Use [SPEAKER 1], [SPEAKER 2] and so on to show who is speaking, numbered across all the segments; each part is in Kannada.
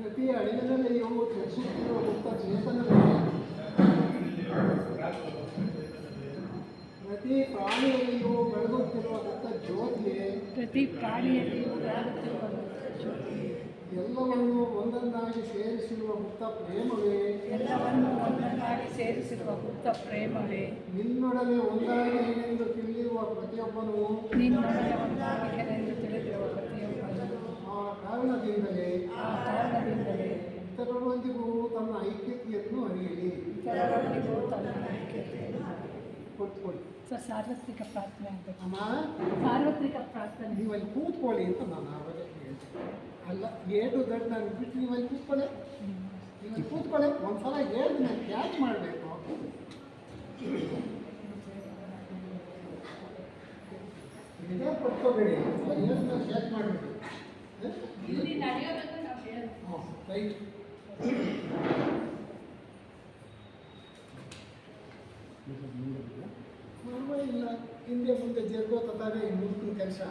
[SPEAKER 1] ಪ್ರತಿ ಅಡಿಗೆಯಲ್ಲಿಯೂ ಚಲಿಸುತ್ತಿರುವ ಮುಕ್ತ ಚೇತನವೇ, ಪ್ರತಿ ಪ್ರಾಣಿಯಲ್ಲಿಯೂ ಬೆಳಗುತ್ತಿರುವ ಮುಕ್ತ ಜ್ಯೋತಿಯೇ,
[SPEAKER 2] ಪ್ರತಿ ಪ್ರಾಣಿಯಲ್ಲಿಯೂ ಬೆಳಗುತ್ತಿರುವ ಮುಕ್ತ ಜ್ಯೋತಿಯೇ,
[SPEAKER 1] ಎಲ್ಲವನ್ನು ಒಂದೊಂದಾಗಿ ಸೇರಿಸಿರುವ ಮುಕ್ತ ಪ್ರೇಮವೇ,
[SPEAKER 2] ಎಲ್ಲವನ್ನು ಒಂದೊಂದಾಗಿ ಸೇರಿಸಿರುವ ಮುಕ್ತ ಪ್ರೇಮವೇ,
[SPEAKER 1] ನಿನ್ನೊಡನೆ ಒಂದಾಗಿನೆಂದು ತಿಳಿದಿರುವ ಪ್ರತಿಯೊಬ್ಬನೂ,
[SPEAKER 2] ನಿನ್ನೊಡನೆ ಒಂದಾಗಿನೆಂದು ತಿಳಿದಿರುವ ಪ್ರತಿಯೊಬ್ಬನೂ
[SPEAKER 1] ಆ ಕಾರಣದಿಂದಲೇ ಇತರರೊಂದಿಗೂ ತನ್ನ ಐಕ್ಯತೆಯನ್ನು ಅರಿಯಲಿ.
[SPEAKER 2] ಇತರರೊಂದಿಗೂ ತನ್ನ ಐಕ್ಯತೆಯನ್ನು
[SPEAKER 1] ಕೊಟ್ಕೊಳ್ಳಿ.
[SPEAKER 2] ಸಾರ್ವತ್ರಿಕ ಪ್ರಾರ್ಥನೆ ಆಗಬೇಕು.
[SPEAKER 1] ಅಮ್ಮ,
[SPEAKER 2] ಸಾರ್ವತ್ರಿಕ ಪ್ರಾರ್ಥನೆ.
[SPEAKER 1] ನೀವಲ್ಲಿ ಕೂತ್ಕೊಳ್ಳಿ ಅಂತ ನಾನು ಆವಾಗ ಹೇಳ್ತೀನಿ. ಅಲ್ಲ, ಏಟು ದೊಡ್ಡ ನಾನು ಬಿಟ್ಟು ನೀವಲ್ಲಿ ಕೂತ್ಕೊಳ್ಳಿ, ನೀವಲ್ಲಿ ಕೂತ್ಕೊಳ್ಳಿ. ಒಂದ್ಸಲ ಹೇಳ್ದು ನಾನು ಕ್ಯಾಚ್ ಮಾಡಬೇಕು. ಇದೇ ಕೊಟ್ಕೋಬೇಡಿ, ಹೇಳ್ದು ನಾನು ಕ್ಯಾಚ್ ಮಾಡಬೇಕು. ರೈಟ್. ಇಲ್ಲ, ಹಿಂದೆ ಮುಂದೆ ಜರ್ಗೋತಾನೆ ಮುಗಿದ ಕೆಲಸ.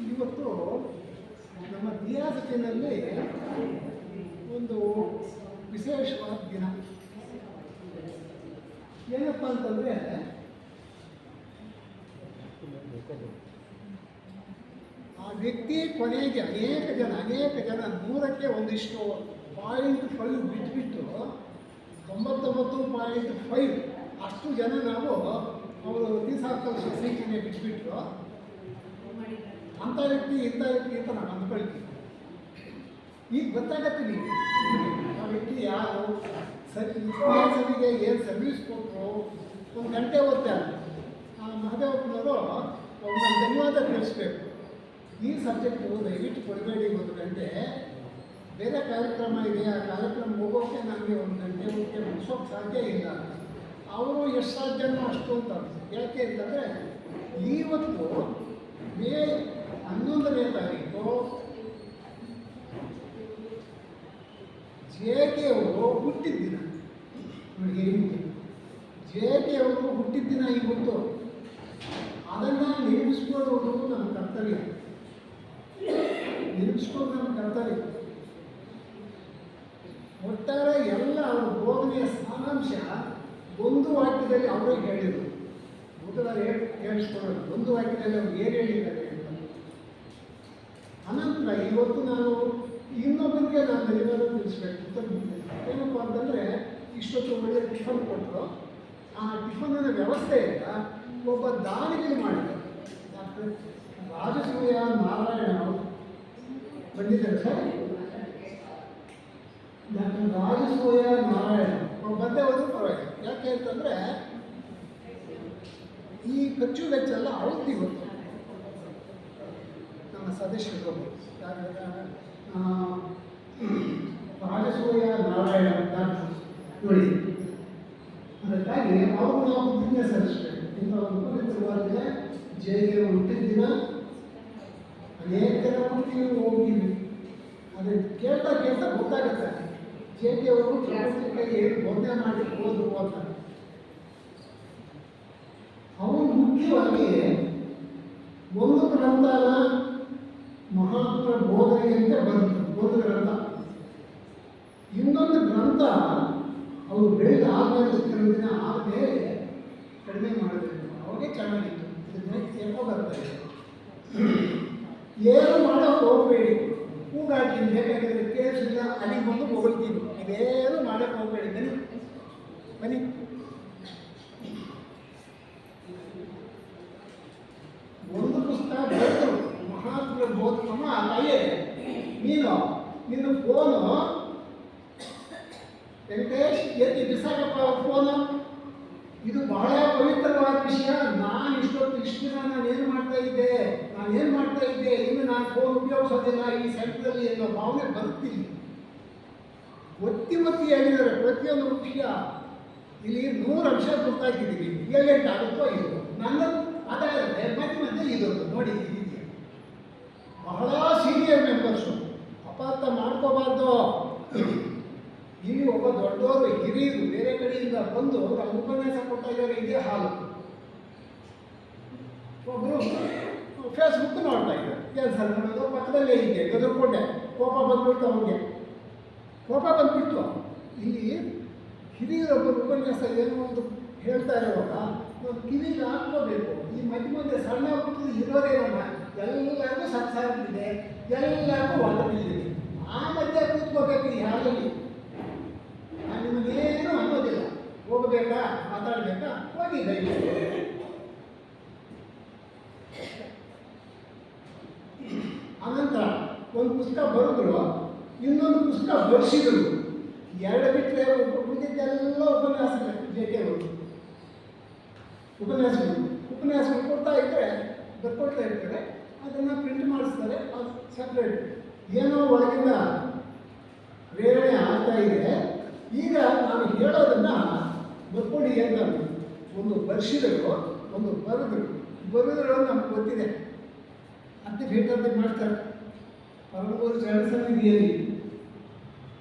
[SPEAKER 1] ಇವತ್ತು ನಮ್ಮ ದಿಯಾಸತಿನಲ್ಲಿ ಒಂದು ವಿಶೇಷವಾದ ದಿನ. ಏನಪ್ಪ ಅಂತಂದರೆ, ಆ ವ್ಯಕ್ತಿ ಕೊನೆಗೆ ಅನೇಕ ಜನ 100ಕ್ಕೆ ಒಂದಿಷ್ಟು 0.5 ಬಿಟ್ಬಿಟ್ಟು 99.5 ಅಷ್ಟು ಜನ ನಾವು ಅವರು ತೀರ್ಥಾರ್ಥಲ್ ಸೊಸೈಟಿನೇ ಬಿಟ್ಬಿಟ್ರು. ಅಂಥ ವ್ಯಕ್ತಿ ಇಂಥ ವ್ಯಕ್ತಿ ಅಂತ ನಾವು ಅಂದ್ಕೊಳ್ತೀವಿ. ಈಗ ಗೊತ್ತಾಗತ್ತೆ ನೀವು ಆ ವ್ಯಕ್ತಿ ಯಾರು, ಸರಿಗೆ ಏನು ಸರ್ವಿಸ್ ಕೊಟ್ಟರು. 1 ಗಂಟೆ ಓದ್ತಾ ಮಹದೇವಪ್ಪನವರು ಒಂದು ಧನ್ಯವಾದ ತಿಳಿಸ್ಬೇಕು. ಈ ಸಬ್ಜೆಕ್ಟು ದಯವಿಟ್ಟು ಕೊಡಬೇಡಿ 1 ಗಂಟೆ, ಬೇರೆ ಕಾರ್ಯಕ್ರಮ ಇದೆ, ಆ ಕಾರ್ಯಕ್ರಮ ಹೋಗೋಕ್ಕೆ ನನಗೆ 1 ಗಂಟೆ ಮುಗಿಸೋಕ್ಕೆ ಸಾಧ್ಯ ಇಲ್ಲ. ಅವರು ಎಷ್ಟು ಸಾಧ್ಯನೋ ಅಷ್ಟು ಅಂತ. ಯಾಕೆ ಅಂತಂದರೆ, ಇವತ್ತು ಮೇ 11ನೇ ತಾರೀಕು JK ಅವರು ಹುಟ್ಟಿದ ದಿನ. JK ಅವರು ಹುಟ್ಟಿದ ದಿನ ಇವತ್ತು. ಅದನ್ನು ನೆನಪಿಸ್ಕೊಳ್ಳೋದು ನಮ್ಮ ಕರ್ತವ್ಯ. ಒಟ್ಟಾರೆ ಎಲ್ಲ ಅವರ ಬೋಧನೆಯ ಸಾರಾಂಶ ಒಂದು ವಾಕ್ಯದಲ್ಲಿ ಅವರೇ ಹೇಳಿದರು. ಮೊದಲು ಕೇಳಿಸ್ಕೊಳ್ಳೋದು ಒಂದು ವಾಕ್ಯದಲ್ಲಿ ಅವ್ರು ಏನು ಹೇಳಿದ್ದಾರೆ ಅಂತ. ಅನಂತರ ಇವತ್ತು ನಾನು ಇನ್ನೊಬ್ಬರಿಗೆ ನಾನು ಧನ್ಯವಾದ ತಿಳಿಸ್ಬೇಕು. ಏನಪ್ಪ ಅಂತಂದರೆ, ಇಷ್ಟೊತ್ತು ಒಳ್ಳೆಯ ಟಿಫನ್ ಕೊಟ್ಟರು. ಆ ಟಿಫನ್ನ ವ್ಯವಸ್ಥೆಯಿಂದ ಒಬ್ಬ ದಾನಿಗಳು ಮಾಡಿದ್ದಾರೆ. ಡಾಕ್ಟರ್ ರಾಜಸೂಯ ನಾರಾಯಣ ಅವರು ಬಂದಿದ್ದಾರೆ ಸರ್. ಡಾಕ್ಟರ್ ರಾಜಸೂಯ ನಾರಾಯಣ ಅವ್ರು ಬಂದೇ ಹೋದ್ರು ಪರವಾಗಿಲ್ಲ. ಯಾಕೆ ಅಂತಂದರೆ, ಈ ಖರ್ಚು ವೆಚ್ಚ ಎಲ್ಲ ಅವ್ರದ್ದು. ಇವತ್ತು ನಮ್ಮ ಸದಸ್ಯರು ರಾಜಸೂಯ ನಾರಾಯಣ ಡಾಕ್ಟರ್ ನೋಡಿ, ಅದಕ್ಕಾಗಿ ಅವರು ನಾವು ಬಿಸ್ನೆಸ್ ಸಲ್ಲಿಸಬೇಕು. ಇಂಥ ಒಂದು ಪವಿತ್ರವಾದ ದಿನ, JK ಹುಟ್ಟಿದ ದಿನ. ಅನೇಕ ಜನ ಹುಟ್ಟಿಗೆ ಹೋಗಿದ್ವಿ. ಅದನ್ನು ಕೇಳ್ತಾ ಗೊತ್ತಾಗುತ್ತೆ JK ಅವರು ಪ್ರಪಂಚಕ್ಕೆ ಏನು ಬೋಧನೆ ಮಾಡಿ ಹೋದ್ರು ಅಂತ. ಅವರು ಮುಖ್ಯವಾಗಿ ಒಂದು ಗ್ರಂಥನ ಮಹಾತ್ಮರ ಬೋಧನೆಯಂತೆ ಬಂತು, ಒಂದು ಗ್ರಂಥ. ಇನ್ನೊಂದು ಗ್ರಂಥ ಅವರು ಬೆಳೆದ ಆದ್ಮೇಲೆ ಕೆಲವು ದಿನ ಆದಮೇಲೆ ಕಡಿಮೆ ಮಾಡಬೇಕು. ಅವಾಗೇ ಚೆನ್ನಾಗಿತ್ತು. ಯಾಕೋ ಬರ್ತಾ ಇದೆ. ಏನು ಮಾಡೋಕೆ ಹೋಗಬೇಡಿ. ಕೂಗಾಡ್ತೀನಿ, ಬೇಕಾಗಿದ್ರೆ ಕೇಳಿಸಿಲ್ಲ, ಅಲ್ಲಿಗೆ ಬಂದು ಹೋಗ್ತೀನಿ. ಇದೇನು ಮಾಡೋಕ್ಕೆ ಹೋಗಬೇಡಿ. ಬನ್ನಿ ಒಂದು ಪುಸ್ತಕ ಬರೆದು ಮಹಾತ್ಮರ ಬೋಧನಮ್ಮ ತಾಯೇ, ನಿನ್ನ ಫೋನು ವೆಂಕಟೇಶ್ ಎತ್ತಿ ಬಿಸಾಕಪ್ಪ ಫೋನು. ಇದು ಬಹಳ ಪವಿತ್ರವಾದ ವಿಷಯ. ಇಷ್ಟು ದಿನ ನಾನೇನು ಮಾಡ್ತಾ ಇದ್ದೆ, ಇನ್ನು ನಾನು ಫೋನ್ ಉಪಯೋಗಿಸೋದಿಲ್ಲ ಈ ಸೆಂಟ್ರಲ್ಲಿ ಅನ್ನೋ ಭಾವನೆ ಬರ್ತೀನಿ. ಒತ್ತಿ ಒತ್ತಿ ಹೇಳಿದ್ದಾರೆ ಪ್ರತಿಯೊಂದು ವಿಷಯ. ಇಲ್ಲಿ 100 ಅಂಶ ಗೊತ್ತಾಕಿದ್ದೀವಿ, 7-8 ಆಗುತ್ತೋ ಇದು ನನ್ನ ಅದಾಗುತ್ತೆ ಮಧ್ಯೆ ಮಧ್ಯೆ ಇದು ನೋಡಿ ಇದೆಯಾ. ಬಹಳ ಸೀನಿಯರ್ ಮೆಂಬರ್ಸು, ಅಪಾರ್ಥ ಮಾಡ್ಕೋಬಾರ್ದು. ಇಲ್ಲಿ ಒಬ್ಬ ದೊಡ್ಡವರು ಹಿರಿಯರು ಬೇರೆ ಕಡೆಯಿಂದ ಬಂದು ನಮ್ಮ ಉಪನ್ಯಾಸ ಕೊಡ್ತಾ ಇದ್ದಾರೆ, ಇದೇ ಹಾಲು. ಒಬ್ಬರು ಫೇಸ್ಬುಕ್ ನೋಡ್ತಾ ಇದ್ದಾರೆ, ಕೆಲಸ ಮಾಡೋದು ಪಕ್ಕದಲ್ಲೇ ಇದ್ದೆ, ಗದರ್ಕೊಂಡೆ, ಕೋಪ ಬಂದ್ಬಿಡ್ತು ಅವ್ರಿಗೆ, ಕೋಪ ಬಂದ್ಬಿಡ್ತು. ಇಲ್ಲಿ ಹಿರಿಯರೊಬ್ಬರು ಉಪನ್ಯಾಸ ಏನೋ ಒಂದು ಹೇಳ್ತಾ ಇರೋವಾಗ ನಾವು ಕಿವಿಗೆ ಹಾಕ್ಕೋಬೇಕು. ಈ ಮಧ್ಯೆ ಮಧ್ಯೆ ಸಣ್ಣ ಪುಟ್ಟದು ಇರೋರೇನಲ್ಲ, ಎಲ್ಲರಿಗೂ ಸಂಸಾರವಿದೆ, ಎಲ್ಲರಿಗೂ ಒಳ್ಳೆದಿದೆ. ಆ ಮಧ್ಯೆ ಕೂತ್ಕೋಬೇಕು ಈ ಹಾಲಲ್ಲಿ. ನಾನು ನಿಮಗೇನು ಅನ್ನೋದಿಲ್ಲ, ಹೋಗಬೇಕಾ ಮಾತಾಡಬೇಕಾ ಹೋಗಿ ದಯವಿಟ್ಟು. ಆನಂತರ ಒಂದು ಪುಸ್ತಕ ಬರೆದ್ರು, ಇನ್ನೊಂದು ಪುಸ್ತಕ ಬರ್ಸಿದ್ರು. 2 ಬಿಟ್ಟರೆ ಉಳಿದಿದ್ದೆಲ್ಲ ಉಪನ್ಯಾಸಗಳು, ಜೆ.ಕೆ. ಅವರು ಉಪನ್ಯಾಸಗಳು ಕೊಡ್ತಾ ಇದ್ದರೆ ಬರ್ಕೊಡ್ತಾ ಇರ್ತಾರೆ, ಅದನ್ನು ಪ್ರಿಂಟ್ ಮಾಡಿಸ್ತಾರೆ, ಅದು ಸಪ್ರೇಟ್. ಏನೋ ಒಳಗಿಂದ ಪ್ರೇರಣೆ ಆಗ್ತಾ ಇದೆ. ಈಗ ನಾನು ಹೇಳೋದನ್ನು ಬರ್ಕೊಳ್ಳಿ ಅಂತ ಒಂದು ಬರ್ಸಿದರು, ಒಂದು ಬರೆದ್ರು ನಮ್ಗೆ ಗೊತ್ತಿದೆ. ಅರ್ಧ ಭೇಟಿ ಮಾಡ್ತಾರೆ. ಪರಮಗುರು ಚರಣಸನ್ನಿಧಿಯಲ್ಲಿ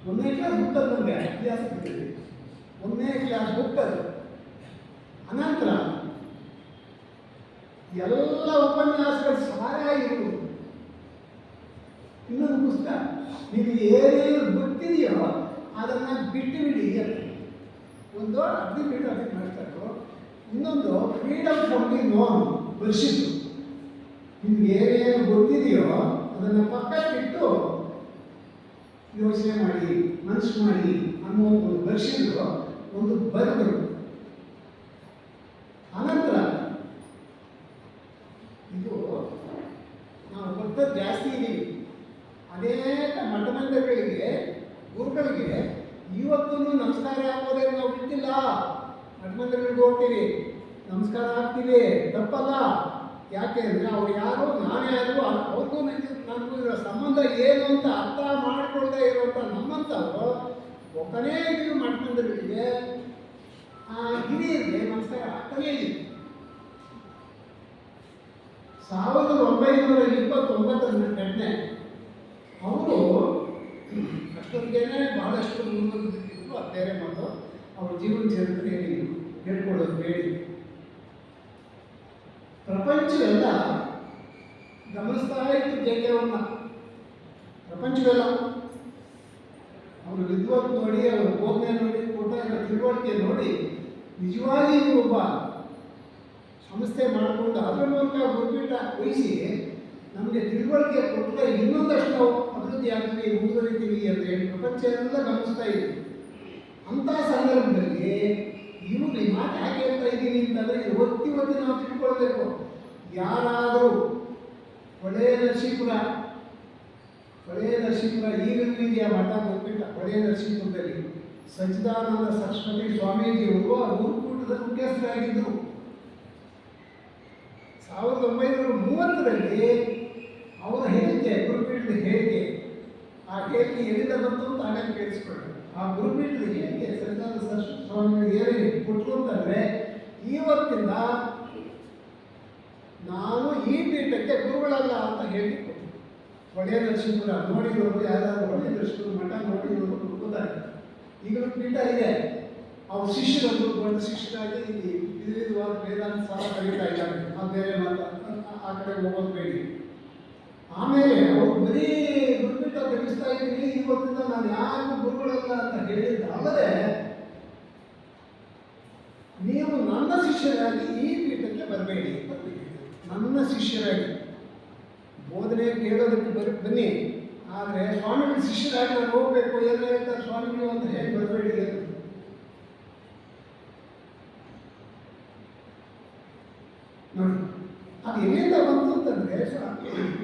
[SPEAKER 1] 1ನೇ ಕ್ಲಾಸ್ ಬುಕ್ಕಲ್ಲಿ ನಮಗೆ ಇತಿಹಾಸ ಬಿಟ್ಟಿದೆ, 1ನೇ ಕ್ಲಾಸ್ ಬುಕ್ಕಲ್ಲಿ. ಅನಂತರ ಎಲ್ಲ ಉಪನ್ಯಾಸಗಳ ಸಾರ ಇರುವುದು. ಇನ್ನೊಂದು ಪುಸ್ತಕ ನೀವು ಏನೇನು ಗೊತ್ತಿದೆಯೋ ಅದನ್ನು ಬಿಟ್ಟು ಬಿಡಿ. ಒಂದು ಅರ್ಧ ಭೇಟಿ ಮಾಡ್ತಾರೆ. ಇನ್ನೊಂದು ಫ್ರೀಡಮ್ ಫ್ರಮ್ ದಿ ನೋನ್ ಬರ್ಸಿದ್ದು. ನಿಮ್ಗೆ ಏನೇನು ಗೊತ್ತಿದೆಯೋ ಅದನ್ನು ಪಕ್ಕಕ್ಕಿಟ್ಟು ಯೋಚನೆ ಮಾಡಿ, ಮನಸ್ಸು ಮಾಡಿ ಅನ್ನೋ ಒಂದು ಬರ್ಸಿದ್ರು, ಒಂದು ಬರೆದರು. ಅನಂತರ ಇದು ನಾವು ಗೊತ್ತದ್ದು ಜಾಸ್ತಿ ಇದ್ದೀವಿ. ಅನೇಕ ಮಠಮಂದಿರಗಳಿಗೆ, ಗುರುಗಳಿಗೆ ಇವತ್ತೂ ನಮಸ್ಕಾರ ಹಾಕೋದೇ ನಾವು ಬಿಟ್ಟಿಲ್ಲ. ಮಠಮಂದಿರಗಳಿಗೆ ಹೋಗ್ತೀವಿ, ನಮಸ್ಕಾರ ಹಾಕ್ತೀವಿ, ತಪ್ಪಲ್ಲ. ಯಾಕೆ ಅಂದರೆ ಅವ್ರು ಯಾರು, ನಾನು ಯಾರು, ಅವ್ರಿಗೂ ನನಗೂ ಇರೋ ಸಂಬಂಧ ಏನು ಅಂತ ಅರ್ಥ ಮಾಡಿಕೊಳ್ಳದೆ ಇರುವಂಥ ನಮ್ಮಂಥವ್ರು ಒಬ್ಬನೇ ಇದೀವಿ. ಮಠಮಂದಿರಗಳಿಗೆ ಹಿರಿಯರಿಗೆ ನಮಸ್ಕಾರ ಆಗ್ತಾನೇ ಇದ್ದೀವಿ. 1929 ಘಟನೆ. ಅವರು ಅಷ್ಟೊತ್ತಿಗೆ ಬಹಳಷ್ಟು ಮುಂದುವರೆದಿದ್ರು. ಅದು ಬೇರೆ ಮಾತು, ಅವ್ರ ಜೀವನ ಚರಿತ್ರೆ ಹೇಳ್ಕೊಳ್ಳೋದು ಬೇಡಿ. ಪ್ರಪಂಚವೆಲ್ಲ ಗಮನಿಸ್ತಾ ಇತ್ತು ಜೆ.ಕೆ. ಅವ್ರನ್ನ. ಪ್ರಪಂಚವೆಲ್ಲ ಅವರು ವಿದ್ವತ್ ನೋಡಿ, ಅವರು ಬೋಧನೆ ನೋಡಿ, ಕೊಟ್ಟ ತಿಳುವಳಿಕೆ ನೋಡಿ ನಿಜವಾಗಿ ಒಬ್ಬ ಸಂಸ್ಥೆ ಮಾಡಿಕೊಂಡು ಅದರ ಮೂಲಕ ಗುರುಪೀಠ ವಹಿಸಿ ನಮಗೆ ತಿಳುವಳಿಕೆ ಕೊಟ್ಟರೆ ಇನ್ನೊಂದಷ್ಟು ನಾವು ಅಭಿವೃದ್ಧಿ ಆಗ್ತೀವಿ, ಮುಂದುವರಿತೀವಿ ಅಂತ ಹೇಳಿ ಪ್ರಪಂಚ ಎಲ್ಲ ಗಮನಿಸ್ತಾ ಇದ್ವಿ. ಅಂಥ ಸಂದರ್ಭದಲ್ಲಿ ಇವರು ಈ ಮಾತು ಯಾಕೆ ಹೇಳ್ತಾ ಇದ್ದೀನಿ ಅಂತಂದರೆ, ಒತ್ತಿ ನಾವು ತಿಳ್ಕೊಳ್ಬೇಕು. ಯಾರಾದರೂ ಹೊಳೆ ನರಸೀಪುರ ಈಗಲೂ ಇದೆಯಾ ಮಠ ಗೊತ್ತಿಲ್ಲ. ಹೊಳೆ ನರಸೀಪುರದಲ್ಲಿ ಸಚ್ಚಿದಾನಂದ ಸರಸ್ವತಿ ಸ್ವಾಮೀಜಿಯವರು ಆ ಗುರುಕೂಟದ ಮುಖ್ಯಸ್ಥರಾಗಿದ್ದರು. 1930ರಲ್ಲಿ ಅವರ ಹೇಳಿಕೆ, ಗುರುಪೀಠದ ಹೇಳಿಕೆ. ಆ ಹೇಳಿಕೆ ಎಲ್ಲಿಂದ ಬಂತು ಅಂತ ಆಮೇಲೆ ಕೇಳಿಸ್ಕೊಳ್ಳಿ. ಆ ಗುರುಪೀಠದ ಹೇಳಿಕೆ ಸಚ್ಚಿದಾನಂದ ಸರಸ್ವತಿ ಸ್ವಾಮಿ ಏನು ಕೊಟ್ಟರು ಅಂತಂದರೆ, ಇವತ್ತಿಂದ ನಾನು ಈ ಪೀಠಕ್ಕೆ ಗುರುಗಳಲ್ಲ ಅಂತ ಹೇಳಿಕೊಟ್ಟು. ಹೊಳೆ ನರಸೀಪುರ ನೋಡಿರೋರು ಯಾರಾದರೂ ಹೊಳೆ ನರಸೀಪುರ ಮಠ ನೋಡಿರೋರು ಗೊತ್ತಾರೆ. ಈಗಲೂ ಪೀಠ ಇದೆ. ಅವ್ರ ಶಿಷ್ಯರೊಬ್ಬರು ದೊಡ್ಡ ಶಿಷ್ಯರಾಗಿ ಇಲ್ಲಿ ವಿಧವಾದ ವೇದಾಂತ ಸಾಲ ಕಲಿತಾ ಇದ್ದಾರೆ. ಅದು ಬೇರೆ ಮಾತು, ಆ ಕಡೆ ಹೋಗೋದು ಬೇಡಿ. ಆಮೇಲೆ ಅವರು ಬರೀ ಗುರುಪೀಠ ತಿಳಿಸ್ತಾ ಇದ್ದೀನಿ, ಇವತ್ತಿಂದ ನಾನು ಯಾರಿಗೂ ಗುರುಗಳಲ್ಲ ಅಂತ ಹೇಳಿದ್ದು ಅಲ್ಲದೆ, ನೀವು ನನ್ನ ಶಿಷ್ಯರಾಗಿ ಈ ಪೀಠಕ್ಕೆ ಬರಬೇಡಿ ಅಂತ ನನ್ನ ಶಿಷ್ಯರಾಗಿ ಬೋಧನೆ ಕೇಳೋದಕ್ಕೆ ಬನ್ನಿ. ಆದರೆ ಸ್ವಾಮಿಗಳ ಶಿಷ್ಯರಾಗಿ ನಾನು ಹೋಗಬೇಕು, ಎಲ್ಲ ಹೇಳ್ತಾರೆ ಸ್ವಾಮಿಗಳು ಅಂತ ಹೇಳಿ ಬರಬೇಡಿ ಅಂತ. ನೋಡಿ ಅದು ಎಲ್ಲಿಂದ ಬಂತು ಅಂತಂದರೆ,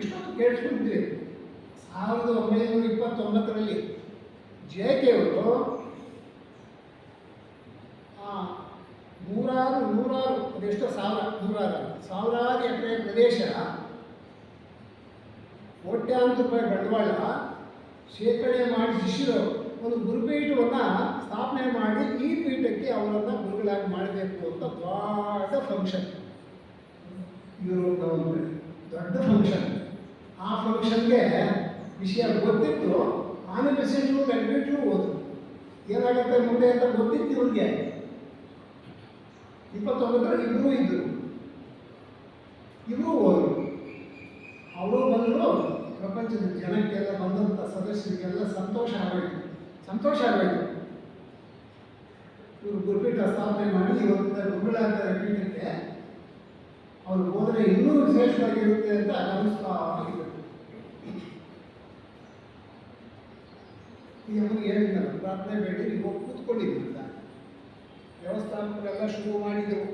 [SPEAKER 1] ಇಷ್ಟೊಂದು ಕೇಳಿಸ್ಕೊಂಡಿದ್ವಿ. 1929ರಲ್ಲಿ ಜೆ.ಕೆ. ಅವರು ನೂರಾರು ಅದೆಷ್ಟೋ ಸಾವಿರಾರು ಎಕರೆ ಪ್ರದೇಶ, ಕೋಟ್ಯಾಂತರ ರೂಪಾಯಿ ಬಂಡವಾಳ ಶೇಖರಣೆ ಮಾಡಿ ಶಿಷ್ಯರು ಒಂದು ಗುರುಪೀಠವನ್ನು ಸ್ಥಾಪನೆ ಮಾಡಿ ಈ ಪೀಠಕ್ಕೆ ಅವರನ್ನು ಗುರುಗಳಾಗಿ ಮಾಡಬೇಕು ಅಂತ ದೊಡ್ಡ ಫಂಕ್ಷನ್. ಇವರು ದೊಡ್ಡ ಫಂಕ್ಷನ್. ಆ ಫಂಕ್ಷನ್ಗೆ ವಿಷಯ ಗೊತ್ತಿತ್ತು. ಆಮೇಲೆ ಮೆಸೇಜು ಅಡ್ಮಿಟ್ರು ಓದು ಏನಾಗುತ್ತೆ ಮುಂದೆ ಅಂತ ಗೊತ್ತಿತ್ತು ಇವ್ರಿಗೆ. 29ರಲ್ಲಿ ಇಬ್ಬರೂ ಇದ್ದರು. ಇಬ್ಬರೂ ಹೋದರು. ಅವರು ಬಂದರು. ಪ್ರಪಂಚದ ಜನಕ್ಕೆಲ್ಲ ಬಂದಂಥ ಸದಸ್ಯರಿಗೆಲ್ಲ ಸಂತೋಷ ಆಗೋಯ್ತು. ಇವರು ಗುರುಪೀಠ ಸ್ಥಾಪನೆ ಮಾಡಿ ಇವತ್ತಿನ ಗುರುಗಳಾಗ್ತಾರೆ ಪೀಠಕ್ಕೆ. ಅವರು ಹೋದರೆ ಇನ್ನೂ ವಿಶೇಷವಾಗಿರುತ್ತೆ ಅಂತ ಗಮನಿಸ್ತಾ ಇದ್ದರು. ಈ ನಮಗೆ ಹೇಳಿದ್ನಲ್ಲ, ಪ್ರಾರ್ಥನೆ ಬೇಡಿ ನೀವು ಹೋಗಿ ಕೂತ್ಕೊಂಡಿದ್ವಿ ಅಂತ. ವ್ಯವಸ್ಥಾಪಕರೆಲ್ಲ ಶುರು ಮಾಡಿದರು.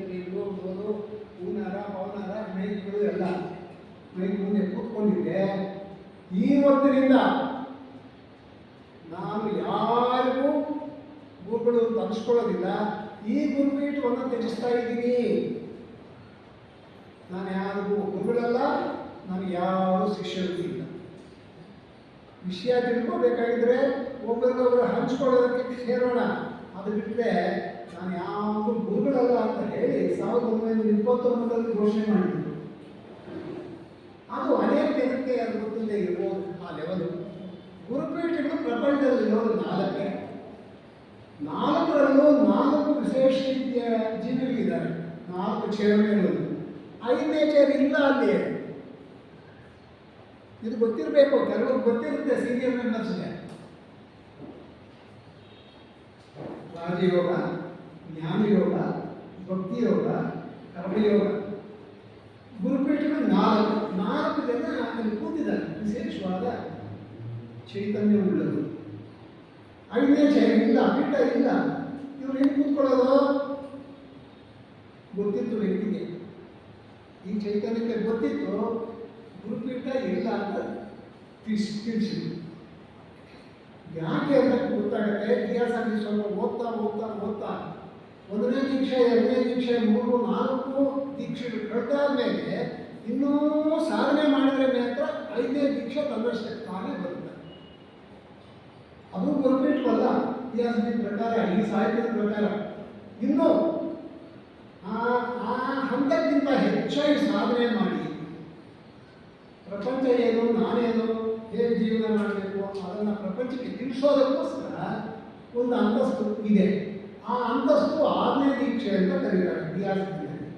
[SPEAKER 1] ನೀರು ಓದು ಹೂನಾರ ಪವನಾರ ಮೈಕ್ಗಳು ಎಲ್ಲ ಮೈಕ್ ಮುಂದೆ ಕೂತ್ಕೊಂಡಿದ್ದೆ. ಇವತ್ತಿನಿಂದ ನಾನು ಯಾರಿಗೂ ಗುರುಗಳು ತರಿಸ್ಕೊಳ್ಳೋದಿಲ್ಲ. ಈ ಗುರುಪೀಠವನ್ನು ತ್ಯಜಿಸ್ತಾ ಇದ್ದೀನಿ. ನಾನು ಯಾರಿಗೂ ಗುರುಗಳಲ್ಲ, ನಾನು ಯಾರು ಶಿಷ್ಯರು ಇಲ್ಲ. ವಿಷಯ ತಿಳ್ಕೋಬೇಕಾಗಿದ್ರೆ ಒಬ್ಬರಿಗೊಬ್ಬರು ಹಂಚ್ಕೊಳ್ಳೋದಕ್ಕೆ ಸೇರೋಣ. ಅದು ಬಿಟ್ಟರೆ ನಾನು ಯಾವುದು ಗುರುಗಳಲ್ಲ ಅಂತ ಹೇಳಿ 1929ರಲ್ಲಿ ಘೋಷಣೆ ಮಾಡಿದ್ರು. ಅದು ಅನೇಕ ಜನಕ್ಕೆ ಅದು ಗೊತ್ತಿಲ್ಲದೆ ಇರ್ಬೋದು. ಆ ಲೆವೆಲು ಗುರುಪೀಠಗಳು ಪ್ರಪಂಚದಲ್ಲಿರೋದು 4ರಲ್ಲೂ 4 ವಿಶೇಷ ರೀತಿಯ ಜೀವಿಗಳಿದ್ದಾರೆ. 4 ಚೇರ್ಮನ್ಗಳು. 5ನೇ ಚೇರ್ ಇಲ್ಲ ಅಲ್ಲಿ. ಇದು ಗೊತ್ತಿರಬೇಕು. ಕೆಲವರು ಗೊತ್ತಿರುತ್ತೆ ಸೀನಿಯರ್ ಮೆಂಬರ್ಸ್ಗೆ. ರಾಜಯೋಗ, ಜ್ಞಾನಯೋಗ, ಭಕ್ತಿಯೋಗ, ಕರ್ಮಯೋಗ. ಗುರುಪೀಠಗಳು 4 ಜನ ಅಲ್ಲಿ ಕೂತಿದ್ದಾರೆ. ವಿಶೇಷವಾದ ಚೈತನ್ಯ ಉಳ್ಳದು. 5ನೇ ಚೇರ್ ಇಲ್ಲ, ಪೀಠ ಇಲ್ಲ. ಇವ್ರು ಏನು ಕೂತ್ಕೊಳ್ಳೋದು ಗೊತ್ತಿತ್ತು ವ್ಯಕ್ತಿಗೆ. ಈ ಚೈತನ್ಯಕ್ಕೆ ಗೊತ್ತಿತ್ತು ಗುರುಪೀಠ ಇಲ್ಲ ಅಂತ ತಿಳಿಸಿದ್ರು. ಯಾಕೆ ಅಂತ ಗೊತ್ತಾಗುತ್ತೆ. ಇತಿಹಾಸ ಸ್ವಲ್ಪ ಓದ್ತಾ 1ನೇ ದೀಕ್ಷೆ, 2ನೇ ದೀಕ್ಷೆ, 3, 4 ದೀಕ್ಷೆಗಳು ಕಳೆದಾದ್ಮೇಲೆ ಇನ್ನೂ ಸಾಧನೆ ಮಾಡಿದ್ರೆ ಮಾತ್ರ 5ನೇ ದೀಕ್ಷೆ ತನ್ನಷ್ಟೇ ತಾನೇ ಬರುತ್ತೆ. ಅದು ಗುರುಪೀಠವಲ್ಲ ಇತಿಹಾಸದ ಪ್ರಕಾರ, ಈ ಸಾಹಿತ್ಯದ ಪ್ರಕಾರ. ಇನ್ನೂ ಆ ಹಂತಕ್ಕಿಂತ ಹೆಚ್ಚಾಗಿ ಸಾಧನೆ ಮಾಡಿ ಪ್ರಪಂಚ ಏನು, ನಾನೇನು, ಹೇಗೆ ಜೀವನ ಮಾಡಬೇಕು ಅದನ್ನು ಪ್ರಪಂಚಕ್ಕೆ ತಿಳಿಸೋದಕ್ಕೋಸ್ಕರ ಒಂದು ಅಂತಸ್ತು ಇದೆ. ಆ ಅಂತಸ್ತು 6ನೇ ದೀಕ್ಷೆ ಅಂತ ಕರೀತಾರೆ ಇತಿಹಾಸದಲ್ಲಿ.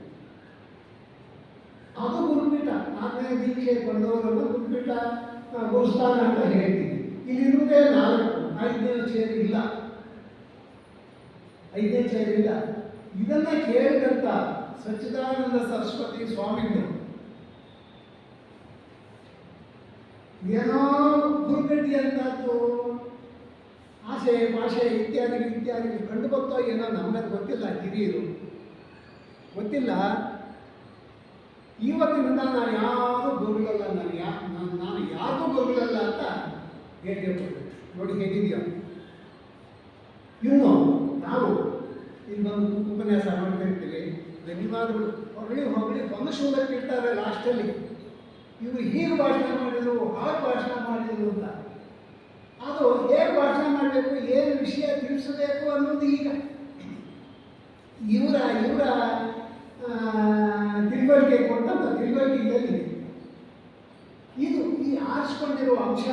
[SPEAKER 1] ಅದು ಗುರುಪೀಠ. 4ನೇ ದೀಕ್ಷೆ ಬಂದವರನ್ನು ಗುರುಪೀಠ ಗುರುಸ್ಥಾನ ಅಂತ ಹೇಳ್ತೀವಿ. ಇಲ್ಲಿರುವುದೇ 4. 5ನೇ ಚೇರ್ ಇಲ್ಲ. 5ನೇ ಚೇರ್ ಇಲ್ಲ. ಇದನ್ನ ಕೇಳಿದಂಥ ಸಚ್ಚಿದಾನಂದ ಸರಸ್ವತಿ ಸ್ವಾಮಿಗಳು ಏನೋ ಗುರುಗಡ್ಡಿ ಅಂತದ್ದು ಆಸೆ ಭಾಷೆ ಇತ್ಯಾದಿ ಕಂಡು ಬರ್ತೋ ಏನೋ ನಮಗದು ಗೊತ್ತಿಲ್ಲ. ಹಿರಿಯರು ಗೊತ್ತಿಲ್ಲ. ಇವತ್ತಿನಿಂದ ನಾನು ಯಾರೂ ಗುರುಗಳಲ್ಲ, ನಾನು ಯಾರಿಗೂ ಗುರುಗಳಲ್ಲ ಅಂತ ಹೇಳ್ಬೇಕು. ನೋಡಿ ಹೇಗಿದೆಯೋ. ಇನ್ನು ನಾವು ಇನ್ನೊಂದು ಉಪನ್ಯಾಸ ಮಾಡ್ತಿರ್ತೀವಿ. ಧನ್ಯವಾದಗಳು ಹೊಗಳಿ ವಂಶೋದಕ್ಕೆ ಇರ್ತಾರೆ ಲಾಸ್ಟಲ್ಲಿ. ಇವರು ಹೀಗೆ ಭಾಷಣ ಮಾಡಿದರು, ಹಾಗೆ ಭಾಷಣ ಮಾಡಿದರು ಅಂತ. ಅದು ಹೇಗೆ ಭಾಷಣ ಮಾಡಬೇಕು, ಏನು ವಿಷಯ ತಿಳಿಸಬೇಕು ಅನ್ನೋದು ಈಗ ಇವರ ತಿಳುವಳಿಕೆ ಕೊಟ್ಟಂಥ ತಿಳುವಳಿಕೆಯಲ್ಲಿ ಇದು ಈ ಆರಿಸ್ಕೊಂಡಿರುವ ಅಂಶ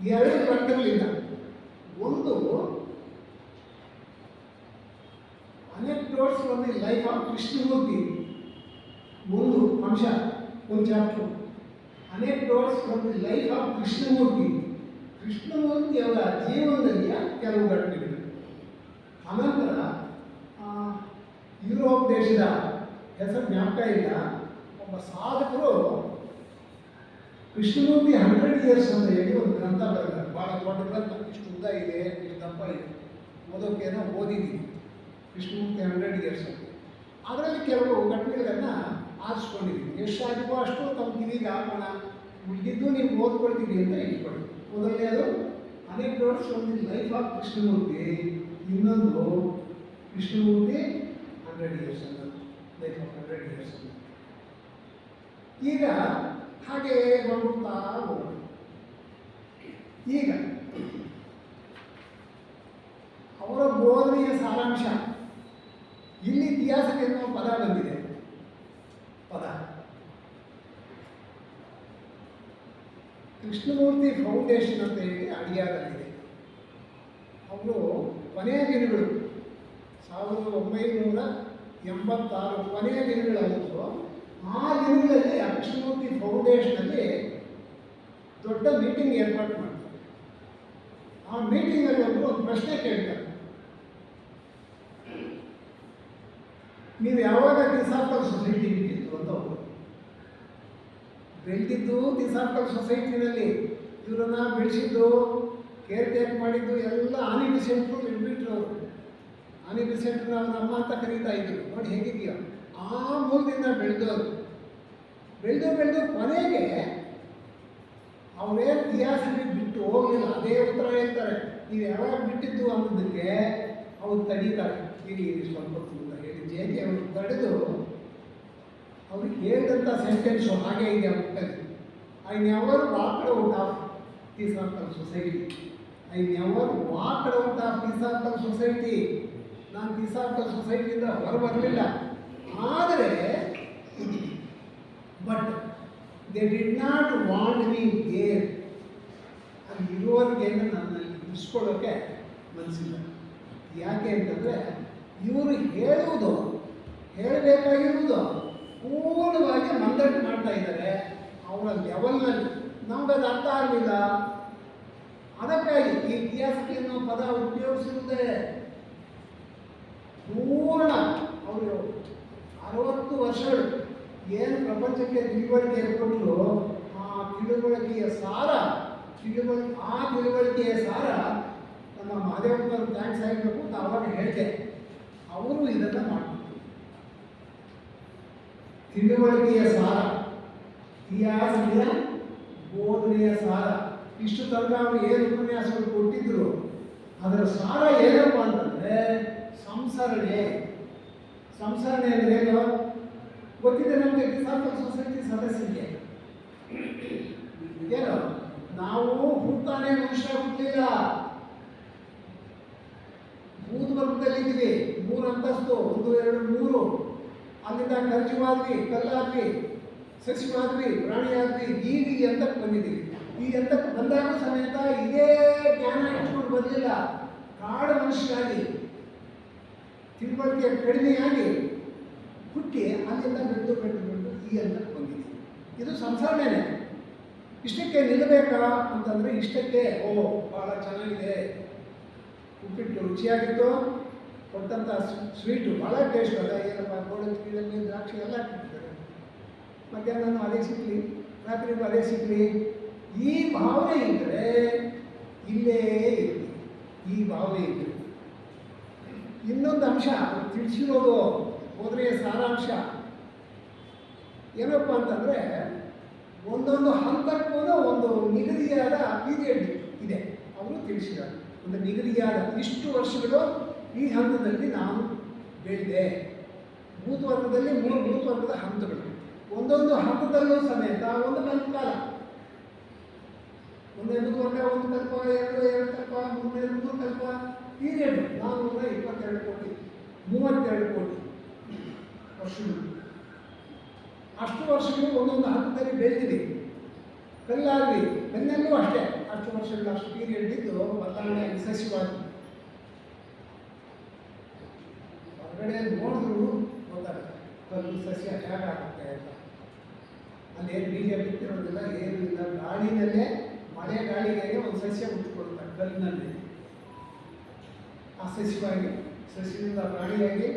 [SPEAKER 1] 2 ಪ್ರಕರಣಗಳಿಂದ. ಒಂದು anecdotes from the life of Krishnamurti. ಒಂದು ಅಂಶ, ಒಂದು chapter. Anecdotes from the life of Krishnamurti. ಕೃಷ್ಣಮೂರ್ತಿಯವರ ಜೀವನದಲ್ಲಿಯ ಕೆಲವು ಘಟನೆಗಳು. ಅನಂತರ ಯುರೋಪ್ ದೇಶದ ಹೆಸರು ಜ್ಞಾಪಕ ಇಲ್ಲ, ಒಬ್ಬ ಸಾಧಕರು ಕೃಷ್ಣಮೂರ್ತಿ 100 years ಅಂತ ಹೇಳಿ ಒಂದು ಗ್ರಂಥ ಬರೆದಿದ್ದಾರೆ. ಭಾಳ ದೊಡ್ಡ ಗ್ರಂಥ, ಇಷ್ಟು ಉದ್ದ ಇದೆ, ಇಷ್ಟು ದಪ್ಪ ಇದೆ. ಓದೋಕ್ಕೇನೋ ಓದಿದ್ದೀನಿ. ಕೃಷ್ಣಮೂರ್ತಿ 100 years ಅಂತ. ಅದರಲ್ಲಿ ಕೆಲವು ಘಟನೆಗಳನ್ನು ಆರಿಸ್ಕೊಂಡಿದ್ದೀನಿ. ಎಷ್ಟಾಗಿವೋ ಅಷ್ಟು ತಮ್ಮ ಕಿವಿಗೆ ಹಾಕೋಣ, ಉಳಿದಿದ್ದು ನೀವು ಓದ್ಕೊಳ್ತೀವಿ ಅಂತ ಇಟ್ಕೊಳ್ಳಿ. ಮೊದಲನೇದು anecdotes from the life of Krishnamurti. ಇನ್ನೊಂದು ಕೃಷ್ಣಮೂರ್ತಿ 100 years ಅಂತ, ಲೈಫ್ ಆಫ್ 100 years ಅಂತ. ಈಗ ಹಾಗೆ ಬಂದ್ಬಿಡ್ತಾ ಹೋಗೋಣ. ಈಗ ಅವರ ಬೋಧನೆಯ ಸಾರಾಂಶ ಇಲ್ಲಿ ಇತಿಹಾಸಕ್ಕೆ ಎನ್ನುವ ಪದ ಬಂದಿದೆ. ಪದ ಕೃಷ್ಣಮೂರ್ತಿ ಫೌಂಡೇಶನ್ ಅಂತ ಹೇಳಿ ಅಡಿಯಾದಲ್ಲಿದೆ. ಅವರು ಕೊನೆಯ ದಿನಗಳು 1986 ಕೊನೆಯ ದಿನಗಳಾಗಿತ್ತು. ಆ ದಿನಗಳಲ್ಲಿ ಆ ಕೃಷ್ಣಮೂರ್ತಿ ಫೌಂಡೇಶನಲ್ಲಿ ದೊಡ್ಡ ಮೀಟಿಂಗ್ ಏರ್ಪಾಡು ಮಾಡ್ತಾರೆ. ಆ ಮೀಟಿಂಗಲ್ಲಿ ಒಬ್ಬರು ಒಂದು ಪ್ರಶ್ನೆ ಕೇಳ್ತಾರೆ, ನೀವು ಯಾವಾಗ ಥಿಸಾಫಿಕಲ್ ಸೊಸೈಟಿ ಬಿಟ್ಟಿತ್ತು ಅಂತ. ಅವರು ಬೆಳೆದಿದ್ದು ಥಿಸಾಫಿಕಲ್ ಸೊಸೈಟಿನಲ್ಲಿ, ಇವರನ್ನ ಬೆಳೆಸಿದ್ದು, ಕೇರ್ ಟೇಕ್ ಮಾಡಿದ್ದು ಎಲ್ಲ ಆನಿ ಬಿಸೆಂಟ್ರು ಬಿಟ್ಬಿಟ್ರು. ಅವರು ಆನಿ ಬಿಸೆಂಟ್ರು ಅವ್ರ ಅಮ್ಮ ಅಂತ ಕರೀತಾ ಇದ್ರು. ನೋಡಿ ಹೇಗಿದೆಯೋ ಆ ಮೂಲದಿಂದ ಬೆಳೆದವರು. ಬೆಳೆದು ಕೊನೆಗೆ ಅವರೇ ಇತಿಹಾಸಕ್ಕೆ ಬಿಟ್ಟು ಹೋಗಲಿಲ್ಲ. ಅದೇ ಉತ್ತರ ಹೇಳ್ತಾರೆ. ನೀವು ಯಾವಾಗ ಬಿಟ್ಟಿದ್ದು ಅನ್ನೋದಕ್ಕೆ ಅವ್ರು ತಡೀತಾರೆ. ಇಲ್ಲಿ ಸ್ವಲ್ಪ ಹೊತ್ತು ಅಂತ ಹೇಳಿ ಜೆ.ಕೆ. ಅವರು ತಡೆದು ಅವ್ರಿಗೆ ಹೇಳಿದಂಥ ಸೆಂಟೆನ್ಸು ಹಾಗೆ ಇದೆ ಆ ಬುಕ್ಕಲ್ಲಿ. I never walked out of Theosophical Society. I never walked out of Theosophical Society. ನಾನು ಥಿಸಾಫಿಕಲ್ ಸೊಸೈಟಿಯಿಂದ ಹೊರಬರಲಿಲ್ಲ. ಆದರೆ but they did not want me there. ಅಲ್ಲಿ ಇರುವವರಿಗೆ ನನ್ನಲ್ಲಿ ಇರಿಸ್ಕೊಳ್ಳೋಕ್ಕೆ ಮನಸ್ಸಿಲ್ಲ. ಯಾಕೆ ಅಂತಂದರೆ ಇವರು ಹೇಳಬೇಕಾಗಿರುವುದು ಪೂರ್ಣವಾಗಿ ಮಂದಟ್ಟು ಮಾಡ್ತಾ ಇದ್ದಾರೆ ಅವರ ಲೆವೆಲ್ನಲ್ಲಿ. ನಮಗದು ಅರ್ಥ ಆಗಲಿಲ್ಲ. ಅದಕ್ಕಾಗಿ ಈ ಇತಿಹಾಸಕ್ಕೆ ಅನ್ನೋ ಪದ ಉಪಯೋಗಿಸಿರುವುದೇ ಪೂರ್ಣ. ಅವರು 60 ವರ್ಷಗಳು ಏನು ಪ್ರಪಂಚಕ್ಕೆ ತಿಳುವಳಿಕೆ ಕೊಟ್ಟರು, ಆ ತಿಳುವಳಿಕೆಯ ಸಾರ ನಮ್ಮ ಮಹಾದೇವಪ್ಪನವ್ರು ಥ್ಯಾಂಕ್ಸ್ ಆಗಬೇಕು ಅಂತ ಅವಾಗ ಹೇಳಿದೆ. ಅವರು ಇದನ್ನು ಮಾಡ್ತಾರೆ. ತಿಳುವಳಿಕೆಯ ಸಾರ, ಇತಿಹಾಸದ ಬೋಧನೆಯ ಸಾರ. ಇಷ್ಟು ತನಕ ಅವರು ಏನು ಉಪನ್ಯಾಸಗಳು ಕೊಟ್ಟಿದ್ರು ಅದರ ಸಾರ ಏನಪ್ಪ ಅಂತಂದರೆ ಸಂಸರಣೆ ಅಂದರೆ ಏನು ಗೊತ್ತಿದೆ ನಮಗೆ. ಥಿಸಾಫಿಕಲ್ ಸೊಸೈಟಿ ಸದಸ್ಯರಿಗೆ ಏನು ನಾವು ಹುಟ್ಟಾನೆ ಮನುಷ್ಯ ಹುಟ್ಟಲಿಲ್ಲ, ಭೂತವರ್ಗದಲ್ಲಿದ್ದೀವಿ. 3 ಅಂತಸ್ತು, 1, 2, 3. ಅಲ್ಲಿಂದ ಖರ್ಜುವಾದ್ವಿ, ಕಲ್ಲಾದ್ವಿ, ಸಸ್ಯವಾದ್ವಿ, ಪ್ರಾಣಿಯಾದ್ವಿ. ಈಗ ಈ ಹಂತಕ್ಕೆ ಬಂದಿದ್ದೀವಿ. ಈ ಹಂತಕ್ಕೆ ಬಂದಾಗ ಸಮೇತ ಇದೇ ಜ್ಞಾನ ಇಟ್ಕೊಂಡು ಬರಲಿಲ್ಲ. ಕಾಡು ಮನುಷ್ಯರಾಗಿ ತಿಳುವಳಿಕೆ ಕಡಿಮೆಯಾಗಿ ಹುಟ್ಟಿ ಅಲ್ಲಿಂದ ಬೆಳೆದು ಈ ಹಂತಕ್ಕೆ ಬಂದಿದ್ದೀವಿ. ಇದು ಸಂಸಾರನೇ. ಇಷ್ಟಕ್ಕೆ ನಿಲ್ಲಬೇಕಾ ಅಂತಂದರೆ ಇಷ್ಟಕ್ಕೆ ಭಾಳ ಚೆನ್ನಾಗಿದೆ, ಉಪ್ಪಿಟ್ಟು ರುಚಿಯಾಗಿತ್ತು, ಕೊಟ್ಟಂಥ ಸ್ವೀಟು ಭಾಳ ಟೇಸ್ಟ್ ಅದ, ಏನಪ್ಪ ಗೋಡಂಬಿ ಗಿಡಂಬಿ ದ್ರಾಕ್ಷಿ ಎಲ್ಲ ಇಟ್ಟಿರ್ತಾರೆ. ಮಧ್ಯಾಹ್ನ ಅದೇ ಸಿಗಲಿ, ರಾತ್ರಿಗೂ ಅದೇ ಸಿಗಲಿ. ಈ ಭಾವನೆ ಇದ್ದರೆ ಇಲ್ಲೇ ಇರ್ತೀವಿ. ಈ ಭಾವನೆ ಇದ್ದರೆ ಇನ್ನೊಂದು ಅಂಶ ತಿಳಿಸಿರೋದು ಬೋಧನೆಯ ಸಾರಾಂಶ ಏನಪ್ಪ ಅಂತಂದರೆ ಒಂದೊಂದು ಹಂತಕ್ಕೂ ಒಂದು ನಿಗದಿಯಾದ ಪೀರಿಯಡ್ ಇದೆ. ಅವರು ತಿಳಿಸಿದ್ದಾರೆ ಒಂದು ನಿಗದಿಯಾದ ಇಷ್ಟು ವರ್ಷಗಳು ಈ ಹಂತದಲ್ಲಿ ನಾನು ಬೆಳೆದೆ. ಭೂತವರ್ಗದಲ್ಲಿ 3 ಭೂತವರ್ಗದ ಹಂತಗಳು. ಒಂದೊಂದು ಹಂತದಲ್ಲೂ ಸಮೇತ ಒಂದು ಕಲ್ಪಕಾಲ. 1ನೇ ಭೂತವರ್ಗ 1 ಕಲ್ಪ, 2 ಕಲ್ಪ, 3 ಕಲ್ಪ ಪೀರಿಯಡ್ 422 ಕೋಟಿ 32 ಕೋಟಿ ವರ್ಷಗಳು. ಅಷ್ಟು ವರ್ಷಗಳು ಒಂದೊಂದು ಹಂತದಲ್ಲಿ ಬೆಳೆದಿದೆ. ಕಲ್ಲಾದ್ವಿ, ಕಲ್ಲಲ್ಲೂ ಅಷ್ಟೇ ಅಷ್ಟು ವರ್ಷಗಳು ಅಷ್ಟು ಪೀರಿಯಡ್ ಇದ್ದು ಬದಲಾವಣೆ ಸಸ್ಯವಾದ್ವಿ. ಹೊರಗಡೆ ನೋಡಿದ್ರು ಗೊತ್ತಾಗುತ್ತೆ ಕಲ್ಲು ಸಸ್ಯ ಹೇಗಾಗುತ್ತೆ ಅಂತ. ಅಲ್ಲೇನು ಬೀಜ ಬಿತ್ತಿರೋದಿಲ್ಲ, ಏನೂ ಇಲ್ಲ. ಗಾಳಿನಲ್ಲೇ ಮಳೆ ಗಾಳಿಗೆ ಒಂದು ಸಸ್ಯ ಹುಟ್ಟುಕೊಳ್ತಾರೆ ಕಲ್ಲಿನಲ್ಲಿ. ಆ ಸಸ್ಯವಾಗಿ, ಸಸ್ಯದಿಂದ ಪ್ರಾಣಿಯಾಗಿ,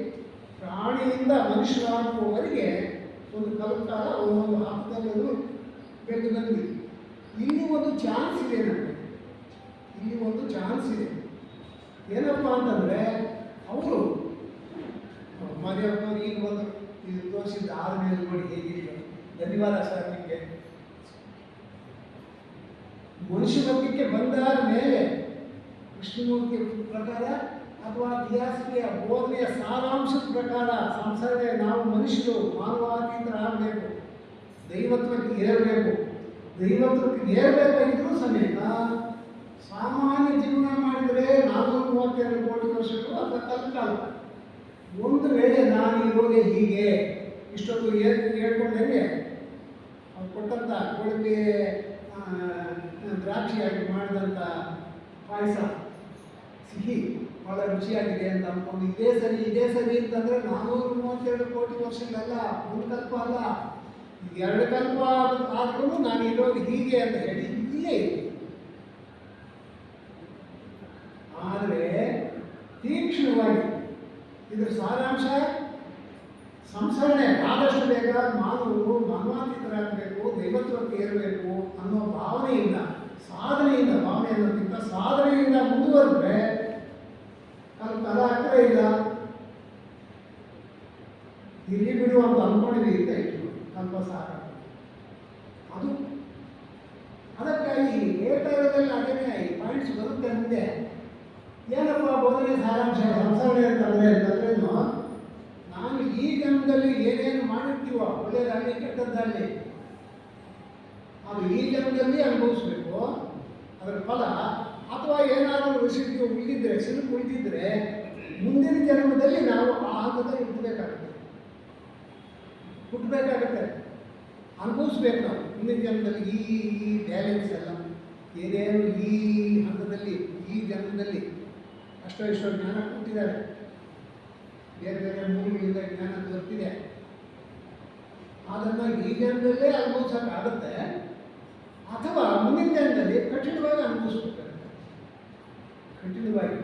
[SPEAKER 1] ಪ್ರಾಣಿಯಿಂದ ಮನುಷ್ಯರಾಗುವವರೆಗೆ ಒಂದು ಕಲ್ಪಕಾಲ ಒಂದೊಂದು ಹಂತದಲ್ಲೂ ಬೆಳೆದು ಬಂದ್ವಿ. ಇಲ್ಲಿ ಒಂದು ಚಾನ್ಸ್ ಇದೆ ನಮಗೆ. ಇಲ್ಲಿ ಒಂದು ಚಾನ್ಸ್ ಇದೆ. ಏನಪ್ಪ ಅಂತಂದರೆ ಅವರು ಮನೆಯವರು ಈಗ ಒಂದು ಇದು ತೋರಿಸಿದ್ದು ಆದ್ಮೇಲೆ ನೋಡಿ ಹೇಗಿಲ್ಲ. ಧನ್ಯವಾದ ಸರ್ ನಿಮಗೆ. ಮನುಷ್ಯ ವರ್ಗಕ್ಕೆ ಬಂದಾದ ಮೇಲೆ ಕೃಷ್ಣಮೂರ್ತಿ ಪ್ರಕಾರ ಅಥವಾ ಇತಿಹಾಸೀಯ ಬೋಧನೆಯ ಸಾರಾಂಶದ ಪ್ರಕಾರ ಸಂಸಾರಕ್ಕೆ ನಾವು ಮನುಷ್ಯರು ಮಾನವಾತೀತರಾಗಬೇಕು, ದೈವತ್ವಕ್ಕೆ ಏರಬೇಕು. ದೈವತ್ವಕ್ಕೆ ಏರಬೇಕಾಗಿದ್ರೂ ಸಮೇತ ಸಾಮಾನ್ಯ ಜೀವನ ಮಾಡಿದರೆ 432 ಕೋಟಿ ವರ್ಷಗಳು ಅಥವಾ ಕಲ್ಕಾಲ. ಒಂದು ವೇಳೆ ನಾನು ಇರೋದೇ ಹೀಗೆ ಇಷ್ಟೊತ್ತು ಹೇಳ್ಕೊಂಡಂಗೆ ಅವ್ರು ಕೊಟ್ಟಂಥ ಕೊಡುಗೆ ದ್ರಾಕ್ಷಿಯಾಗಿ ಮಾಡಿದಂಥ ಪಾಯಸ ಸಿಹಿ ಭಾಳ ರುಚಿಯಾಗಿದೆ ಅಂತ ಅಂದ್ಕೊಂಡು ಇದೇ ಸರಿ ಅಂತಂದರೆ 432 ಕೋಟಿ ವರ್ಷಗಳಲ್ಲ, ಒಂದು ಕಲ್ಪ ಅಲ್ಲ, 2 ಕಲ್ಪ ಆದ್ರೂ ನಾನು ಇರೋದು ಹೀಗೆ ಅಂತ ಹೇಳಿ ಇಲ್ಲೇ ಇದೆ. ಆದರೆ ತೀಕ್ಷ್ಣವಾಗಿ ಇದರ ಸಾರಾಂಶ ಸಂಸ್ಕರಣೆ ಆದಷ್ಟು ಬೇಗ ಮಾನವರು ಮಾನವಾತೀತರಾಗಬೇಕು, ದೈವತ್ವಕ್ಕೆ ಏರಬೇಕು ಅನ್ನೋ ಭಾವನೆಯಿಂದ, ಸಾಧನೆಯಿಂದ, ಭಾವನೆ ಅನ್ನೋದಕ್ಕಿಂತ ಸಾಧನೆಯಿಂದ ಮುಂದುವರೆದ್ರೆ ಕಲ ಅಗ್ರ ಇಲ್ಲ, ಇಲ್ಲಿ ಬಿಡು ಅಂತ ಅಂದ್ಕೊಂಡಿದ್ದೀವಿ ಅಂತ ಇಟ್ಟು ಕಲ್ಪ ಸಾಕ. ಅದು ಅದಕ್ಕಾಗಿ ಹೇಳ್ತಾ ಇರೋದ್ರಲ್ಲಿ ಅದೇನೇ ಈ ಪಾಯಿಂಟ್ಸ್ ಬರುತ್ತೆ ಮುಂದೆ. ಏನಪ್ಪ ಬೋಧನೆ ಸಾರಾಂಶ ಸಂಸ್ಕರಣೆ ಅಂತಂದ್ರೇನು, ನಾನು ಈ ಜನ್ಮದಲ್ಲಿ ಏನೇನು ಮಾಡಿರ್ತೀವೋ ಒಳ್ಳೆಯದಾಗಲಿ ಕೆಟ್ಟದ್ದಾಗಲಿ ಅದು ಈ ಜನ್ಮದಲ್ಲಿ ಅನುಭವಿಸ್ಬೇಕು ಅದರ ಫಲ. ಅಥವಾ ಏನಾದರೂ ರೆಸಿಪಿ ಉಳಿದಿದ್ರೆ, ಸಿಲುಕು ಉಳಿದಿದ್ರೆ ಮುಂದಿನ ಜನ್ಮದಲ್ಲಿ ನಾವು ಆ ಹಂತದಲ್ಲಿ ಹುಟ್ಟಬೇಕಾಗತ್ತೆ, ಅನುಭವಿಸ್ಬೇಕು ನಾವು ಮುಂದಿನ ಜನ್ಮದಲ್ಲಿ ಈ ಬ್ಯಾಲೆನ್ಸ್ ಎಲ್ಲ ಏನೇನು ಈ ಹಂತದಲ್ಲಿ ಈ ಜನ್ಮದಲ್ಲಿ ಅಷ್ಟೋ ಇಷ್ಟೋ ಜ್ಞಾನ ಕೊಟ್ಟಿದ್ದಾರೆ, ಬೇರೆ ಬೇರೆ ಮೂಲಗಳಿಂದ ಜ್ಞಾನ ದೊರೆತಿದೆ, ಅದನ್ನು ಈ ಜನ್ಮದಲ್ಲೇ ಅನುಭವಿಸೋಕ್ಕಾಗತ್ತೆ. ಅಥವಾ ಮುಂದಿನ ಜನ್ಮದಲ್ಲಿ ಕಠಿಣವಾಗಿ ಅನುಭವಿಸ್ಬೇಕಾಗುತ್ತೆ, ಕಠಿಣವಾಗಿ.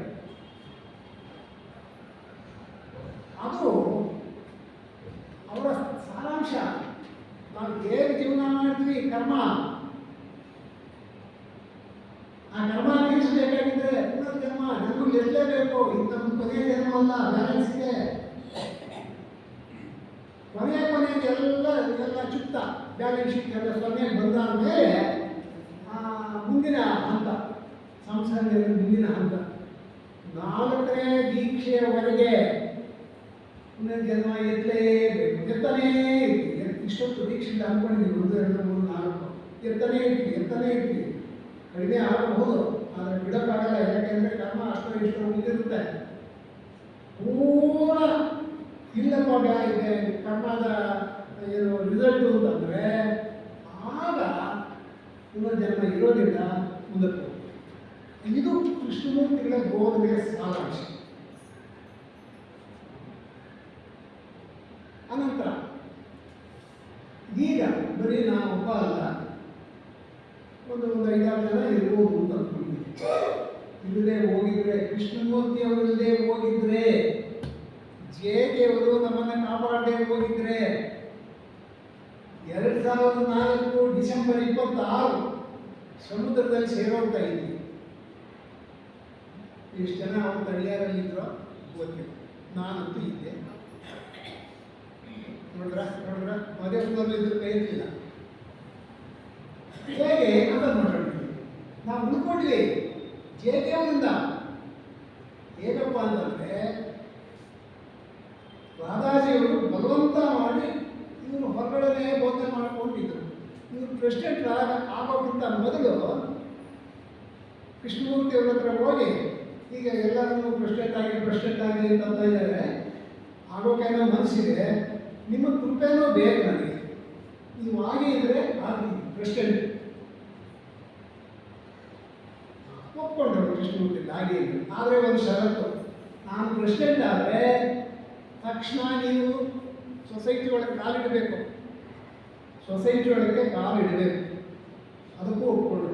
[SPEAKER 1] ಅದು ಅವರ ಸಾರಾಂಶ. ನಾವು ಹೇಗೆ ಜೀವನ ಮಾಡ್ತೀವಿ, ಕರ್ಮ, ಆ ಕರ್ಮ ತೀರಿಸಬೇಕಾಗಿದ್ರೆ ಪುನರ್ಜನ್ಮ ನಮಗೆ ಇರಲೇಬೇಕು. ಇಂಥದ್ದು ಕೊನೆಯ ಜನ್ಮ ಅಲ್ಲ, ಬ್ಯಾಲೆನ್ಸ್ ಇದೆ. ಕೊನೆಗೆ ಎಲ್ಲ ಚುಕ್ತ ಬ್ಯಾಲೆನ್ಸ್ ಶೀಟ್ ಎಲ್ಲ ಕೊನೆಗೆ ಬಂದಾದ ಮೇಲೆ ಮುಂದಿನ ಹಂತ ಸಂಸಾರದ ಮುಂದಿನ ಹಂತ 4ನೇ ದೀಕ್ಷೆಯವರೆಗೆ ಪುನರ್ಜನ್ಮ ಎತ್ತನೇ ಇರ್ತೀವಿ. ಇಷ್ಟೊತ್ತು ದೀಕ್ಷೆಯಿಂದ ಅಂದ್ಕೊಂಡಿದ್ದೀವಿ, 1 2 3 4 ಎತ್ತನೇ ಇರ್ತೀವಿ. ಕಡಿಮೆ ಆಗಬಹುದು, ಆದರೆ ಬಿಡೋಕ್ಕಾಗಲ್ಲ. ಯಾಕೆಂದರೆ ಕರ್ಮ ಅಷ್ಟೋ ಇಷ್ಟೋ ಮುಗಿದಿರುತ್ತೆ. ಪೂರ್ಣ ಇಲ್ಲಪ್ಪ ಕರ್ಮದ ಏನು ರಿಸಲ್ಟು ಅಂತಂದರೆ ಆಗ ಪುನರ್ಜನ್ಮ ಇರೋದಿಲ್ಲ, ಮುಂದಕ್ಕೆ ಹೋಗ್ತದೆ. ಇದು ಕೃಷ್ಣಮೂರ್ತಿಗಳ ಬೋಧನೆಯ ಸಾರಾಂಶ. ಅನಂತರ ಈಗ ಬರೀ ನಾನು ಒಬ್ಬ ಅಲ್ಲ, ಒಂದು 5-6 ಜನ ಇರ್ಬೋದು ಅಂತ ಅಂದ್ಕೊಂಡಿದ್ದೀನಿ. ಇಲ್ಲದೆ ಹೋಗಿದ್ರೆ, ಕೃಷ್ಣಮೂರ್ತಿ ಅವರಿಲ್ಲದೆ ಹೋಗಿದ್ರೆ, ಜೆ.ಕೆ. ಅವರು ನಮ್ಮನ್ನು ಕಾಪಾಡದೆ ಹೋಗಿದ್ರೆ, 2004 ಡಿಸೆಂಬರ್ 26 ಸಮುದ್ರದಲ್ಲಿ ಸೇರೋಗ್ತಾ ಇದ್ವಿ. ಎಷ್ಟು ಜನ ಅವ್ರು ತಡಿಯಾರಲ್ಲಿದ್ರು ಗೊತ್ತಿಲ್ಲ, ನಾನಂತೂ ಇದ್ದೆ. ನೋಡ್ರ ಮದುವೆ ಇದ್ರು ಕೈ ಇರಲಿಲ್ಲ. ಹೇಗೆ ಅಂತ ನೋಡ್ರಿ, ನಾವು ಉಳ್ಕೊಂಡ್ವಿ ಜೆ.ಕೆ. ಅವರಿಂದ. ಹೇಗಪ್ಪ ಅಂತಂದರೆ ರಾಧಾಜಿಯವರು ಬಲವಂತ ಮಾಡಿ ಇವರು ಹೊರಗಡೆ ಬೋಧನೆ ಮಾಡಿಕೊಂಡಿದ್ರು. ಇವರು ಪ್ರೆಸಿಡೆಂಟ್ ಆಗೋಕ್ಕಿಂತ ಮೊದಲು ಕೃಷ್ಣಮೂರ್ತಿ ಅವ್ರ ಹತ್ರ ಹೋಗಿ, ಈಗ ಎಲ್ಲರೂ ಪ್ರೆಸಿಡೆಂಟ್ ಆಗಿ ಅಂತ ಇದ್ದಾರೆ, ಆಗೋಕೇನೋ ಮನಸ್ಸಿದೆ, ನಿಮ್ಮ ಕೃಪೆನೋ ಬೇಕು ನನಗೆ, ನೀವು ಹಾಗೆ ಇದ್ರೆ ಆಗ್ತೀವಿ ಪ್ರೆಸಿಡೆಂಟ್. ಒಪ್ಕೊಂಡ್ರು ಕೃಷ್ಣಮೂರ್ತಿ ಹಾಗೆ ಇದ್ರು. ಆದರೆ ಒಂದು ಷರತ್ತು, ನಾನು ಪ್ರೆಸಿಡೆಂಟ್ ಆದರೆ ತಕ್ಷಣ ನೀವು ಸೊಸೈಟಿ ಒಳಗೆ ಕಾಲಿಡಬೇಕು, ಸೊಸೈಟಿ ಒಳಗೆ ಕಾಲಿಡಬೇಕು. ಅದಕ್ಕೂ ಒಪ್ಕೊಂಡ್ರು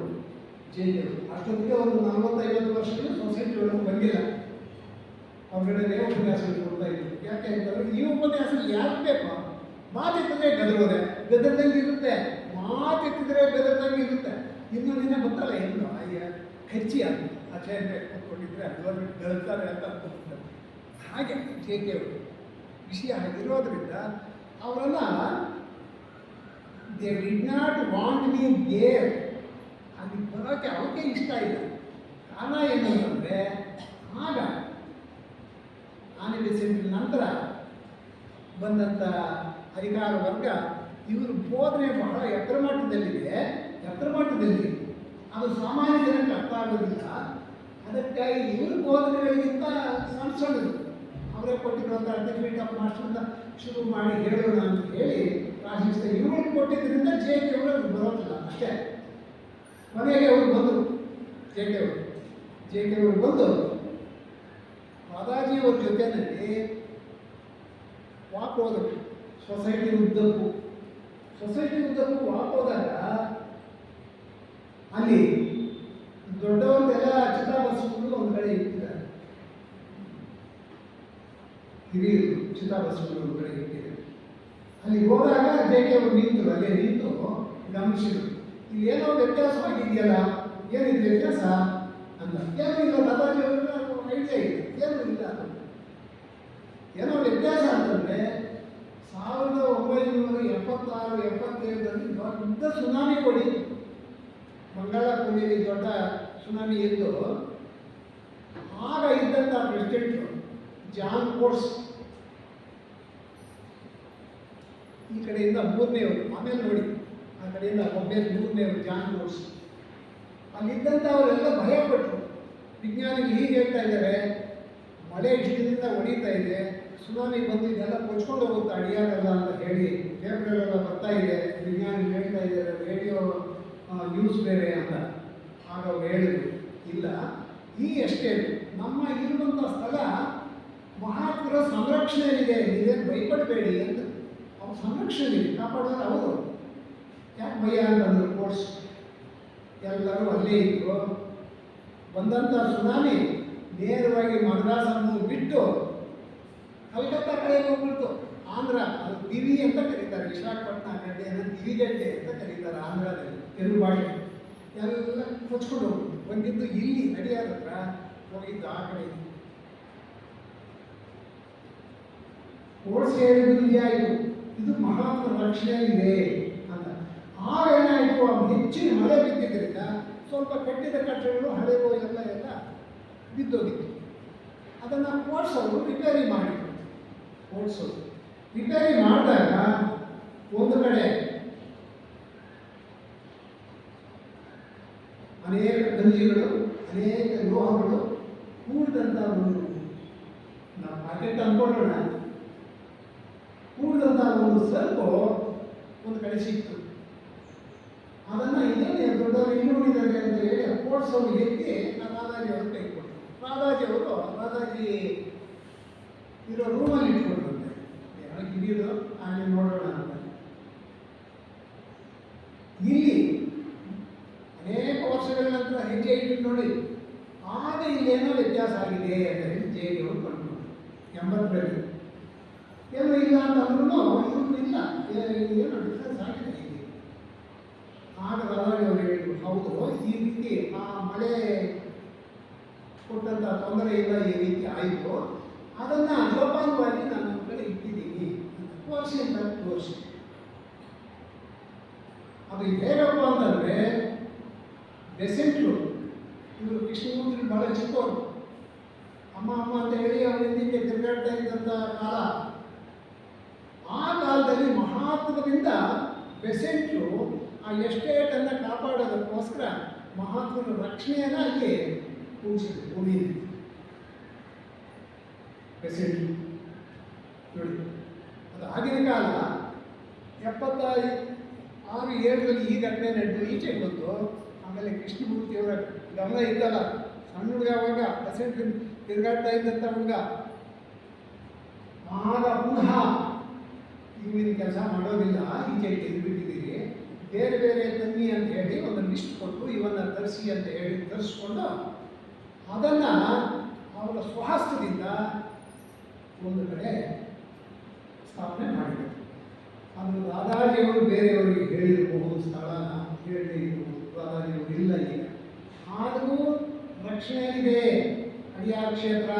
[SPEAKER 1] ಜೆ.ಕೆ. ಅಷ್ಟೊತ್ತಿಗೆ ಒಂದು 40-50 ವರ್ಷಗಳು ಸೊಸೈಟಿ ಒಳಗೆ ಬಂದಿಲ್ಲ, ಹೊರಗಡೆ ಉಪನ್ಯಾಸಗಳು ಕೊಡ್ತಾ ಇದ್ರು. ಯಾಕೆ ಅಂತಂದರೆ ಈ ಉಪನ್ಯಾಸಗಳು ಯಾಕೆ ಬೇಕು? ಮಾತೆತ್ತಿದ್ರೆ ಗದರದಂಗೆ ಇರುತ್ತೆ, ಮಾತೆತ್ತಿದ್ರೆ ಗದರದಂಗೆ ಇರುತ್ತೆ. ಇನ್ನು ನಿನ್ನೆ ಗೊತ್ತಲ್ಲ, ಇನ್ನು ಹೆಚ್ಚಿ ಅದು ಆಚಾರ್ಯ ಕೊಟ್ಕೊಂಡಿದ್ರೆ ಅದು ಗಳ್ತಾರೆ ಅಂತ ಅನ್ಕೊಂಡ್ತಾರೆ. ಹಾಗೆ ಜೆ.ಕೆ. ಅವರು ವಿಷಯ ಆಗಿರೋದ್ರಿಂದ ಅವರನ್ನ they did not want me there, ಅಲ್ಲಿ ಬರೋಕ್ಕೆ ಅವಕ್ಕೆ ಇಷ್ಟ ಇಲ್ಲ. ಕಾರಣ ಏನು ಅಂತಂದರೆ, ಆಗ ಆನೆ ಬೆಸೆಂಟ್ ನಂತರ ಬಂದಂಥ ಅಧಿಕಾರ ವರ್ಗ ಇವರು ಬೋಧನೆ ಬಹಳ ಎತ್ತರ ಮಟ್ಟದಲ್ಲಿ ಅದು ಸಾಮಾನ್ಯ ಜನಕ್ಕೆ ಅರ್ಥ ಆಗೋದಿಲ್ಲ. ಅದಕ್ಕಾಗಿ ಇವ್ರ ಬೋಧನೆಗಳಿಗಿಂತ ಸಣ್ಣ ಸಣ್ಣದು ಅವರೇ ಕೊಟ್ಟಿರುವಂಥ ಸರ್ಟಿಫಿಕೇಟ್ ಆಫ್ ಮಾಸ್ಟರ್ ಅಂತ ಶುರು ಮಾಡಿ ಹೇಳೋಣ ಅಂತ ಹೇಳಿ ಪ್ರಾರಂಭಿಸ್ತಾರೆ. ಇವ್ರಿಗೆ ಕೊಟ್ಟಿದ್ದರಿಂದ ಜೆ ಕೆ ಅವರು ಬರೋದಿಲ್ಲ ಅಷ್ಟೇ. ಮನೆಗೆ ಅವರು ಬಂದರು, ಜೆ ಕೆ ಅವರು ಬಂದು ದಾದಾಜಿಯವ್ರ ಜೊತೆಯಲ್ಲಿ ವಾಕ್ ಹೋದರು. ಸೊಸೈಟಿ ಉದ್ದಕ್ಕೂ ವಾಕ್ ಹೋದಾಗ ಅಲ್ಲಿ ದೊಡ್ಡವ್ರದ್ದೆಲ್ಲ ಚಿತಾಭಸ್ಮಗಳು ಒಂದು ಕಡೆ ಇಟ್ಟಿದ್ದಾರೆ, ಹಿರಿಯರು ಚಿತಾಭಸ್ಮಗಳು ಒಂದು ಕಡೆ ಇಟ್ಟಿದ್ದಾರೆ. ಅಲ್ಲಿ ಹೋದಾಗ ಜೆ ಕೆ ಅವರು ನಿಂತು ಅಲ್ಲೇ ನಿಂತು ಗಮನಿಸಿದ್ರು, ಇಲ್ಲಿ ಏನೋ ವ್ಯತ್ಯಾಸವಾಗಿದೆಯಲ್ಲ, ಏನಿದೆ ವ್ಯತ್ಯಾಸ ಅಂತ. ಏನೂ ಇಲ್ಲ ದಾದಾಜಿ ಅವ್ರಿಗೆ ಐಡಿಯಾ ಇದೆ, ಏನೂ ಇಲ್ಲ ಅದು. ಏನೋ ವ್ಯತ್ಯಾಸ ಅಂತಂದರೆ 1976-77ರಲ್ಲಿ ದೊಡ್ಡ ಸುನಾಮಿ ಹೊಡೀತು. ಬಂಗಾಳ ಕೊಲ್ಲಿಯಲ್ಲಿ ದೊಡ್ಡ ಸುನಾಮಿ ಇದ್ದು ಆಗ ಇದ್ದಂಥ ಪ್ರೆಸಿಡೆಂಟು ಜಾನ್ ಕೋಟ್ಸ್, ಈ ಕಡೆಯಿಂದ ಮೂರನೇವರು, ಆಮೇಲೆ ನೋಡಿ ಆ ಕಡೆಯಿಂದ ಒಬ್ಬರು ಮೂರನೇವರು ಜಾನ್ ಕೋಟ್ಸ್. ಅಲ್ಲಿದ್ದಂಥವರೆಲ್ಲ ಭಯಪಟ್ಟರು. ವಿಜ್ಞಾನಿಗಳು ಹೀಗೆ ಹೇಳ್ತಾ ಇದ್ದಾರೆ, ಮಳೆ ಇಷ್ಟದಿಂದ ಹೊಡಿತಾ ಇದೆ, ಸುನಾಮಿ ಬಂದು ಇದೆಲ್ಲ ಕೊಚ್ಕೊಂಡು ಹೋಗುತ್ತೆ ಅಡಿಯಾಗಲ್ಲ ಅಂತ ಹೇಳಿ ಪೇಪರ್ಗಳೆಲ್ಲ ಬರ್ತಾ ಇದೆ, ವಿಜ್ಞಾನಿಗಳು ಹೇಳ್ತಾ ಇದ್ದಾರೆ, ರೇಡಿಯೋ ನ್ಯೂಸ್ ಬೇರೆ ಅಂತ. ಆಗ ಅವ್ರು ಹೇಳಿದ್ರು, ಇಲ್ಲ, ಈ ಎಸ್ಟೇಟ್ ನಮ್ಮ ಇರುವಂಥ ಸ್ಥಳ ಮಹಾತ್ಮರ ಸಂರಕ್ಷಣೆಯಲ್ಲಿದೆ, ಇದೇನು ಭಯಪಡಬೇಡಿ ಅಂತ. ಅವ್ರ ಸಂರಕ್ಷಣೆ ಕಾಪಾಡೋದು ಅವರು. ಯಾಕೆ ಭಯ ಅಂತಂದ್ರು ಕೋರ್ಸ್. ಎಲ್ಲರೂ ಅಲ್ಲೇ ಇದ್ರು. ಬಂದಂಥ ಸುನಾಮಿ ನೇರವಾಗಿ ಮದ್ರಾಸನ್ನು ಬಿಟ್ಟು ಕಲ್ಕತ್ತಾ ಕಡೆಗೆ ಹೋಗ್ಬಿಡ್ತು. ಆಂಧ್ರ, ಅದು ದಿವಿ ಅಂತ ಕರೀತಾರೆ, ವಿಶಾಖಪಟ್ಟಣ ಗಡ್ಡೆಯನ್ನು ದಿವಿಗಡ್ಡೆ ಅಂತ ಕರೀತಾರೆ ಆಂಧ್ರದಲ್ಲಿ, ತೆಲುಗು ಭಾಷೆ. ಎಲ್ಲ ಕೊಚ್ಕೊಂಡು ಹೋಗ್ಬಿಟ್ಟು ಬಂದಿದ್ದು ಇಲ್ಲಿ ಅಡಿಯಾದ ಹತ್ರ, ಹೋಗಿದ್ದು ಆ ಕಡೆ. ಕೋರ್ಸ್ ಹೇಳಿದ್ದು ನಿಜ ಆಯಿತು, ಇದು ಮಹಾತ್ಮ ರಕ್ಷಣೆ ಇದೆ ಅಂತ. ಆಗ ಏನಾಯಿತು, ಹೆಚ್ಚಿನ ಮಳೆ ಬಿದ್ದಿದ್ದರಿಂದ ಸ್ವಲ್ಪ ಕಟ್ಟಿದ ಕಟ್ಟಡಗಳು ಹಳೆವು ಎಲ್ಲ ಬಿದ್ದೋಗಿತ್ತು. ಅದನ್ನು ಕೋರ್ಸ್ ಅವರು ರಿಪೇರಿ ಮಾಡಿದರು. ರಿಪೇರಿ ಮಾಡಿದಾಗ ಒಂದು ಕಡೆ ಅನೇಕ ಗಂಜಿಗಳು, ಅನೇಕ ಲೋಹಗಳು ಕೂಡಿದಂಥ ಒಂದು, ನಾವು ಪಾಕೆಟ್ ಅಂದ್ಕೊಳ್ಳೋಣ, ಕೂಡಿದಂಥ ಒಂದು ಸರ್ಪು ಒಂದು ಕಡೆ ಸಿಕ್ತು. ಅದನ್ನು ಇದೇನೇ ದೊಡ್ಡವರು ಇನ್ನೂ ಇದ್ದಾರೆ ಅಂತ ಹೇಳಿ ಕೋರ್ಸ್ ಅವರು ಎತ್ತಿ ದಾದಾಜಿ ಅವರು ಕೈ ಕೊಟ್ಟರು. ದಾದಾಜಿ ಇರೋ ರೂಮಲ್ಲಿ ಇಟ್ಕೊಂಡ್ರಂತೆ, ಏನೋ ಹಿಡಿಯೋದು ಆಮೇಲೆ ನೋಡೋಣ ಅಂತ. ಇಲ್ಲಿ ಅನೇಕ ವರ್ಷಗಳ ನಂತರ ಹೆಜ್ಜೆ ಇಟ್ಟು ನೋಡಿ, ಆಗ ಇಲ್ಲೇನೋ ವ್ಯತ್ಯಾಸ ಆಗಿದೆ ಅಂತ ಹೇಳಿ ಜೈಲಿಯವರು ಕಂಡು 80ರಲ್ಲಿ. ಏನೂ ಇಲ್ಲ ಅಂತಂದ್ರೂ ಇವ್ರು ಇಲ್ಲ, ಏನೋ ಡಿಫ್ರೆನ್ಸ್ ಆಗಿದೆ ಇಲ್ಲಿ. ಆಗ ದಾದಾಜಿ ಅವರು ಹೇಳಿದ್ರು, ಹೌದು, ಈ ರೀತಿ ಆ ಮಳೆ ಕೊಟ್ಟಂಥ ತೊಂದರೆಯಿಂದ ಈ ರೀತಿ ಆಯಿತು, ಅದನ್ನು ಜೋಪಾನವಾಗಿ ನಾನು ನಮ್ಮ ಕಡೆ ಇಟ್ಟಿದ್ದೀನಿ ತೋರಿಸಿ ಅಂತ ತೋರಿಸಿ. ಅದು ಹೇಗಪ್ಪ ಅಂತಂದರೆ, ಬೆಸೆಂಟ್ರು ಇವರು ಕೃಷ್ಣಮೂರ್ತಿ ಭಾಳ ಚಿಕ್ಕವರು, ಅಮ್ಮ ಅಂತ ಹೇಳಿ ಅವರಿಂದಿಗೆ ತಿರುಗಾಡ್ತಾ ಇದ್ದಂಥ ಕಾಲ. ಆ ಕಾಲದಲ್ಲಿ ಮಹಾತ್ಮದಿಂದ ಬೆಸೆಂಟ್ರು ಆ ಎಸ್ಟೇಟನ್ನು ಕಾಪಾಡೋದಕ್ಕೋಸ್ಕರ ಮಹಾತ್ಮನ ರಕ್ಷಣೆಯನ್ನು ಅಲ್ಲಿ ಕೂಡಿಸಿದ್ರು ಭೂಮಿಯಲ್ಲಿ. ಬೆಸೆಂಟ್ರು ನೋಡಿ, ಅದು ಆಗಿನ ಕಾಲ 76-7ರಲ್ಲಿ ಈ ಘಟನೆ ನಡೆದು ಈಚೆಗೆ ಬಂತು. ಆಮೇಲೆ ಕೃಷ್ಣಮೂರ್ತಿಯವರ ಗಮನ ಇದ್ದಲ್ಲ, ಸಣ್ಣ ಹುಡುಗ ಅವಾಗ ಬೆಸೆಂಟ್ ತಿರುಗಾಡ್ತಾ ಇದ್ದಂಥ ಹುಡುಗ. ಆಗ ಪುನಃ ಇವಿನ ಕೆಲಸ ಮಾಡೋದಿಲ್ಲ, ಈಚೆ ತೆಗೆದುಬಿಟ್ಟಿದ್ದೀರಿ, ಬೇರೆ ಬೇರೆ ತನ್ನಿ ಅಂತ ಹೇಳಿ ಒಂದು ಲಿಸ್ಟ್ ಕೊಟ್ಟು ಇವನ್ನ ತರಿಸಿ ಅಂತ ಹೇಳಿ ತರಿಸ್ಕೊಂಡು ಅದನ್ನು ಅವರ ಸ್ವಹಸ್ತದಿಂದ ಒಂದು ಕಡೆ ಸ್ಥಾಪನೆ ಮಾಡಿದರು. ಅದು ದಾದಾಜಿಯವರು ಬೇರೆಯವರಿಗೆ ಹೇಳಿರಬಹುದು, ಸ್ಥಳನ ಹೇಳಿ ದಾದಾಜಿಯವರು ಇಲ್ಲ ಈಗ. ಆದರೂ ರಕ್ಷಣೆಯಿದೆ. ಅಡಿಯಾರ್ ಕ್ಷೇತ್ರ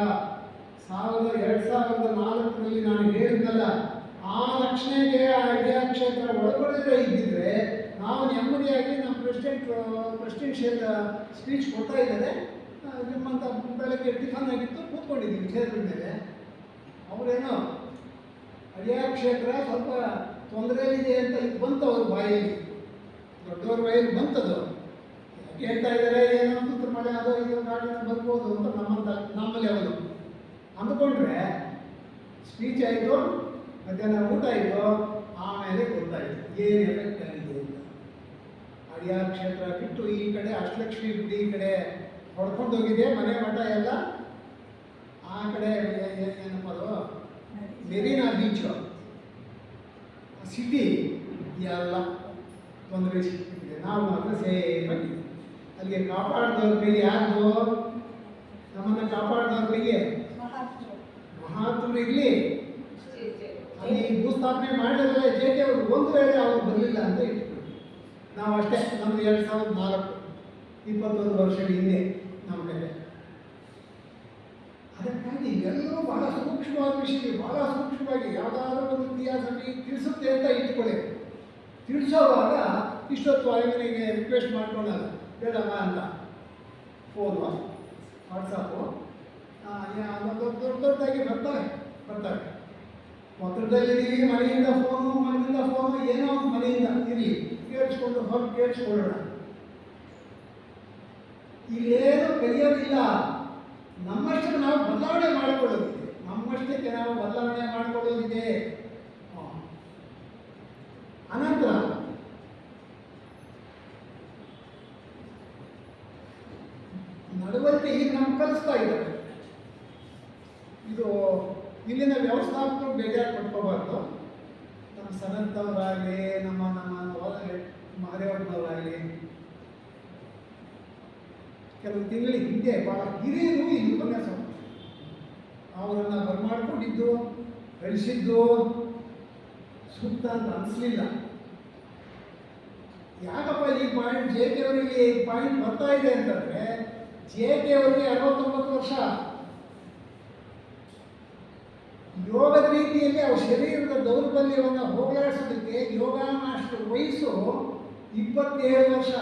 [SPEAKER 1] 2004ರಲ್ಲಿ ನಾನು ಹೇಳಿದ್ನಲ್ಲ, ಆ ರಕ್ಷಣೆಗೆ ಅಡಿಯಾರ್ ಕ್ಷೇತ್ರ ಒಳಪಡದೇ ಇದ್ದಿದ್ರೆ ನಾವು ನೆಮ್ಮದಿಯಾಗಿ ನಮ್ಮ ಪ್ರೆಸಿಡೆನ್ಷಿಯಲ್ ಸ್ಪೀಚ್ ಕೊಡ್ತಾ ಇದ್ದಾರೆ. ನಿಮ್ಮಂಥ ಬೆಳಗ್ಗೆ ಟಿಫನ್ ಆಗಿತ್ತು, ಕೂತ್ಕೊಂಡಿದ್ದೀವಿ ಕ್ಷೇತ್ರದ ಮೇಲೆ. ಅವರೇನೋ ಅಡಿಯಾರ್ ಕ್ಷೇತ್ರ ಸ್ವಲ್ಪ ತೊಂದರೆಯಲ್ಲಿದೆ ಅಂತ ಇದು ಬಂತು ಅವ್ರ ಬಾಯಲ್ಲಿ, ದೊಡ್ಡವ್ರ ಬಾಯಲ್ಲಿ ಬಂತದು. ಯಾಕೆ ಹೇಳ್ತಾ ಇದ್ದಾರೆ, ಏನೋ ಮಳೆ ಅದೋ ಇದೋ ಗಾಡಿನ ಬರ್ಬೋದು ಅಂತ ನಮ್ಮಲ್ಲಿ ಅವನು ಅಂದ್ಕೊಂಡ್ರೆ ಸ್ಪೀಚ್ ಆಯಿತು, ಮಧ್ಯಾಹ್ನ ಊಟ ಆಯಿತು, ಆಮೇಲೆ ಗೊತ್ತಾಯಿತು ಏನು ಎಫೆಕ್ಟ್ ಆಗಿದೆ ಅಂತ. ಅಡಿಯಾರ್ ಕ್ಷೇತ್ರ ಬಿಟ್ಟು ಈ ಕಡೆ ಅಷ್ಟಲಕ್ಷ್ಮಿ ಗುಡಿ ಈ ಕಡೆ ಹೊಡ್ಕೊಂಡು ಹೋಗಿದೆ, ಮನೆ ಮಠ ಎಲ್ಲ ಆ ಕಡೆ ಏನಪ್ಪ ಅದು ಮೆರೀನಾ ಬೀಚು ಸಿಟಿ ಎಲ್ಲ ತೊಂದರೆ ಸಿಕ್ಕಿದೆ. ನಾವು ಮಾತ್ರ ಸೇಫ್ ಆಗಿದೆ. ಅಲ್ಲಿಗೆ ಕಾಪಾಡಿದವ್ರ ಕೈ ಯಾರು? ನಮ್ಮನ್ನು ಕಾಪಾಡಿದವ್ರ ಕೈಗೆ ಮಹಾತ್ಮರು ಇರಲಿ. ಅಲ್ಲಿ ಭೂಸ್ಥಾಪನೆ ಮಾಡಿದ್ರೆ ಜೆ.ಕೆ. ಅವರು ಒಂದು ವೇಳೆ ಅವ್ರು ಬರಲಿಲ್ಲ ಅಂತ ಇಟ್ಕೊಂಡು ನಾವು ಅಷ್ಟೇ. ನಮ್ಮದು 2004 21 ವರ್ಷದ ಹಿಂದೆ ನಮ್ಮ ಕಡೆ. ಅದಕ್ಕಾಗಿ ಎಲ್ಲರೂ ಬಹಳ ಸೂಕ್ಷ್ಮವಾದ ವಿಷಯ, ಬಹಳ ಸೂಕ್ಷ್ಮವಾಗಿ ಯಾವುದಾದ್ರೂ ಒಂದು ಇತಿಹಾಸಕ್ಕೆ ತಿಳಿಸುತ್ತೆ ಅಂತ ಇಟ್ಕೊಳ್ಳಿ. ತಿಳಿಸೋವಾಗ ಇಷ್ಟೊತ್ತು ಆಯ್ಮನೆಗೆ ರಿಕ್ವೆಸ್ಟ್ ಮಾಡ್ಕೊಳ್ಳಲ್ಲ, ಬೇಡಮ್ಮ ಅಂತ ಫೋನು ವಾಟ್ಸಪ್ಪು ದೊಡ್ಡದಾಗಿ ಬರ್ತಾರೆ. ಮೊದಲದಲ್ಲಿ ಮನೆಯಿಂದ ಫೋನು ಏನೋ ಒಂದು ಮನೆಯಿಂದ ಇರಲಿ ಕೇಳಿಸ್ಕೊಂಡು ಹೊರಗೆ ಕೇಳಿಸ್ಕೊಳ್ಳೋಣ. ಇಲ್ಲೇನು ಕಲಿಯೋದಿಲ್ಲ. ನಮ್ಮಷ್ಟಕ್ಕೆ ನಾವು ಬದಲಾವಣೆ ಮಾಡಿಕೊಳ್ಳೋದಿದೆ. ಅನಂತರ ನಡವಳಿಕೆ ಈಗ ನಮ್ಗೆ ಕಲಿಸ್ತಾ ಇದ್ದಾರೆ. ಇದು ಇಲ್ಲಿನ ವ್ಯವಸ್ಥಾಪಕರು ಬೇಜಾರು ಪಡ್ಕೋಬಾರ್ದು. ನಮ್ಮ ಸನತ್ತವರಾಗಲಿ, ನಮ್ಮ ಮಹದೇವಪ್ಪನವರಾಗಲಿ ಕೆಲವು ತಿಂಗಳ ಹಿಂದೆ ಭಾಳ ಹಿರಿಯರು ಇಲ್ಲಿ ಉಪನ್ಯಾಸ ಅವರನ್ನು ಬರ್ಮಾಡ್ಕೊಂಡಿದ್ದು ಕಳಿಸಿದ್ದು ಸೂಕ್ತ ಅಂತ ಅನಿಸ್ಲಿಲ್ಲ. ಯಾಕಪ್ಪ ಈ ಪಾಯಿಂಟ್ ಜೆ.ಕೆ. ಅವರಿಗೆ ಈ ಪಾಯಿಂಟ್ ಬರ್ತಾ ಇದೆ ಅಂತಂದರೆ, ಜೆ.ಕೆ. ಅವರಿಗೆ 69 ವರ್ಷ. ಯೋಗದ ರೀತಿಯಲ್ಲಿ ಅವ್ರ ಶರೀರದ ದೌರ್ಬಲ್ಯವನ್ನು ಹೋಗಲಾಡಿಸೋದಕ್ಕೆ ಯೋಗ ಮಾಸ್ಟರ್ ವಯಸ್ಸು 27 ವರ್ಷ.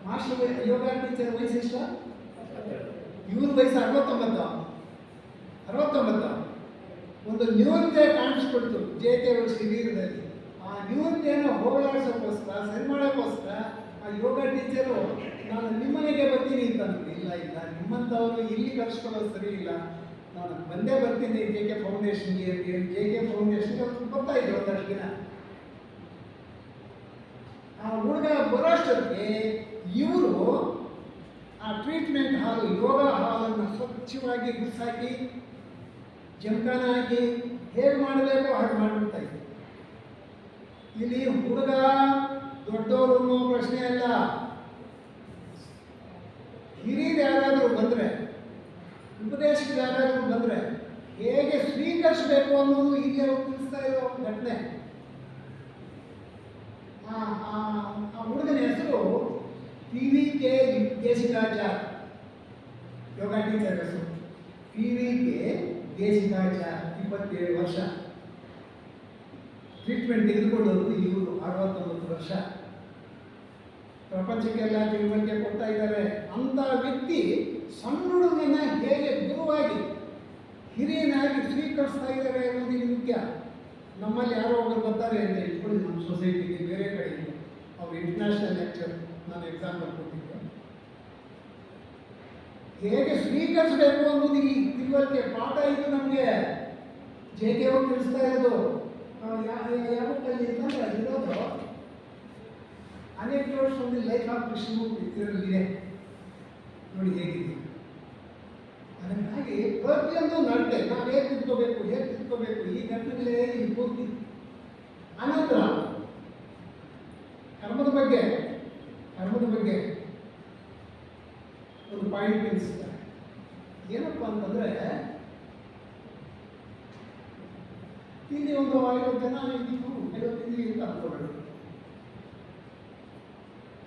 [SPEAKER 1] ಮಾಸ್ಟರ್ ಯೋಗ ಟೀಚರ್ ವಯಸ್ಸು ಎಷ್ಟು? ಇವ್ರ ವಯಸ್ಸು 69. ಒಂದು ನ್ಯೂನತೆ ಕಾಣಿಸ್ಕೊಡ್ತು ಜೆ.ಕೆ. ಅವರ ಶರೀರದಲ್ಲಿ. ಆ ನ್ಯೂನತೆಯನ್ನು ಹೋಗಲಾಡಿಸೋಕ್ಕೋಸ್ಕರ, ಸರಿ ಮಾಡೋಕ್ಕೋಸ್ಕರ ಆ ಯೋಗ ಟೀಚರು ನಾನು ನಿಮ್ಮನೆಗೆ ಬರ್ತೀನಿ ಅಂತಂದ್ರು. ಇಲ್ಲ ನಿಮ್ಮಂಥವರು ಇಲ್ಲಿ ಕರ್ಸ್ಕೊಳ್ಳೋದು ಸರಿ ಇಲ್ಲ, ನಾನು ಬಂದೇ ಬರ್ತೀನಿ ಜೆ.ಕೆ. ಫೌಂಡೇಶನ್ಗೆ. ಜೆ.ಕೆ. ಫೌಂಡೇಶನ್ಗೆ ಅವ್ರು ಬರ್ತಾ ಇದ್ರು ಒಂದಷ್ಟು ದಿನ. ಆ ಹುಡುಗ ಬರೋಷ್ಟೊತ್ತಿಗೆ ಇವರು ಆ ಟ್ರೀಟ್ಮೆಂಟ್ ಹಾಲು, ಯೋಗ ಹಾಲನ್ನು ಸ್ವಚ್ಛವಾಗಿ ಗುಡಿಸಾಕಿ ಜಂಕಾನ ಹಾಕಿ ಹೇಗೆ ಮಾಡಬೇಕೋ ಹಾಗೆ ಮಾಡಿಬಿಡ್ತಾ ಇದ್ರು. ಇಲ್ಲಿ ಹುಡುಗ ದೊಡ್ಡವರು ಅನ್ನೋ ಪ್ರಶ್ನೆ ಅಲ್ಲ. ಹಿರಿಯರು ಯಾರಾದರೂ ಬಂದರೆ, ಉಪದೇಶಕ್ಕೆ ಯಾರಾದರೂ ಬಂದರೆ ಹೇಗೆ ಸ್ವೀಕರಿಸಬೇಕು ಅನ್ನೋದು ಇಲ್ಲಿ ಅವರು ತಿಳಿಸ್ತಾ ಇರೋ ಘಟನೆ. ಆ ಹುಡುಗನ ಹೆಸರು ಪಿ.ವಿ.ಕೆ. ದೇಶಿಕಾಚಾರ್. ಯೋಗ ಟೀಚರ್ ಹೆಸರು ಪಿ.ವಿ.ಕೆ. ದೇಶಿಕಾಚಾರ್. 27 ವರ್ಷ. ಟ್ರೀಟ್ಮೆಂಟ್ ತೆಗೆದುಕೊಂಡವರು ಇವರು 69 ವರ್ಷ. ಪ್ರಪಂಚಕ್ಕೆಲ್ಲ ತಿಳುವಳಿಕೆ ಕೊಡ್ತಾ ಇದ್ದಾರೆ. ಅಂಥ ವ್ಯಕ್ತಿ ಸಣ್ಣ ಹುಡುಗನ ಹೇಗೆ ಗುರುವಾಗಿ ಹಿರಿಯನಾಗಿ ಸ್ವೀಕರಿಸ್ತಾ ಇದ್ದಾರೆ ಅನ್ನೋದು ಇದು ಮುಖ್ಯ. ನಮ್ಮಲ್ಲಿ ಯಾರೋ ಒಬ್ಬರು ಬರ್ತಾರೆ ಅಂತ ಇಟ್ಕೊಳ್ಳಿ, ನಮ್ಮ ಸೊಸೈಟಿಗೆ ಬೇರೆ ಕಡೆಯಿಂದ. ಅವ್ರು ಇಂಟರ್ನ್ಯಾಷನಲ್ ಲೆಕ್ಚರ್, ನಾನು ಎಕ್ಸಾಂಪಲ್ ಕೊಟ್ಟಿದ್ದೆ. ಹೇಗೆ ಸ್ವೀಕರಿಸಬೇಕು ಅನ್ನೋದು ಈ ತಿಳುವಳಿಕೆ ಪಾಠ ಇದು ನಮಗೆ ಜೆ.ಕೆ. ಅವರು ತಿಳಿಸ್ತಾ ಇರೋದು. ಯಾವತ್ತಲ್ಲಿ ಅಂತಂದರೆ ಅದಿರೋದು anecdotes from the life of Krishna ಇದರಲ್ಲಿದೆ ನೋಡಿ ಹೇಗಿದೆ. ಅದಕ್ಕಾಗಿ ಪ್ರತಿಯೊಂದು ನಡತೆ ನಾವು ಹೇಗೆ ತಿಳ್ಕೋಬೇಕು ಈ ಘಟನೆಗಳೇ ಇಲ್ಲಿ ಪೂರ್ತಿ. ಅನಂತರ ಕರ್ಮದ ಬಗ್ಗೆ ಒಂದು ಪಾಯಿಂಟ್ ತಿಳಿಸ್ತಾರೆ. ಏನಪ್ಪ ಅಂತಂದರೆ, ಇಲ್ಲಿ ಒಂದು 50 ಜನ ಇದ್ದೀವಿ, 50 ಅಂತ ಅನ್ಕೊಳ್ಳೋಣ.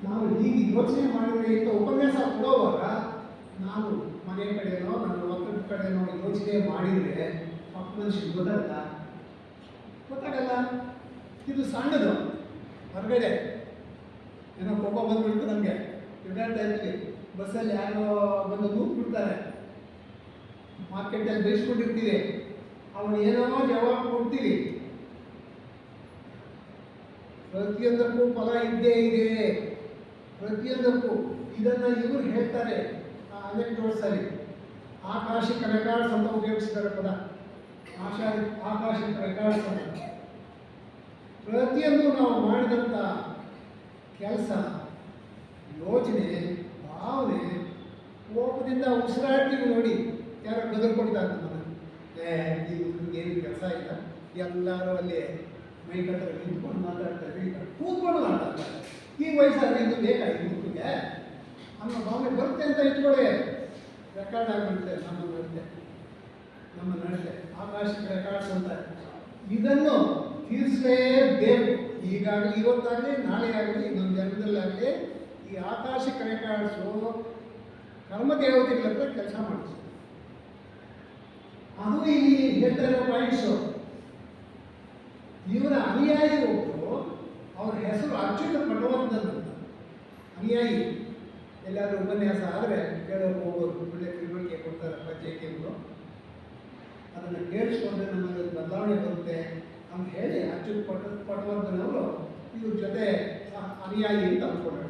[SPEAKER 1] ನಾವು ಹೀಗೆ ಯೋಚನೆ ಮಾಡಿದ್ರೆ ಇಂಥ ಉಪನ್ಯಾಸ ಕೊಡೋವಾಗ ನಾನು ಮನೆ ಕಡೆನೋ ನನ್ನ ಒತ್ತಡ ಕಡೆನೋ ಯೋಚನೆ ಮಾಡಿದರೆ ಪಕ್ಕ ಮನುಷ್ಯನಿಗೆ ಗೊತ್ತಾಗಲ್ಲ. ಇದು ಸಣ್ಣದು. ಹೊರಗಡೆ ಏನೋ ಕೋಪ ಬಂದ್ಬಿಡ್ತು ನಮಗೆ. ತಿರುಗಾಡ್ತಾ ಇರ್ತೀವಿ, ಬಸ್ಸಲ್ಲಿ ಯಾರೋ ಬಂದು ನೂಕ್ಬಿಡ್ತಾರೆ, ಮಾರ್ಕೆಟಲ್ಲಿ ಬೈಸ್ಕೊಂಡಿರ್ತೀವಿ, ಅವನು ಏನೋ ಜವಾಬ್ ಕೊಡ್ತೀವಿ. ಪ್ರತಿಯೊಂದಕ್ಕೂ ಫಲ ಇದ್ದೇ ಇದೆ. ಪ್ರತಿಯೊಂದಕ್ಕೂ ಇದನ್ನು ಇವರು ಹೇಳ್ತಾರೆ ಅನೆಕ್ಡೋಟ್ಸಲ್ಲಿ ಆಕಾಶಿಕ ರೆಕಾರ್ಡ್ಸ್ ಅಂತ ಉಪಯೋಗಿಸ್ತಾರೆ ಪದ. ಆಕಾಶಿಕ ರೆಕಾರ್ಡ್ಸ್ ಅಂತ ಪ್ರತಿಯೊಂದು ನಾವು ಮಾಡಿದಂಥ ಕೆಲಸ, ಯೋಚನೆ, ಭಾವನೆ, ಕೋಪದಿಂದ ಉಸಿರಾಡ್ತೀವಿ ನೋಡಿ. ಯಾರೋ ಗದರ್ ಕೊಡ್ತಾರೆ ನಮ್ಮನ್ನು, ಏನು ಕೆಲಸ ಇಲ್ಲ, ಎಲ್ಲರೂ ಅಲ್ಲಿ ಮೈ ಕಟ್ಟರೆ ನಿಂತ್ಕೊಂಡು ಮಾತಾಡ್ತಾರೆ, ಕೂತ್ಕೊಂಡು ಮಾತಾಡ್ತಾರೆ. ಈ ವಯಸ್ಸಾದ್ರೆ ಇದು ಬೇಕಾಗಿ ಮಕ್ಕಳಿಗೆ ಅನ್ನೋ ಭಾವನೆ ಬರುತ್ತೆ ಅಂತ ಇಟ್ಕೊಳ್ಳಿ. ರೆಕಾರ್ಡ್ ಆಗಿಬಿಡುತ್ತೆ ನಮ್ಮ ನಡತೆ ಆಕಾಶಿಕ ರೆಕಾರ್ಡ್ಸ್ ಅಂತ. ಇದನ್ನು ತೀರಿಸಲೇಬೇಕು. ಈಗಾಗಲಿ, ಇವತ್ತಾಗಲಿ, ನಾಳೆ ಆಗಲಿ, ಇನ್ನೊಂದು ಜನ್ಮದಲ್ಲಾಗಲಿ ಈ ಆಕಾಶಿಕ ರೆಕಾರ್ಡ್ಸು ಕರ್ಮದೇವತೆಗಳ ಹತ್ರ ಕೆಲಸ ಮಾಡಿಸಿ. ಅದು ಇಲ್ಲಿ ಹೇಳ್ತಾ ಇರೋ ಪಾಯಿಂಟ್ಸು. ಇವರ ಅನುಯಾಯಿ ಒಬ್ಬರು, ಅವರ ಹೆಸರು ಅಚ್ಯುತ ಪಟವರ್ಧನ್ ಅಂತ. ಅನುಯಾಯಿ ಎಲ್ಲಾದರೂ ಉಪನ್ಯಾಸ ಆದರೆ ಕೇಳೋಕೆ ಹೋಗೋರು, ಒಳ್ಳೆ ತಿಳುವಳಿಕೆ ಕೊಡ್ತಾರಪ್ಪ ಜೇಕೆಗಳು, ಅದನ್ನು ಕೇಳಿಸ್ಕೊಂಡ್ರೆ ನಮಗೆ ಬದಲಾವಣೆ ಬರುತ್ತೆ ಅಂತ ಹೇಳಿ ಅಚ್ಯುತ ಪಟವರ್ಧನ್ ಅವರು ಇವ್ರ ಜೊತೆ ಅನುಯಾಯಿ ಅಂತ ಅಂದ್ಕೊಂಡ್ರು.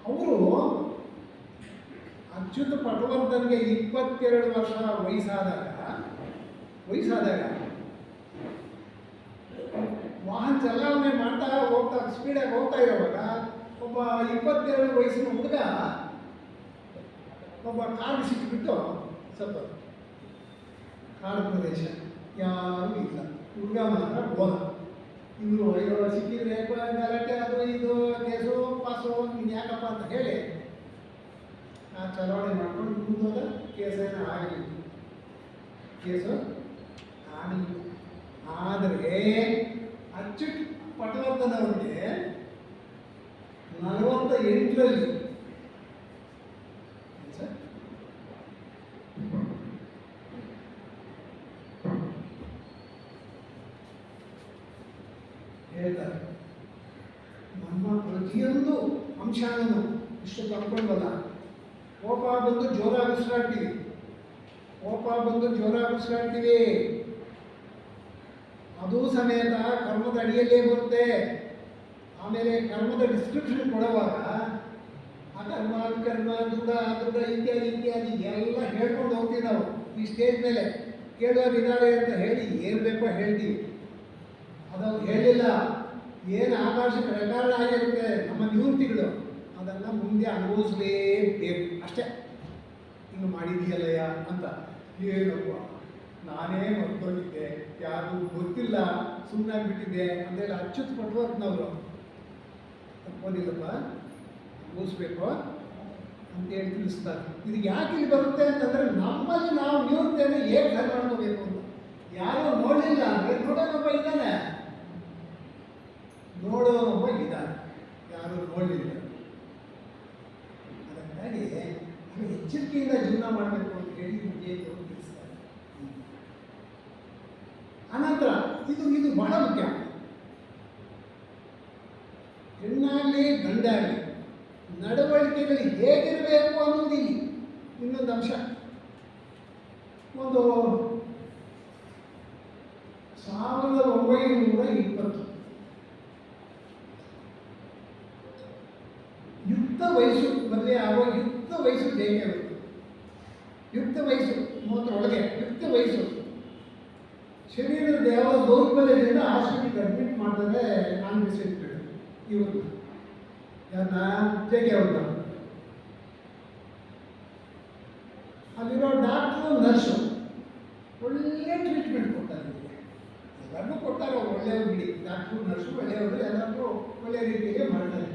[SPEAKER 1] ಅವರು ಅಚ್ಯುತ ಪಟವರ್ಧನ್ಗೆ 22 ವರ್ಷ ವಯಸ್ಸಾದಾಗ ವಾಹನ ಚಲಾವಣೆ ಮಾಡ್ತಾ ಹೋಗ್ತಾ ಸ್ಪೀಡಾಗಿ ಹೋಗ್ತಾ ಇರೋವಾಗ ಒಬ್ಬ 22 ವಯಸ್ಸಿನ ಹುಡುಗ ಒಬ್ಬ ಕಾಡು ಸಿಕ್ಕಿಬಿಟ್ಟು ಸ್ವಲ್ಪ ಕಾಡು ಪ್ರದೇಶ, ಯಾರೂ ಇಲ್ಲ, ಹುಡುಗ ಮಾತ್ರ ಹೋದ. ಇವರು ಅಯ್ಯೋ ಸಿಕ್ಕಿದ್ರೆ ಗಲಾಟೆ, ಅದು ಇದು ಕೇಸು ಪಾಸು, ಇನ್ನು ಯಾಕಪ್ಪ ಅಂತ ಹೇಳಿ ಚಲಾವಣೆ ಮಾಡ್ಕೊಂಡು ಮುಂದೋದ. ಕೇಸೇನೋ ಆಗಲಿಲ್ಲ, ಕೇಸು ಆಗಲಿಲ್ಲ. ಆದರೆ ಅಚ್ಯುತ್ ಪಟವರ್ಧನ್ ಅವರಿಗೆ 48ರಲ್ಲಿ ಹೇಳ್ತಾರೆ, ನಮ್ಮ ಪ್ರತಿಯೊಂದು ಅಂಶನೂ ಇಷ್ಟು ತಂದ್ಕೊಂಡ್ವಲ್ಲ, ಕೋಪ ಬಂದು ಜೋರಾಗಿ ಉಸಿರಾಡ್ತೀವಿ, ಅದು ಸಮೇತ ಕರ್ಮದ ಅಡಿಯಲ್ಲೇ ಬರುತ್ತೆ. ಆಮೇಲೆ ಕರ್ಮದ ಡಿಸ್ಕ್ರಿಪ್ಷನ್ ಕೊಡುವಾಗ ಅಕರ್ಮ, ವಿಕರ್ಮ, ದೃಢ ಇತ್ಯಾದಿ ಎಲ್ಲ ಹೇಳ್ಕೊಂಡು ಹೋಗ್ತೀವಿ ನಾವು. ಈ ಸ್ಟೇಜ್ ಮೇಲೆ ಕೇಳೋರು ಇದ್ದಾರೆ ಅಂತ ಹೇಳಿ ಏನು ಬೇಕೋ ಹೇಳ್ತೀವಿ. ಅದು ಹೇಳಿಲ್ಲ, ಏನು ಆಕಾಶಕ ರೆಕಾರ್ಡ್ ಆಗಿರುತ್ತೆ ನಮ್ಮ ನಿವೃತ್ತಿಗಳು, ಅದನ್ನು ಮುಂದೆ ಅನುಭವಿಸಲೇಬೇಕು ಅಷ್ಟೇ. ಹಿಂಗೆ ಮಾಡಿದೆಯಲ್ಲಯ್ಯ ಅಂತ. ಏನಪ್ಪ ನಾನೇ ಮರ್ತೋಗಿದ್ದೆ, ಯಾರು ಗೊತ್ತಿಲ್ಲ, ಸುಮ್ಮನೆ ಬಿಟ್ಟಿದ್ದೆ ಅಂತೇಳಿ ಅಚ್ಯುತ್ ಪಟವರ್ಧನವರು ತಪ್ಪೋದಿಲ್ಲಪ್ಪ, ಅನುಭವಿಸ್ಬೇಕು ಅಂತೇಳಿ ತಿಳಿಸ್ತಾರೆ. ಇದು ಯಾಕೆ ಇಲ್ಲಿ ಬರುತ್ತೆ ಅಂತಂದರೆ, ನಮ್ಮಲ್ಲಿ ನಾವು ನಿವೃತ್ತಿಯನ್ನು ಹೇಗೆ ಸರಿ ಮಾಡ್ಕೋಬೇಕು ಅಂತ. ಯಾರೋ ನೋಡಲಿಲ್ಲ ಅಂದರೆ ನೋಡೋನೊಬ್ಬ ಇದ್ದಾನೆ, ಯಾರು ನೋಡಲಿಲ್ಲ. ಅದಕ್ಕಾಗಿ ಎಚ್ಚರಿಕೆಯಿಂದ ಜೀವನ ಮಾಡಬೇಕು ಅಂತ ಹೇಳಿ ನಿಮಗೆ ತಿಳಿಸ್ತಾರೆ. ಅನಂತರ ಇದು ಬಹಳ ಮುಖ್ಯ. ಹೆಣ್ಣಾಗಲಿ ಗಂಡಾಗಲಿ ನಡವಳಿಕೆಗಳು ಹೇಗಿರಬೇಕು ಅನ್ನೋದು ಇಲ್ಲಿ ಇನ್ನೊಂದು ಅಂಶ. ಒಂದು 1920 ಯುಕ್ತ ವಯಸ್ಸು ಮದುವೆ ಆಗೋ ಯುಕ್ತ ವಯಸ್ಸು ಹೇಗೆ ಬರುತ್ತೆ? ಯುಕ್ತ ವಯಸ್ಸು 30 ಯುಕ್ತ ವಯಸ್ಸು. ಶರೀರದ ಯಾವ ದೌರ್ಬಲ್ಯದಿಂದ ಆಸ್ಪತ್ರೆಗೆ ಅಡ್ಮಿಟ್ ಮಾಡ್ತಾರೆ ನಾನ್ ಡಿಸೆಂಟ್ಗಳು. ಇವರು ಯಾರನ್ನ ಜೇಕೆ ಅವ್ರನ್ನ, ಅಲ್ಲಿರೋ ಡಾಕ್ಟ್ರು ನರ್ಸು ಒಳ್ಳೆ ಟ್ರೀಟ್ಮೆಂಟ್ ಕೊಡ್ತಾರೆ. ಎಲ್ಲರಿಗೂ ಕೊಡ್ತಾರೆ, ಒಳ್ಳೆಯವ್ರು ಬಿಡಿ, ಡಾಕ್ಟ್ರು ನರ್ಸು ಒಳ್ಳೆಯವರು, ಎಲ್ಲರಿಗೂ ಒಳ್ಳೆಯ ರೀತಿಗೆ ಮಾಡ್ತಾರೆ.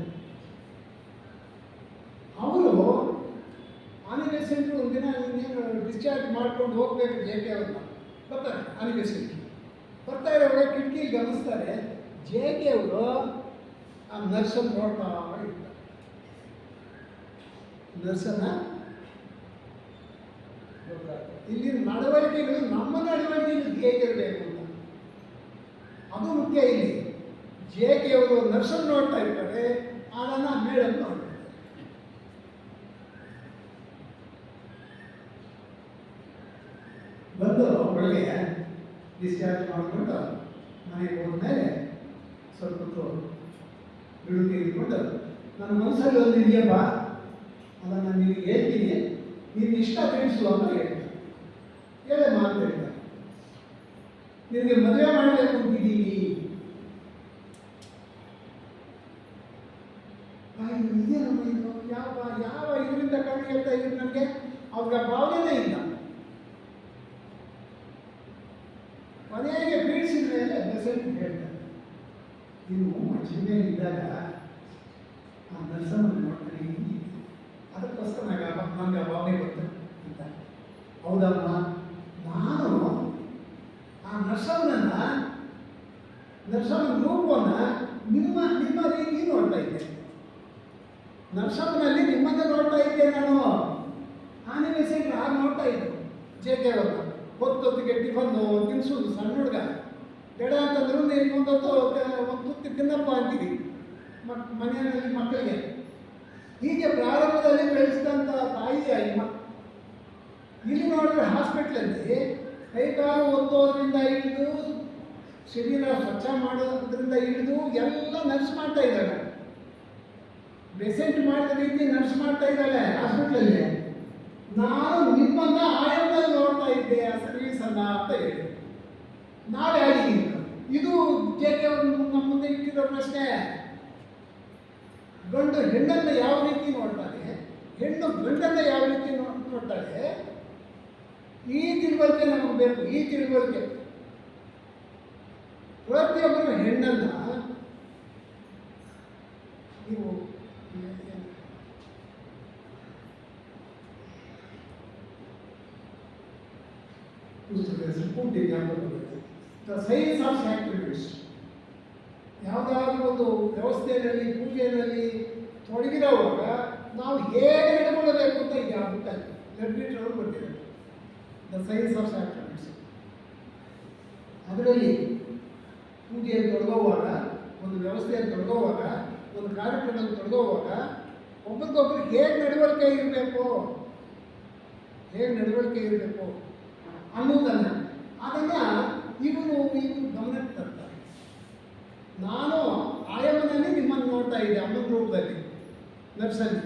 [SPEAKER 1] ಅವರು ಆನಿವರ್ಸರಿ ಒಂದಿನ ಇನ್ನೇನು ಡಿಸ್ಚಾರ್ಜ್ ಮಾಡ್ಕೊಂಡು ಹೋಗ್ಬೇಕು ಜೇಕೆ ಅವ್ರನ್ನ, ಬರ್ತಾರೆ ಆನಿವರ್ಸರಿ. ಬರ್ತಾ ಇರೋವಾಗ ಕಿಟಕಿಲಿ ಗಮನಿಸ್ತಾರೆ, ಜೇಕೆ ಅವರು ಆ ನರ್ಸನ್ನು ನೋಡ್ತಾ ಇರ್ತಾರೆ. ನರ್ಸನ್ನು ಇಲ್ಲಿನ ನಡವಳಿಕೆಗಳು ನಮ್ಮ ನಡವಳಿಕೆಗಳು ಹೇಗಿರಬೇಕು ಅಂತ ಅದು ಮುಖ್ಯ. ಇಲ್ಲಿ ಜೇಕೆ ಅವರು ನರ್ಸನ್ನು ನೋಡ್ತಾ ಇರ್ತಾರೆ, ಅದನ್ನು ಮೇಡಮ್ ನೋಡ್ತಾರೆ. ಬಂದು ಒಳಗೆ ಡಿಸ್ಚಾರ್ಜ್ ಮಾಡಿಕೊಂಡು ಮನೆಗೆ ಹೋದ್ಮೇಲೆ ಸ್ವಲ್ಪ ಹೊತ್ತು ಬಿಡು ತೆಗೆದುಕೊಂಡು ನನ್ನ ಮನಸ್ಸಲ್ಲಿ ಒಂದು ಇದೆಯಪ್ಪ, ಅದನ್ನು ನಿನಗೆ ಹೇಳ್ತೀನಿ, ನೀನು ಇಷ್ಟ ತಿಳಿಸು ಅಂತ ಹೇಳ್ತಾರೆ. ಹೇಳೇ ಮಾತು ಹೇಳ್ತಾರೆ, ನಿನಗೆ ಮದುವೆ ಮಾಡಬೇಕು ಅಂತಿದ್ದೀನಿ. ಇದೇನಮ್ಮ ಇದು, ಯಾವ ಯಾವ ಇದರಿಂದ ಕಣ್ಣು ಹೇಳ್ತಾ ಇದ್ರು ನನಗೆ, ಅವ್ರಿಗೆ ಭಾವನೆ ಇಲ್ಲ. ಮನೆಗೆ ಬೀಳಿಸಿದ ಮೇಲೆ ಮೆಸೇಜ್ ಹೇಳ್ತಾರೆ, ನೀವು ಮನುಷ್ಯ ಮೇಲೆ ಇದ್ದಾಗ ಆ ನರ್ಸನ್ನು ನೋಡ್ತೀನಿ, ಅದಕ್ಕೋಸ್ಕರ ನನಗೆ ಭಾವನೆ ಗೊತ್ತು ಅಂತ. ಹೌದಮ್ಮ, ನಾನು ಆ ನರ್ಸನ್ನ ರೂಪವನ್ನು ನಿಮ್ಮ ರೀತಿ ನೋಡ್ತಾ ಇದ್ದೆ. ನರ್ಸಮ್ನಲ್ಲಿ ನಿಮ್ಮನ್ನು ನೋಡ್ತಾ ಇದ್ದೆ ನಾನು. ಆನಿವರ್ಸರಿ ಆಗ ನೋಡ್ತಾ ಇದ್ದೆ JK ಅವ್ರನ್ನ. ಹೊತ್ತೊತ್ತಿಗೆ ಟಿಫನ್ನು ತಿನ್ನಿಸೋದು, ಸಣ್ಣ ಹುಡುಗ ಬೇಡ ಅಂತಂದ್ರು ನೀನು ಒಂದೊತ್ತು ಒಂದು ತುತ್ತಿ ತಿನ್ನಪ್ಪ ಅಂತೀವಿ ಮನೆಯಲ್ಲಿ ಮಕ್ಕಳಿಗೆ. ಹೀಗೆ ಪ್ರಾರಂಭದಲ್ಲಿ ಬೆಳೆಸಿದಂಥ ತಾಯಿ ಅಮ್ಮ. ಇಲ್ಲಿ ನೋಡಿದ್ರೆ ಹಾಸ್ಪಿಟ್ಲಲ್ಲಿ ಕೈಕಾಲು ಒತ್ತೋದ್ರಿಂದ ಹಿಡಿದು ಶರೀರ ಸ್ವಚ್ಛ ಮಾಡೋದ್ರಿಂದ ಹಿಡಿದು ಎಲ್ಲ ನರ್ಸ್ ಮಾಡ್ತಾ ಇದ್ದಾಳೆ. ಪೇಷೆಂಟ್ ಮಾಡಿದ ರೀತಿ ನರ್ಸ್ ಮಾಡ್ತಾ ಇದ್ದಾಳೆ ಹಾಸ್ಪಿಟ್ಲಲ್ಲಿ. ನಾನು ನಿಮ್ಮನ್ನ ಆಯಂದಲ್ಲಿ ನೋಡ್ತಾ ಇದ್ದೆ ಆ ಸರ್ವೀಸನ್ನು ಅಂತ ಹೇಳಿ ನಾವೇ ಆಗಿದ್ದೀವಿ. ಇದು JK ನಮ್ಮ ಮುಂದೆ ಇಟ್ಟಿರೋ ಪ್ರಶ್ನೆ. ಗಂಡು ಹೆಣ್ಣನ್ನು ಯಾವ ರೀತಿ ನೋಡ್ತಾಳೆ, ಹೆಣ್ಣು ಗಂಡನ್ನು ಯಾವ ರೀತಿ ನೋಡ್ತಾಳೆ, ಈ ತಿಳುವಳಿಕೆ ನಮಗೆ ಬೇಕು. ಈ ತಿಳುವಳಿಕೆ ಪ್ರತಿಯೊಬ್ಬರು ಹೆಣ್ಣನ್ನು ನೀವು ದ ಸೈನ್ಸ್ ಆಫ್ ಸ್ಯಾಕ್ರಿಫೈಸ್. ಯಾವುದಾದ್ರೂ ಒಂದು ವ್ಯವಸ್ಥೆಯಲ್ಲಿ ಪೂಜೆಯಲ್ಲಿ ತೊಡಗಿರೋವಾಗ ನಾವು ಹೇಗೆ ನಡ್ಕೊಳ್ಳಬೇಕು ಅಂತ ಇದೆ ಆ ಬುಕ್ಕಲ್ಲಿ ಲೆಡ್ಬಿಟ್ ಅವರು ಬರ್ತಿದ್ದಾರೆ. The science of sacrifice. ಅದರಲ್ಲಿ ಪೂಜೆಯಲ್ಲಿ ತೊಡಗೋವಾಗ, ಒಂದು ವ್ಯವಸ್ಥೆಯಲ್ಲಿ ತೊಡಗೋವಾಗ, ಒಂದು ಕಾರ್ಯಕ್ರಮದಲ್ಲಿ ತೊಡಗೋವಾಗ ಒಬ್ಬರಿಗೊಬ್ಬರು ಹೇಗೆ ನಡವಳಿಕೆ ಇರಬೇಕು ಅನ್ನೋದನ್ನು ಇವರು ಗಮನಕ್ಕೆ ತರ್ತಾರೆ. ನಾನು ಆಯಮ್ಮನಲ್ಲಿ ನಿಮ್ಮನ್ನು ನೋಡ್ತಾ ಇದ್ದೆ, ಅಮ್ಮನ ರೂಪದಲ್ಲಿ ನರ್ಸಲ್ಲಿ.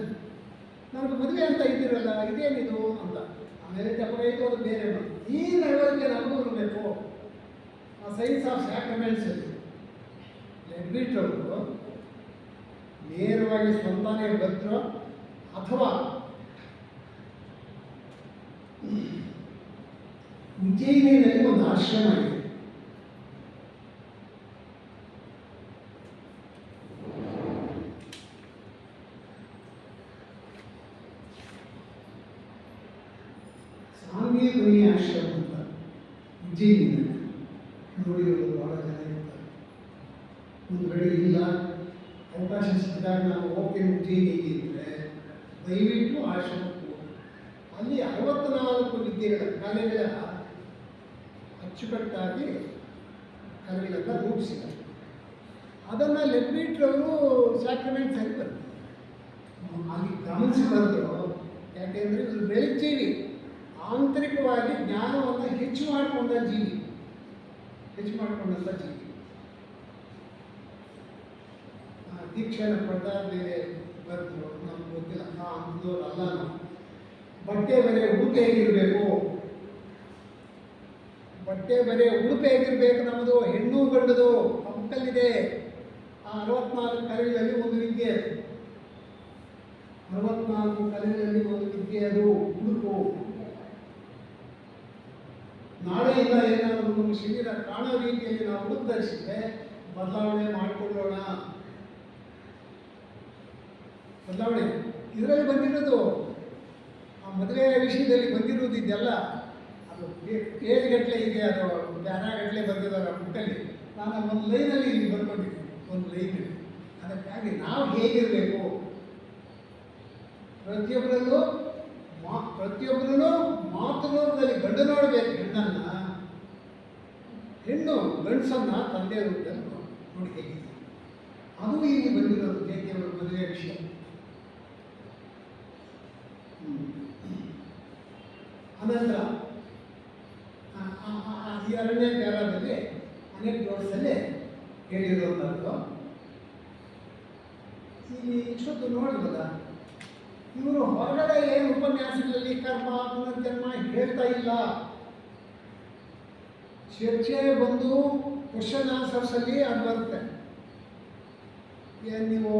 [SPEAKER 1] ನನಗೆ ಮದುವೆ ಅಂತ ಇದ್ದೀರಲ್ಲ, ಇದೇನಿದು ಅಂತ. ಆಮೇಲೆ ತಪ್ಪೈತು, ಅದು ಬೇರೆ. ಈ ನಡವಳಿಕೆ ನಮಗೂ ಇರಬೇಕು. ಆ ಸೈನ್ಸ್ ಆಫ್ ಸ್ಯಾಕ್ರಮೆಂಟ್ಸಲ್ಲಿ ಲೆಡ್ಬಿಟ್ ಅವರು ನೇರವಾಗಿ ಸ್ವಂತಾನೇ ಬಂದ್ರು ಅಥವಾ ಉಜ್ಜಯಿನಿಯಲ್ಲಿ ಒಂದು ಆಶ್ರಮ ಇದೆ. ಸಾಂಗೀಗುಣಿ ಆಶ್ರಮ ಅಂತ ಉಜ್ಜಯಿನಿಯಲ್ಲಿ ನೋಡಿರೋದು ಬಹಳ ಜನ ಇರ್ತಾರೆ. ಒಂದು ವೇಳೆ ಇಲ್ಲ, ಅವಕಾಶ ಸಿಕ್ಕಿದಾಗ ನಾವು ಹೋಗ್ತೇವೆ ಉಜ್ಜಯಿನಿಗೆ ಇದ್ದರೆ ದಯವಿಟ್ಟು ಆಶ್ರಮಕ್ಕೆ ಹೋಗಿ. ಅಲ್ಲಿ 64 ವಿದ್ಯೆಗಳ ಕಲೆಗಳ ಅಚ್ಚುಕಟ್ಟಾಗಿ ಕಲೆಗಳೆಲ್ಲ ರೂಪಿಸಿದ್ದಾರೆ. ಅದನ್ನು ಲೆಡ್ಬಿಟ್ರವರು ಸ್ಯಾಕ್ರಮೆಂಟ್ಸ್ ಅಲ್ಲಿ ಬರ್ತಾರೆ. ಅಲ್ಲಿ ಗಮನಿಸಿ ಬಂದರು. ಯಾಕೆಂದರೆ ಇವರು ಬೆಳಗ್ಜೀವಿ, ಆಂತರಿಕವಾಗಿ ಜ್ಞಾನವನ್ನು ಹೆಚ್ಚು ಮಾಡಿಕೊಂಡಂಥ ಜೀವಿ. ದೀಕ್ಷೆನ ಪಡೆದ ಬೇರೆ ಬಂದರು, ನಮ್ಗೆ ಗೊತ್ತಿಲ್ಲ, ಅಂಥದವ್ರು ಅಲ್ಲ ನಾವು. ಬಟ್ಟೆ ಬರೆ ಉಡುಪು ಹೇಗಿರಬೇಕು, ನಮ್ಮದು ಹೆಣ್ಣು ಗಂಡದು ಪಕ್ಕಲ್ಲಿದೆ. ಆ 64 ಕಲೆಗಳಲ್ಲಿ ಒಂದು ವಿದ್ಯೆ, 64 ಕಲೆಗಳಲ್ಲಿ ಒಂದು ವಿದ್ಯೆ ಅದು ಉಡುಪು. ನಾಳೆಯಿಂದ ಏನಾದರೂ ನಮ್ಮ ಶರೀರ ಕಾಣೋ ರೀತಿಯಲ್ಲಿ ನಾವು ಉಡುಪು ಧರಿಸಿದ್ರೆ ಬದಲಾವಣೆ ಮಾಡಿಕೊಳ್ಳೋಣ. ಇದರಲ್ಲಿ ಬಂದಿರೋದು, ಆ ಮದುವೆ ವಿಷಯದಲ್ಲಿ ಬಂದಿರೋದು ಇದೆಲ್ಲ. ಅದು ಪೇಜ್ಗಟ್ಟಲೆ ಇದೆ, ಅದು ಪ್ಯಾರಾಗಟ್ಟಲೆ ಬಂದಿದ್ದಾರೆ ಆ ಬುಕ್ಕಲ್ಲಿ. ನಾನು ಒಂದು ಲೈನಲ್ಲಿ ಇಲ್ಲಿ ಬರ್ಕೊಂಡಿದ್ದೀನಿ, ಒಂದು ಲೈನಲ್ಲಿ. ಅದಕ್ಕಾಗಿ ನಾವು ಹೇಗಿರಬೇಕು, ಪ್ರತಿಯೊಬ್ಬರಲ್ಲೂ ಮಾತೃರೂಪದಲ್ಲಿ ಗಂಡು ನೋಡಬೇಕು ಹೆಣ್ಣನ್ನು, ಹೆಣ್ಣು ಗಂಡಸನ್ನು ತಂದೆ ರೂಪದಲ್ಲಿ ನೋಡಿ ಹೇಗಿದೆ. ಅದು ಇಲ್ಲಿ ಬಂದಿರೋದು JK ಅವರ ಮದುವೆ ವಿಷಯ. ಅನಂತರ 2ನೇ ಪ್ಯಾರಾದಲ್ಲಿ ಅನೇಕ ಜೋಡಿಸಲ್ಲಿ ಹೇಳಿರುವಂಥದ್ದು, ಈ ಇಷ್ಟೊತ್ತು ನೋಡಿದ್ರಲ್ಲ, ಇವರು ಹೊರಗಡೆ ಏನು ಉಪನ್ಯಾಸಗಳಲ್ಲಿ ಕರ್ಮ ಪುನರ್ಜನ್ಮ ಹೇಳ್ತಾ ಇಲ್ಲ. ಚರ್ಚೆ ಬಂದು ಕ್ವಶನ್ ಆನ್ಸರ್ಸಲ್ಲಿ ಅದು ಬರುತ್ತೆ. ಏನು ನೀವು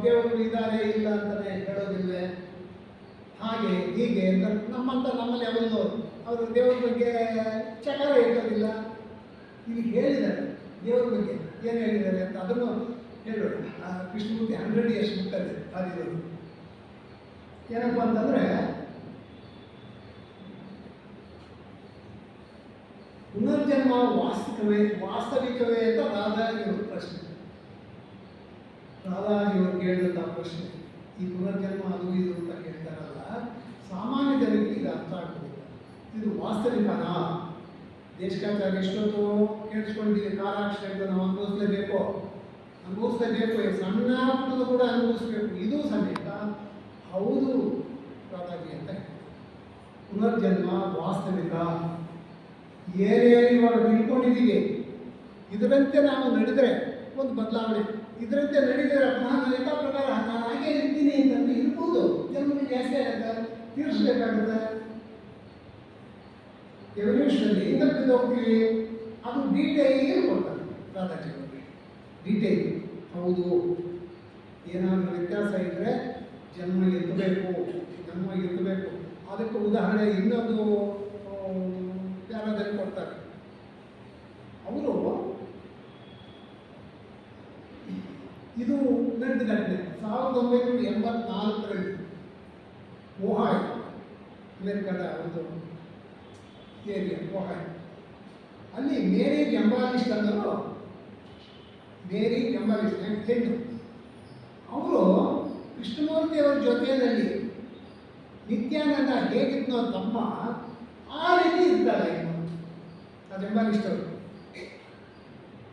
[SPEAKER 1] ದೇವರು ಇದ್ದಾರೆ ಇಲ್ಲ ಅಂತಲೇ ಹೇಳೋದಿಲ್ವೇ, ಹಾಗೆ ಹೀಗೆ ಅಂತ ನಮ್ಮಲ್ಲಿ ಯಾವಲ್ಲೋ ಅವರು ದೇವ್ರ ಬಗ್ಗೆ ಚಕಾರ ಇರೋದಿಲ್ಲ. ಇಲ್ಲಿ ಹೇಳಿದ್ದಾರೆ ದೇವ್ರ ಬಗ್ಗೆ ಏನು ಹೇಳಿದ್ದಾರೆ ಅಂತ, ಅದನ್ನು ಹೇಳೋಣ. ಕೃಷ್ಣಮೂರ್ತಿ 100 years ಬುಕ್ಕಲ್ಲಿ ಆಗಿರೋದು ಏನಪ್ಪ ಅಂತಂದರೆ, ಪುನರ್ಜನ್ಮ ವಾಸ್ತವಿಕವೇ ಅಂತ ರಾಧಾಜಿಯವರು ಪ್ರಶ್ನೆ. ರಾಧಾಜಿಯವರು ಕೇಳಿದಂಥ ಪ್ರಶ್ನೆ, ಈ ಪುನರ್ಜನ್ಮ ಅದು ಇದು ಅಂತ ಕೇಳ್ತಾರಲ್ಲ, ಸಾಮಾನ್ಯ ಜನರಿಗೆ ಇದು ಅರ್ಥ ಆಗ್ತದೆ. ಇದು ವಾಸ್ತವಿಕನಾ? ದೇಶಕಾಚಾರ್ಯ ಎಷ್ಟೊತ್ತು ಕೇಳಿಸ್ಕೊಂಡಿದ್ದೀವಿ, ಕಾಲಾಕ್ಷರಗಳು ನಾವು ಅನುಭವಿಸಲೇಬೇಕು. ಸಣ್ಣ ಪುಟ್ಟದ ಕೂಡ ಅನುಭವಿಸ್ಬೇಕು. ಇದು ಸಮೇತ ಹೌದು ರಾಧಾಜಿ ಅಂತ. ಪುನರ್ಜನ್ಮ ವಾಸ್ತವಿಕ. ಏನೇನು ಇವಾಗ ತಿಳ್ಕೊಂಡಿದ್ದೀವಿ ಇದರಂತೆ ನಾವು ನಡೆದರೆ ಒಂದು ಬದಲಾವಣೆ, ಇದರಂತೆ ನಡೆದರೆ ನಾನು ಲೆಕ್ಕ ಪ್ರಕಾರ ನಾನು ಹಾಗೆ ಇರ್ತೀನಿ ಅಂತಂದು ಇರ್ಬೋದು. ಜನ್ಮ ಜಾಸ್ತಿ ಆಗುತ್ತೆ, ತೀರಿಸಬೇಕಾಗುತ್ತೆ. ಎವಲ್ಯೂಷನಲ್ಲಿ ಇದಕ್ಕೆ ಹೋಗ್ತೀವಿ, ಅದು ಡೀಟೇಲ್ ಕೊಡ್ತಾರೆ ರಾಧಾಜಿ ಅವರಿಗೆ. ಡೀಟೇಲ್ ಹೌದು, ಏನಾದರೂ ವ್ಯತ್ಯಾಸ ಇದ್ದರೆ ಜನ್ಮ ಎತ್ತಬೇಕು. ಅದಕ್ಕೆ ಉದಾಹರಣೆ ಇನ್ನೊಂದು ಪ್ಯಾರಾದಲ್ಲಿ ಕೊಡ್ತಾರೆ. ಅವರು ಇದು ನಡೆದ ಘಟನೆ 1984ರಲ್ಲಿ ಓಹಾಯ್, ಅಮೆರಿಕದ ಒಂದು ಏರಿಯಾ ಓಹಾಯ್. ಅಲ್ಲಿ ಮೇರಿ ಜಂಬಾಲಿಸ್ಟ್ ಅನ್ನೋರು, ಹೆಣ್ಣು, ಅವರು ಕೃಷ್ಣಮೂರ್ತಿಯವರ ಜೊತೆಯಲ್ಲಿ ನಿತ್ಯಾನಂದ ಹೇಗಿದ್ನೋ ತಮ್ಮ ಆ ರೀತಿ ಇರ್ತಾರೆ. ಆ ಜಂಬಾಲಿಸ್ಟವರು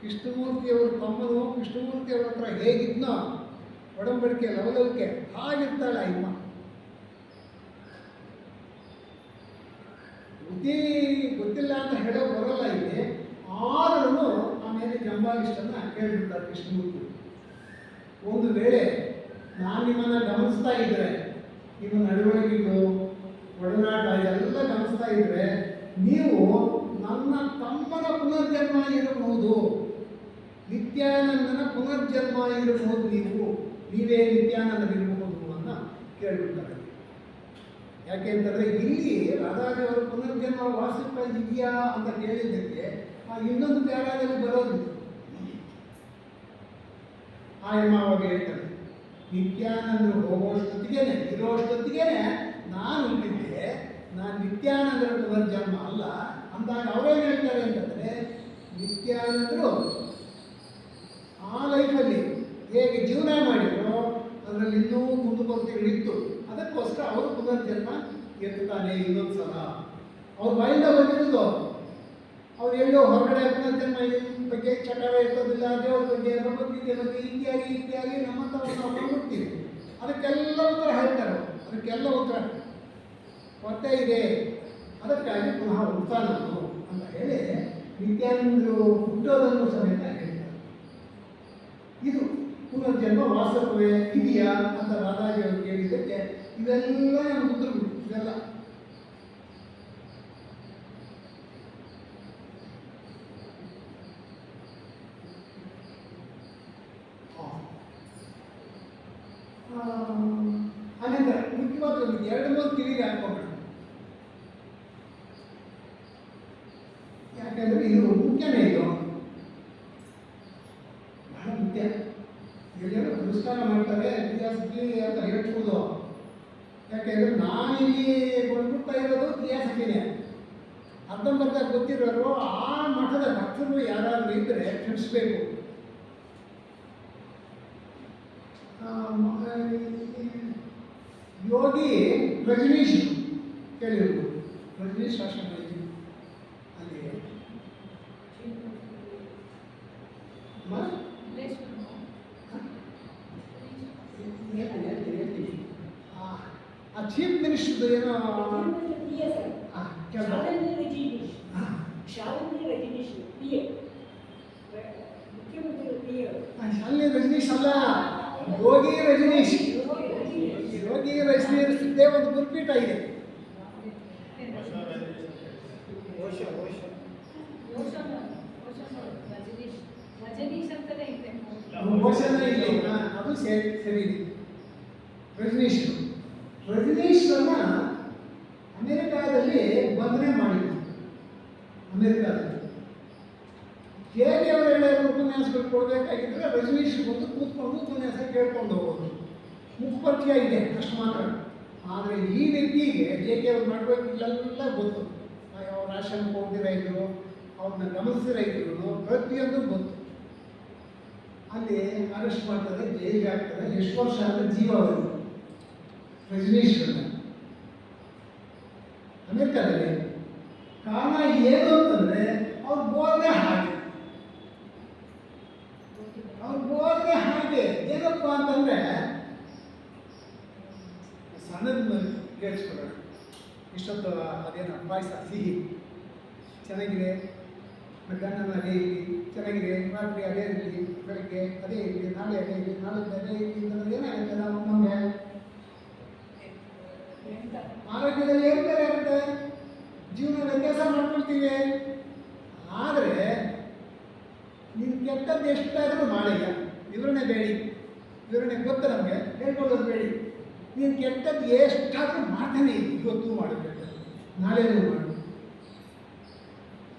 [SPEAKER 1] ಕೃಷ್ಣಮೂರ್ತಿಯವರು ತಮ್ಮನು ಕೃಷ್ಣಮೂರ್ತಿಯವರ ಹತ್ರ ಹೇಗಿದ್ನೋ ಒಡಂಬಡಿಕೆ ಲವಲವಿಕೆ ಹಾಗಿರ್ತಾಳೆ ಅಮ್ಮ. ಬುದ್ಧಿ ಗೊತ್ತಿಲ್ಲ ಅಂತ ಹೇಳೋ ಬರೋಲ್ಲ ಇಲ್ಲಿ. ಆದರೂ ಆಮೇಲೆ ಜಂಬಾಲಿಸ್ಟನ್ನು ಕೇಳಿಬಿಡ್ತಾರೆ ಕೃಷ್ಣಮೂರ್ತಿ. ಒಂದು ವೇಳೆ ನಾನು ನಿಮ್ಮನ್ನು ಗಮನಿಸ್ತಾ ಇದ್ದರೆ, ನಿಮ್ಮ ನಡವಳಿಕೆಗಳು ಒಡನಾಟ ಇದೆಲ್ಲ ಗಮನಿಸ್ತಾ ಇದ್ದರೆ, ನೀವು ನನ್ನ ತಮ್ಮನ ಪುನರ್ಜನ್ಮ ಇರಬಹುದು, ನಿತ್ಯಾನಂದನ ಪುನರ್ಜನ್ಮ ಇರಬಹುದು, ನೀವೇ ನಿತ್ಯಾನಂದನಿರಬಹುದು ಅಂತ ಕೇಳಿಬಿಡ್ತಾರೆ. ಯಾಕೆ ಅಂತಂದರೆ ಇಲ್ಲಿ ರಾಧಾಜಿಯವರ ಪುನರ್ಜನ್ಮ ವಾಸ್ತವಿಕ ಇದೆಯಾ ಅಂತ ಕೇಳಿದ್ದಕ್ಕೆ ಇನ್ನೊಂದು ಪ್ಯಾರಾದಲ್ಲಿ ಬರೋದಿಲ್ಲ. ಆಯಮ್ಮ ಅವಾಗ ಹೇಳ್ತಾರೆ, ನಿತ್ಯಾನಂದರು ಹೋಗೋಷ್ಟೊತ್ತಿಗೇನೆ ಇರೋಷ್ಟೊತ್ತಿಗೇನೆ ನಾನು ಹುಟ್ಟಿದ್ದೆ, ನಾನು ನಿತ್ಯಾನಂದರ ಪುನರ್ಜನ್ಮ ಅಲ್ಲ ಅಂದಾಗ ಅವರೇನು ಹೇಳ್ತಾರೆ ಅಂತಂದರೆ, ನಿತ್ಯಾನಂದರು ಆ ಲೈಫಲ್ಲಿ ಹೇಗೆ ಜೀವನ ಮಾಡಿದ್ರು ಅದರಲ್ಲಿ ಇನ್ನೂ ಕುಂದುಕೊರತೆಗಳಿತ್ತು. ಅದಕ್ಕೋಸ್ಕರ ಅವರು ಪುನರ್ಜನ್ಮ ಎತ್ತುತ್ತಾನೆ ಇನ್ನೊಂದು ಸಲ. ಅವ್ರ ಬಾಯಿಂದ ಬಂದಿರೋದು, ಅವ್ರು ಎಲ್ಲೋ ಹೊರಗಡೆ ಪುನರ್ಜನ್ಮ ಬಗ್ಗೆ ಚಕಾರ ಇರ್ತದಿಲ್ಲ, ದೇವ್ರ ಬಗ್ಗೆ ಭಗವದ್ಗೀತೆ ಬಗ್ಗೆ ಇತ್ಯಾದಿ ನಮ್ಮಂಥವ್ರು ನಾವು ಬಂದ್ಬಿಡ್ತೀವಿ. ಅದಕ್ಕೆಲ್ಲ ಉತ್ತರ ಹೇಳ್ತಾರೆ. ಅದಕ್ಕೆಲ್ಲ ಉತ್ತರ ಕೊರತೆ ಇದೆ, ಅದಕ್ಕಾಗಿ ಪುನಃ ಹುಡ್ತಾನನು ಅಂತ ಹೇಳಿ ನಿತ್ಯಾನಂದರು ಹುಟ್ಟೋದನ್ನು ಸಮೇತ ಹೇಳ್ತಾರೆ. ಇದು ಪುನರ್ಜನ್ಮ ವಾಸ್ತವವೇ ಇದೆಯಾ ಅಂತ ರಾಧಾಜಿ ಅವರು ಕೇಳಿದ್ದಕ್ಕೆ ಇವೆಲ್ಲ ನಮ್ಮ ಉತ್ತರಗಳು. ಇವೆಲ್ಲ ಅನಂತರ ಮುಖ್ಯವಾದ ಒಂದು 2-3 ತಿಳಿಗೆ ಹಾಕೋಣ. ಯಾಕೆಂದರೆ ಇದು ಮುಖ್ಯನೇ, ಇದು ಬಹಳ ಮುಖ್ಯ. ಎಲ್ಲರೂ ಪುರಸ್ಕಾರ ಮಾಡ್ತಾರೆ ಕ್ರಿಯಾಸಕ್ತಿ ಅಂತ ಹೇಳ್ಬೋದು. ಯಾಕೆಂದರೆ ನಾನಿಲ್ಲಿ ಬಂದ್ಬಿಡ್ತಾ ಇರೋದು ಕ್ರಿಯಾಸಕ್ತಿನೇ. ಅರ್ಧಂಬರ್ಧ ಗೊತ್ತಿರೋರು ಆ ಮಠದ ಭಕ್ತರು ಯಾರಾದರೂ ಇದ್ದರೆ ಕ್ಷಮಿಸಬೇಕು. ಯೋಗಿ ರಜನೀಶ್ ಕೇಳಿರ್ಬೋದು, ರಜನೀಶ್ ಆಶ್ರಮ ಅಲ್ಲಿ ಹೇಳ್ತೀನಿ. ಆ ಚೀಫ್ ಮಿನಿಸ್ಟರ್ ಏನೋ ಶಾಲಿನಿ ರಜನೀಶ್ ಅಲ್ಲ, ಯೋಗಿ ರಜನೀಶ್. ಯೋಗಿ ರಜನೀಶ್ ಒಂದು ಗುರುಪೀಠ ಇದೆ. ಓಶನ ಇಲ್ಲಿ ಅದು ಸರಿ ಇದೆ. ರಜನೀಶ್ ರಜನೀಶ್ರನ್ನ ಅಮೆರಿಕಾದಲ್ಲಿ ಬಂಧನೆ ಮಾಡಿದ್ರು. ಅಮೆರಿಕಾದಲ್ಲಿ ಅವರೆಲ್ಲ ಉಪನ್ಯಾಸಗಳು ಕೊಡಬೇಕಾಗಿದ್ದರೆ ರಜನೀಶ್ ಬಂದು ಕೂತ್ಕೊಂಡು ಉಪನ್ಯಾಸ ಕೇಳ್ಕೊಂಡು ಹೋಗೋದು. ಮುಖಪರಿಚಯ ಇದೆ ಅಷ್ಟು ಮಾತ್ರ. ಆದರೆ ಈ ವ್ಯಕ್ತಿಗೆ ಅವ್ರು ಮಾಡಬೇಕು ಇಲ್ಲೆಲ್ಲ ಗೊತ್ತು. ಅವ್ರ ಆಶ್ರಮಕ್ಕೆ ಹೋಗ್ದಿರ ಇದ್ರು, ಅವ್ರನ್ನ ಗಮನಿಸಿರ ಇದ್ರು, ಪ್ರತಿಯೊಂದು ಗೊತ್ತು. ಅಲ್ಲಿ ಅರೆಸ್ಟ್ ಮಾಡ್ತಾರೆ, ಜೈಲಿಗೆ ಹಾಕ್ತಾರೆ. ಎಷ್ಟು ವರ್ಷ ಅಂದರೆ ಜೀವಾವಧಿ ರಜನೀಶ್ವರನ್ನ ಅಮೆರಿಕಾದಲ್ಲಿ. ಕಾರಣ ಏನು ಅಂತಂದರೆ ಅವ್ರ ಬೋಧನೆ ಹಾಗೆ. ಅವ್ರ ಬೋಧನೆ ಹಾಗೆ ಏನಪ್ಪ ಅಂತಂದರೆ ಸಣ್ಣದ ಕೇಳಿಸ್ಕೊಳ್ಳೋಣ. ಇಷ್ಟೊತ್ತು ಅದೇನು ಪಾಯಸ ಸಿಹಿ ಚೆನ್ನಾಗಿದೆ, ಮಧ್ಯಾಹ್ನ ಅದೇ ಇರಲಿ, ಚೆನ್ನಾಗಿದೆ, ರಾತ್ರಿ ಅದೇ ಇರಲಿ, ಬೆಳಗ್ಗೆ ಅದೇ ಇರಲಿ, ನಾಳೆ ಅದೇ ಇರಲಿ, ನಾಳೆ ಅದೇ ಇರಲಿ ಅಂತಂದ್ರೆ ಏನಾಗುತ್ತೆ? ನಾವು ನಮಗೆ ಆರೋಗ್ಯದಲ್ಲಿ ಏರ್ಪೇರೆ ಆಗುತ್ತೆ, ಜೀವನ ವ್ಯತ್ಯಾಸ ಮಾಡ್ಕೊಳ್ತೀವಿ. ಆದರೆ ನೀನು ಕೆಟ್ಟದ್ದು ಎಷ್ಟಾದರೂ ಮಾಡಯ್ಯ, ವಿವರಣೆ ಬೇಡಿ. ವಿವರಣೆ ಗೊತ್ತು ನಮಗೆ, ಹೇಳ್ಕೊಳ್ಳೋದು ಬೇಡಿ. ನೀನು ಕೆಟ್ಟದ್ದು ಎಷ್ಟಾದರೂ ಮಾಡ್ತಾನೆ, ಇವತ್ತು ಮಾಡಬೇಕು, ನಾಳೆನೂ ಮಾಡು.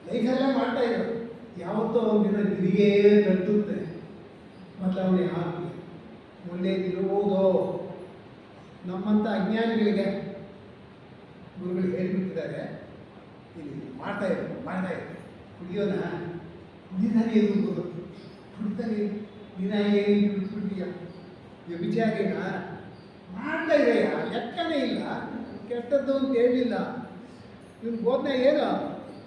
[SPEAKER 1] ಲೈಫೆಲ್ಲ ಮಾಡ್ತಾ ಇರೋದು. ಯಾವತ್ತೋ ಒಂದಿನ ಗಿರಿಗೆ ತಟ್ಟುತ್ತೆ, ಮತ್ತು ಅವನು ಯಾರು ಒಳ್ಳೆಯದಿರುವುದು. ನಮ್ಮಂಥ ಅಜ್ಞಾನಿಗಳಿಗೆ ಗುರುಗಳು ಹೇಳ್ಬಿಟ್ಟಿದ್ದಾರೆ, ಇಲ್ಲಿ ಮಾಡ್ತಾ ಇರೋದು ಕುಡಿಯೋಣ, ಕುಡಿತಾನೆ ಇರ್ಬೋದು, ಕುಡಿತಾನೆ ದಿನ ಏನು ಬಿಟ್ಬಿಟ್ಟಿಯ, ವ್ಯಭಿಚಾರಿನ ಮಾಡ್ತಾ ಇದೆಯಾ, ಲೆಕ್ಕನೇ ಇಲ್ಲ, ಕೆಟ್ಟದ್ದು ಅಂತ ಹೇಳಲಿಲ್ಲ. ಇವನು ಬೋಧನೆ ಏನು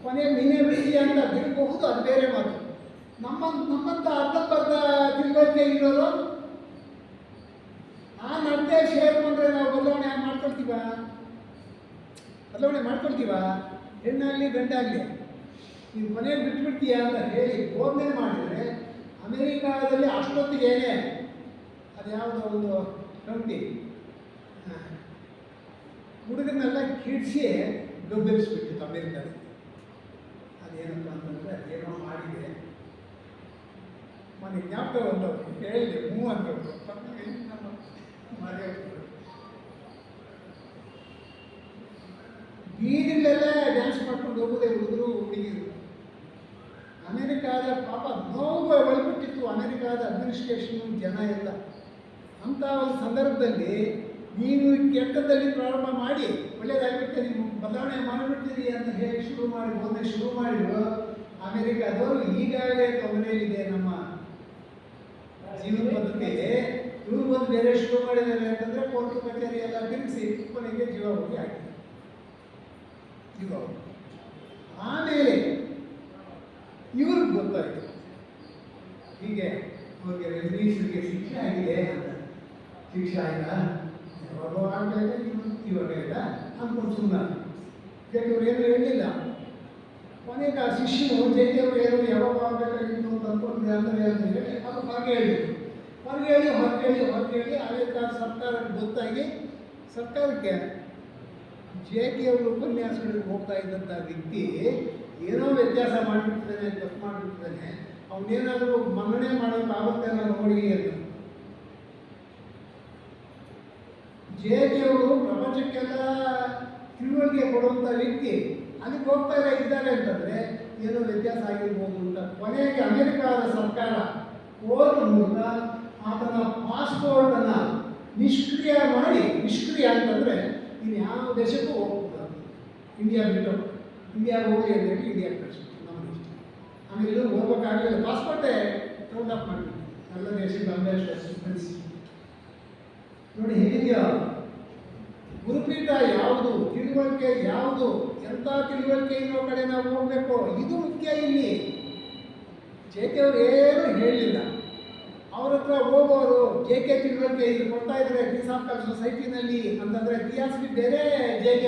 [SPEAKER 1] ಕೊನೆಗೆ ನೀನೇ ಬಿಡ್ತೀಯ ಅಂತ ಬಿಡಬಹುದು, ಅದು ಬೇರೆ ಮಾತು. ನಮ್ಮಂಥ ಅರ್ಧಂಬರ್ಧ ತಿಳುವಳಿಕೆ ಇರೋರು ಆ ನಡತೆ ಸೇರ್ಕೊಂಡ್ರೆ ನಾವು ಬದಲಾವಣೆ ಮಾಡ್ಕೊಳ್ತೀವ ಹೆಣ್ಣಾಗಲಿ ಗಂಡಾಗಲಿ. ನೀವು ಕೊನೆಗೆ ಬಿಟ್ಬಿಡ್ತೀಯ ಅಂತ ಹೇಳಿ ಬೋಧನೆ ಮಾಡಿದರೆ ಅಮೆರಿಕಾದಲ್ಲಿ ಅಷ್ಟೊತ್ತಿಗೇನೆ ಅದು ಯಾವುದೋ ಒಂದು ಕಂಪನಿ ಹುಡುಗರನ್ನೆಲ್ಲ ಕಿಡಿಸಿ ಗಬ್ಬೆರಿಸ್ಬಿಟ್ಟಿತ್ತು ಅಮೆರಿಕಾದಲ್ಲಿ. ಅದೇನಪ್ಪ ಅಂತಂದರೆ ಅದೇನೋ ಮಾಡಿದೆ, ಮನೆ ಜ್ಞಾಪಕ ಬಂದವರು ಹೇಳಿದೆ ಅಂತವ್ರು ಮಾಡಿ ಬೀದಿಲೆಲ್ಲ ಡ್ಯಾನ್ಸ್ ಮಾಡ್ಕೊಂಡು ಹೋಗೋದೇ ಹುಡುಗರು ಹುಡುಗಿರು. ಅಮೆರಿಕಾದ ಪಾಪ ನೋವು ಒಳಬಿಟ್ಟಿತ್ತು ಅಮೆರಿಕಾದ ಅಡ್ಮಿನಿಸ್ಟ್ರೇಷನ್ ಜನ ಎಲ್ಲ. ಅಂಥ ಒಂದು ಸಂದರ್ಭದಲ್ಲಿ ನೀವು ಕೆಟ್ಟದಲ್ಲಿ ಪ್ರಾರಂಭ ಮಾಡಿ ಒಳ್ಳೆಯದಾಗಿರುತ್ತೆ, ನೀವು ಬದಲಾವಣೆ ಮಾಡಿಬಿಡ್ತೀರಿ ಅಂತ ಹೇಳಿ ಬೋಧನೆ ಶುರು ಮಾಡಿದ್ರು. ಅಮೆರಿಕಾದವರು ಈಗಾಗಲೇ ತೊಂದರೆಯಲ್ಲಿದೆ ನಮ್ಮ ಜೀವನ ಪದ್ಧತಿ. ಇವರು ಬಂದು ಬೇರೆ ಶುರು ಮಾಡಿದ್ದಾರೆ ಅಂತಂದರೆ ಕೋರ್ಟು ಕಚೇರಿ ಎಲ್ಲ ತಿರುಗಿಸಿ ಕೊನೆಗೆ ಜೀವಾವಧಿ ಆಗಿದೆ. ಆಮೇಲೆ ಇವ್ರಿಗೆ ಗೊತ್ತಾಯಿತು ಹೀಗೆ ಅವ್ರಿಗೆ ರಜನೀಶ್ವರಿಗೆ ಶಿಕ್ಷೆ ಆಗಿದೆ ಅಂತ. ಶಿಕ್ಷೆ ಆಯ್ತಾ ಯಾವಾಗೋ ಆಗಬೇಕು, ಇವಾಗ ಇಲ್ಲ ಅಂದ್ಕೊಂಡು ಸುಮ್ಮನೆ. ಇವ್ರು ಏನು ಹೇಳಿಲ್ಲ. ಕೊನೆಗೆ ಆ ಶಿಷ್ಯನು ಜೈದೇವರು ಏನು ಯಾವಾಗ ಆಗಬೇಕಾಗಿತ್ತು ಅಂತ ಅಂದ್ಕೊಂಡಿದೆ ಅಂತ ಹೇಳಿ ಅದು ಹೊರಗೆ ಹೇಳಿ ಅಮೆರಿಕ ಸರ್ಕಾರಕ್ಕೆ ಗೊತ್ತಾಗಿ ಸರ್ಕಾರಕ್ಕೆ ಅವರು ಉಪನ್ಯಾಸಗಳಿಗೆ ಹೋಗ್ತಾ ಇದ್ದಂಥ ವ್ಯಕ್ತಿ ಏನೋ ವ್ಯತ್ಯಾಸ ಮಾಡಿಬಿಡ್ತಾನೆ, ತಪ್ಪು ಮಾಡಿಬಿಡ್ತಾನೆ, ಅವನೇನಾದರೂ ಮನ್ನಣೆ ಮಾಡೋಕ್ಕಾಗುತ್ತೆ ಅನ್ನೋ ನೋಡಿ ಅಂತ ಅವರು ಪ್ರಪಂಚಕ್ಕೆಲ್ಲ ತಿಳುವಳಿಕೆ ಕೊಡುವಂಥ ವ್ಯಕ್ತಿ ಅದಕ್ಕೆ ಹೋಗ್ತಾ ಇದ್ದಾರೆ ಅಂತಂದರೆ ಏನೋ ವ್ಯತ್ಯಾಸ ಆಗಿರ್ಬೋದು ಅಂತ. ಕೊನೆಗೆ ಅಮೆರಿಕಾದ ಸರ್ಕಾರ ಕೋರ್ಟ್ ಮೂಲಕ ಆತನ ಪಾಸ್ಪೋರ್ಟನ್ನು ನಿಷ್ಕ್ರಿಯ ಅಂತಂದರೆ ಇನ್ನು ಯಾವ ದೇಶಕ್ಕೂ ಹೋಗ್ಬೋದು. ಇಂಡಿಯಾ ಬಿಟ್ಟು ಇಂಡಿಯಾಗೆ ಹೋಗಿ ಅಂತೇಳಿ ಇಂಡಿಯಾಗೆ ಕಳಿಸ್ಬಿಟ್ಟು ನಮ್ಮ ದೇಶ. ಆಮೇಲೆ ಇದು ಹೋಗ್ಬೇಕಾಗಲಿಲ್ಲ, ಪಾಸ್ಪೋರ್ಟೇ ರೌಂಡ್ ಅಪ್ ಮಾಡಿಬಿಟ್ಟು ಎಲ್ಲ ದೇಶಕ್ಕೆ ಅಂಬೇಡ್ಕರ್ ಕಳಿಸಿ. ನೋಡಿ ಹೇಗಿದೆಯಾ ಗುರುಪೀಠ ಯಾವುದು, ತಿಳುವಳಿಕೆ ಯಾವುದು, ಎಂಥ ತಿಳುವಳಿಕೆ ಇರೋ ಕಡೆ ನಾವು ಹೋಗಬೇಕು, ಇದು ಮುಖ್ಯ. ಇಲ್ಲಿ ಅವರು ಏನೂ ಹೇಳಲಿಲ್ಲ. ಅವ್ರ ಹತ್ರ ಹೋಗೋರು ತಿಳುವಳಿಕೆ ಇದು ಕೊಡ್ತಾ ಇದ್ದಾರೆ ಥಿಯಾಸಫಿಕಲ್ ಸೊಸೈಟಿನಲ್ಲಿ ಅಂತಂದರೆ ಥಿಯಾಸಫಿ ಬೇರೆ,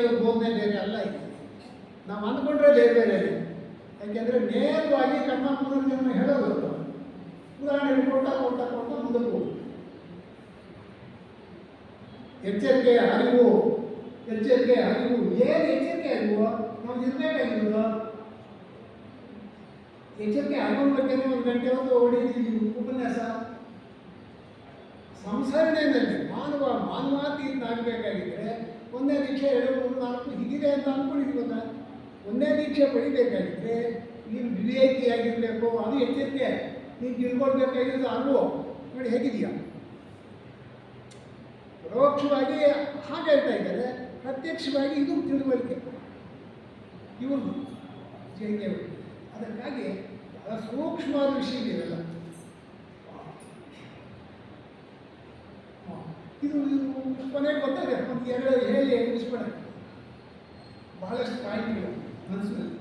[SPEAKER 1] ಅವ್ರ ಬೋಧನೆ ಬೇರೆ ಅಲ್ಲ. ಇದೆ ನಾವು ಅಂದ್ಕೊಂಡ್ರೆ ಬೇರೆ. ಯಾಕೆಂದರೆ ನೇರವಾಗಿ ಕರ್ಮ ಪುನರ್ಜನ್ಮ ಹೇಳೋದು ಉದಾಹರಣೆ ಕೊಡ್ತಾ ಮುಂದಕ್ಕೆ ಹೋಗಿ ಎಚ್ಚರಿಕೆ ಅರಿವು, ಎಚ್ಚರಿಕೆ ಅರಿವು. ಏನು ಎಚ್ಚರಿಕೆ ಅರಿವು ನಾವು ಇರಬೇಕಾಗಿರೋದು? ಎಚ್ಚರಿಕೆ ಅರಿವಿನ ಬಗ್ಗೆ 1 ಗಂಟೆ ಹೊತ್ತು ಹೊಡಿತೀವಿ ಉಪನ್ಯಾಸ. ಸಂಸರಣೆಯಲ್ಲಿ ಮಾನವಾತೀತನಾಗಬೇಕಾಗಿದ್ದರೆ 1ನೇ ದೀಕ್ಷೆ 2, 3, 4 ಹೀಗಿದೆ ಅಂತ ಅಂದ್ಕೊಂಡಿದ್ದೀವಲ್ಲ. 1ನೇ ದೀಕ್ಷೆ ಪಡಿಬೇಕಾಗಿದ್ದರೆ ನೀನು ವಿವೇಕಿಯಾಗಿರಬೇಕು. ಅದು ಎಚ್ಚರಿಕೆ. ನೀನು ತಿಳ್ಕೊಳ್ಬೇಕಾಗಿರೋದು ಅರಿವು. ನೋಡಿ ಹೇಗಿದೆಯಾ? ಪರೋಕ್ಷವಾಗಿ ಹಾಗೆ ಹೇಳ್ತಾ ಇದ್ದಾರೆ, ಪ್ರತ್ಯಕ್ಷವಾಗಿ ಇದು ತಿಳುವಳಿಕೆ ಇವರು ಜೈಗೆ. ಅದಕ್ಕಾಗಿ ಬಹಳ ಸೂಕ್ಷ್ಮವಾದ ವಿಷಯಗಳಿರಲ್ಲ. ಇದು ಕೊನೆಗೆ ಗೊತ್ತಾಗ ಒಂದು 2 ಹೇಳಿ ಮುಗಿಸ್ಬೇಡ. ಬಹಳಷ್ಟು ಪಾಯಿಂಟ್ಗಳು ಮನಸ್ಸಿನಲ್ಲಿ.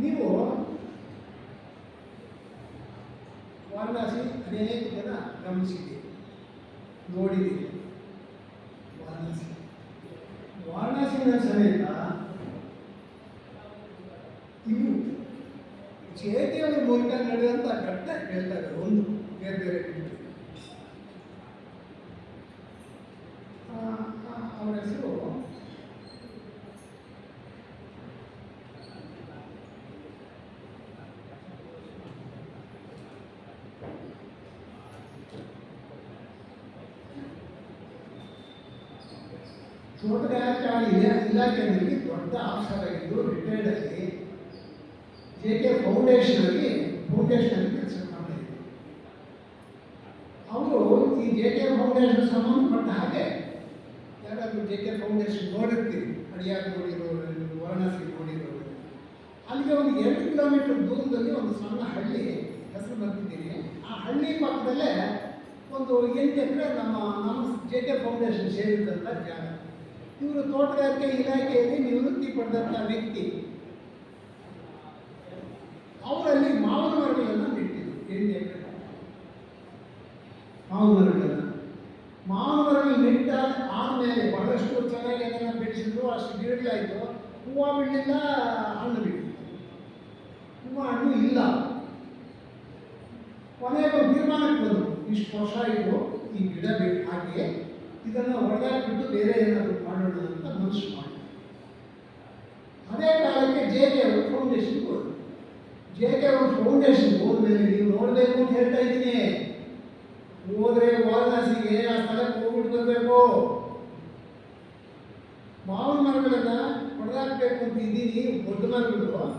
[SPEAKER 1] ನೀವು ವಾರಣಾಸಿ ಅನೇಕ ಜನ ಗಮನಿಸಿದ್ದೀರಿ, ನೋಡಿದ್ದೀರಿ. ವಾರಣಾಸಿನ ಸಮೇತ ಇವು ಚೇತಿಯವರ ಮೂಲಕ ನಡೆಯುವಂಥ ಘಟನೆ ಹೇಳ್ತಾರೆ. ಒಂದು ಬೇರೆ ಬೇರೆ ಅವರ ಹೆಸರು ತೋಟಗಾರಿಕೆ ಇಲಾಖೆಯಲ್ಲಿ ದೊಡ್ಡ ಆಫೀಸರ್ ಆಗಿದ್ದು, ರಿಟೈರ್ಡ್ ಆಗಿ JK ಫೌಂಡೇಶನಲ್ಲಿ ಕೆಲಸ ಮಾಡ್ತಾ ಇದ್ರು. ಅವರು ಈ JK ಫೌಂಡೇಶನ್ ಸಂಬಂಧಪಟ್ಟ ಹಾಗೆ ಯಾರಾದರೂ JK ಫೌಂಡೇಶನ್ ನೋಡಿರ್ತೀರಿ, ಅಡಿಯಾರು ನೋಡಿರೋರು, ವಾರಣಾಸಿ ನೋಡಿರೋರು. ಅಲ್ಲಿಗೆ ಒಂದು 2 ಕಿಲೋಮೀಟರ್ ದೂರದಲ್ಲಿ ಒಂದು ಸಣ್ಣ ಹಳ್ಳಿ, ಹೆಸರು ಬರ್ತಿದ್ದೀನಿ. ಆ ಹಳ್ಳಿ ಪಕ್ಕದಲ್ಲೇ ಒಂದು 8 ಎಕರೆ ನಮ್ಮ JK ಫೌಂಡೇಶನ್ ಸೇರಿದಂಥ ಜಾಗ. ಇವರು ತೋಟಗಾರಿಕೆ ಇಲಾಖೆಯಲ್ಲಿ ನಿವೃತ್ತಿ ಪಡೆದಂಥ ವ್ಯಕ್ತಿ. ಅವರಲ್ಲಿ ಮಾವಿನ ಮರಗಳನ್ನು ನೆಟ್ಟಿದ್ರು. 8 ಎಕರೆ ಮಾವಿನ ಮರಗಳು ನೆಟ್ಟ ಆದಮೇಲೆ ಬಹಳಷ್ಟು ಚೆನ್ನಾಗಿ ಅದನ್ನು ಬೆಳೆಸಿದ್ರು. ಅಷ್ಟು ಗಿಡಗಳಾಯಿತು. ಹೂವು ಬಿಡಲಿಲ್ಲ, ಹಣ್ಣು ಬಿಡಲಿಲ್ಲ. ಹಣ್ಣು ಇಲ್ಲ. ಕೊನೆಗೆ ಒಂದು ತೀರ್ಮಾನಕ್ಕೆ ಬಂದರು, ಇಷ್ಟು ವರ್ಷ ಆಯಿತು ಈ ಗಿಡ ಹಾಗೆ ಇದನ್ನು ಹೊಡೆದಾಕ್ಬಿಟ್ಟು ಬೇರೆ ಏನಾದರೂ ಮಾಡೋಣ ಅಂತ ಮನಸ್ಸು ಮಾಡಿ. ಅದೇ ಕಾಲಕ್ಕೆ JK ಫೌಂಡೇಶನ್ ಹೋದ್ರು. JK ಫೌಂಡೇಶನ್ ಹೋದ್ಮೇಲೆ ನೀವು ನೋಡಬೇಕು ಅಂತ ಹೇಳ್ತಾ ಇದ್ದೀನಿ. ಹೋದರೆ ವಾರಣಾಸಿಗೆ ಆ ಸ್ಥಳಕ್ಕೆ ಹೋಗ್ಬಿಟ್ಟು ಬರಬೇಕು. ಮಾವಿನ ಮರಗಳನ್ನು ಹೊಡೆದಾಕಬೇಕು ಅಂತ ಇದ್ದೀನಿ. ದೊಡ್ಡ ಮರಗಳು